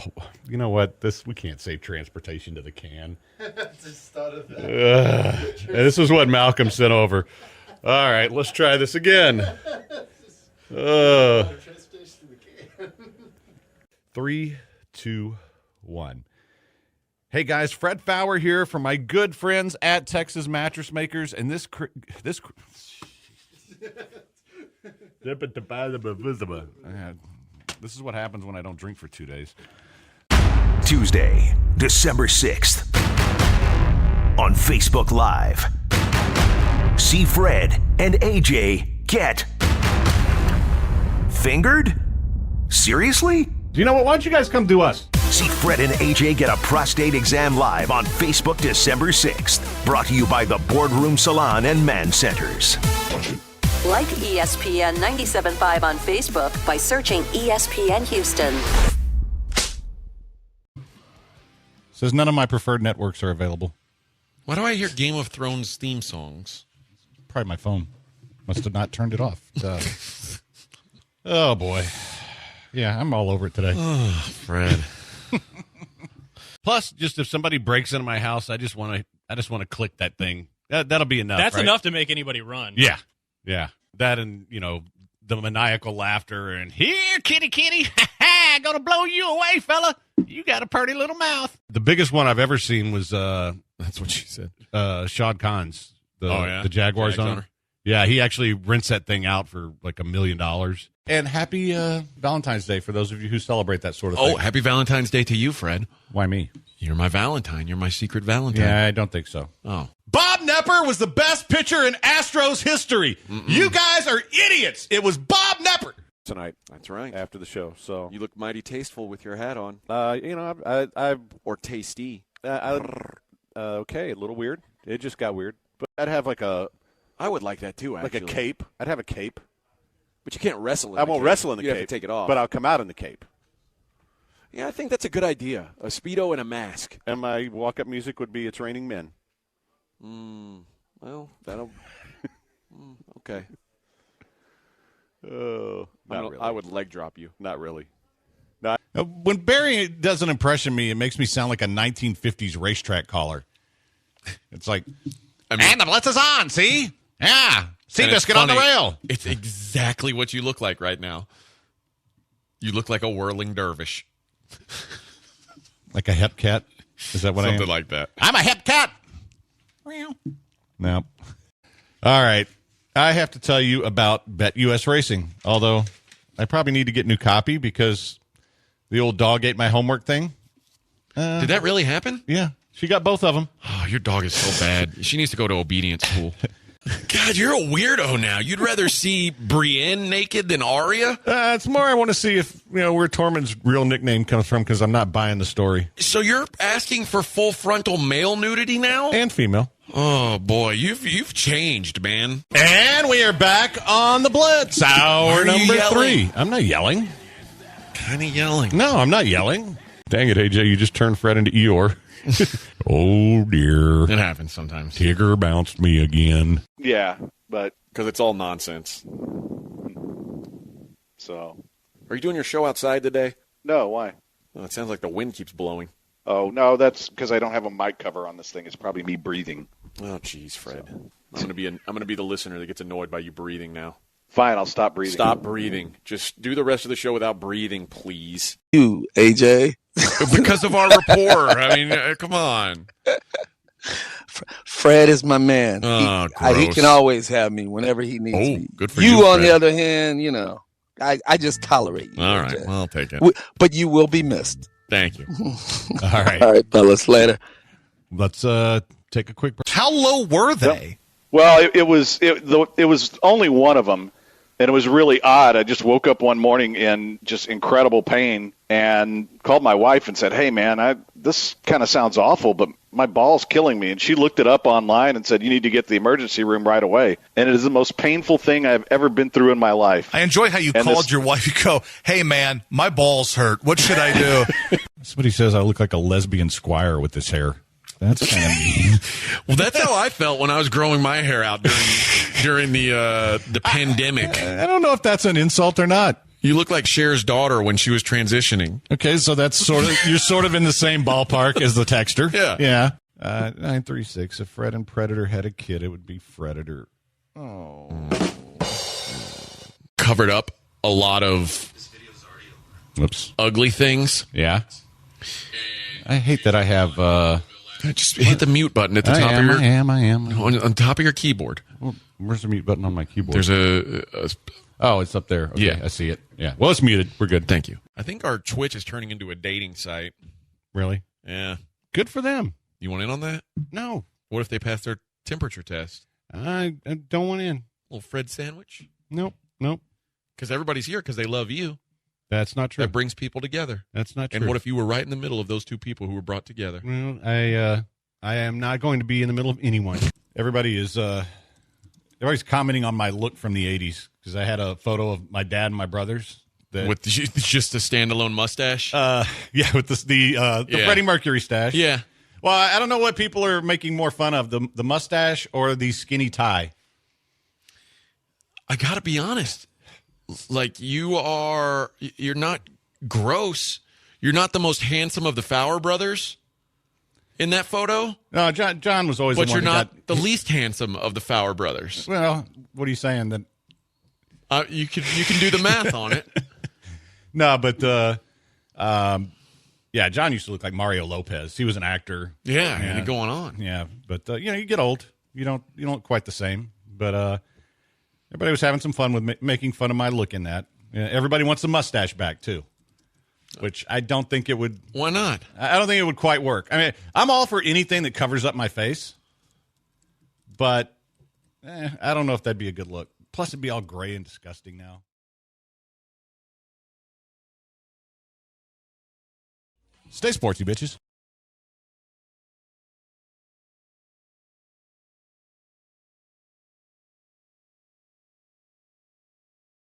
you know what? We can't say transportation to the Khan. Just thought of that. This is what Malcolm sent over. All right, let's try this again. 3, 2, 1. Hey guys, Fred Faour here from my good friends at Texas Mattress Makers, and this is what happens when I don't drink for 2 days. Tuesday, December 6th. On Facebook Live. See Fred and AJ get fingered? Seriously? You know what? Why don't you guys come do us? See Fred and AJ get a prostate exam live on Facebook December 6th. Brought to you by the Boardroom Salon and Man Centers. Like ESPN 97.5 on Facebook by searching ESPN Houston. Says none of my preferred networks are available. Why do I hear Game of Thrones theme songs? Probably my phone. Must have not turned it off. Oh, boy. Yeah, I'm all over it today. Oh, Fred. Plus, just if somebody breaks into my house, I just want to click that thing. That'll be enough. That's right? enough to make anybody run. Yeah. That and, the maniacal laughter and, here, kitty, ha-ha, gonna blow you away, fella. You got a pretty little mouth. The biggest one I've ever seen was, that's what she said. Shad Khan's, the Jaguars Jags owner. Yeah, he actually rents that thing out for like $1 million. And happy Valentine's Day for those of you who celebrate that sort of thing. Oh, happy Valentine's Day to you, Fred. Why me? You're my Valentine. You're my secret Valentine. Yeah, I don't think so. Oh. Bob Nepper was the best pitcher in Astros history. You guys are idiots. It was Bob Nepper. Tonight. That's right. After the show. So you look mighty tasteful with your hat on. Or tasty. Okay, a little weird. It just got weird. But I'd have I would like that too, actually. like a cape. I'd have a cape. But you can't wrestle in the I won't cape. wrestle in the you cape. have to take it off. But I'll come out in the cape. Yeah, I think that's a good idea. A Speedo and a mask. And my walk-up music would be It's Raining Men. Well, that'll... okay. Oh, not really. I would leg drop you. Not really. When Barry does an impression of me, it makes me sound like a 1950s racetrack caller. It's like, and the blitz is on, see? Yeah. Seabiscuit on the rail. It's exactly what you look like right now. You look like a whirling dervish. Like a hep cat? Is that what I am? Something like that. I'm a hep cat. No. All right. I have to tell you about Bet US Racing, although I probably need to get new copy because the old dog ate my homework thing. Did that really happen? Yeah. She got both of them. Oh, your dog is so bad. She needs to go to obedience school. God, you're a weirdo now. You'd rather see Brienne naked than Arya? It's more I want to see if, where Tormund's real nickname comes from because I'm not buying the story. So you're asking for full frontal male nudity now? And female. Oh, boy. You've changed, man. And we are back on the Blitz. Hour number 3. I'm not yelling. Kind of yelling. No, I'm not yelling. Dang it, AJ. You just turned Fred into Eeyore. Oh, dear. It happens sometimes. Tigger bounced me again. Yeah, but because it's all nonsense. So, are you doing your show outside today? No, why? Well, it sounds like the wind keeps blowing. Oh, no, that's because I don't have a mic cover on this thing. It's probably me breathing. Oh, jeez, Fred. I'm gonna be the listener that gets annoyed by you breathing now. Fine, I'll stop breathing. Stop breathing. Just do the rest of the show without breathing, please. You, AJ. Because of our rapport. I mean, come on. Fred is my man. Oh, he can always have me whenever he needs me. Good for you. you, On Fred. the other hand, I just tolerate you. All right, well, I'll take it. But you will be missed. Thank you. All right. All right, fellas. Later. Let's take a quick break. How low were they? Well, it was only one of them, and it was really odd. I just woke up one morning in just incredible pain and called my wife and said, "Hey, man, this kind of sounds awful, but my ball's killing me." And she looked it up online and said, "You need to get to the emergency room right away." And it is the most painful thing I've ever been through in my life. I enjoy how you called your wife. You go, "Hey, man, my balls hurt. What should I do?" Somebody says I look like a lesbian squire with this hair. That's kind of mean. Well, that's how I felt when I was growing my hair out during the pandemic. I don't know if that's an insult or not. You look like Cher's daughter when she was transitioning. Okay, so that's you're sort of in the same ballpark as the texter. Yeah. 936. If Fred and Predator had a kid, it would be Predator. Oh. Covered up a lot of ugly things. Yeah. I hate that I have... just hit the mute button at the top of your... I am. On top of your keyboard. Well, where's the mute button on my keyboard? There's Oh, it's up there. Okay, yeah. I see it. Yeah. Well, it's muted. We're good. Thank you. I think our Twitch is turning into a dating site. Really? Yeah. Good for them. You want in on that? No. What if they pass their temperature test? I don't want in. Little Fred sandwich? Nope. Because everybody's here because they love you. That's not true. That brings people together. That's not true. And what if you were right in the middle of those two people who were brought together? Well, I am not going to be in the middle of anyone. Everybody's commenting on my look from the 80s because I had a photo of my dad and my brothers. With just a standalone mustache? Yeah, with the Freddie Mercury stash. Yeah. Well, I don't know what people are making more fun of, the mustache or the skinny tie. I got to be honest. Like, you're not gross. You're not the most handsome of the Faour brothers in that photo. No, John was always but the one you're not the least handsome of the Faour brothers. Well, what are you saying? That you can do the math on it. No, but yeah, John used to look like Mario Lopez. He was an actor. Yeah, and going on. Yeah, but you get old. You don't look quite the same. But everybody was having some fun with making fun of my look in that. Everybody wants the mustache back too, which I don't think it would. Why not? I don't think it would quite work. I mean, I'm all for anything that covers up my face, but I don't know if that'd be a good look. Plus, it'd be all gray and disgusting now. Stay sporty, bitches.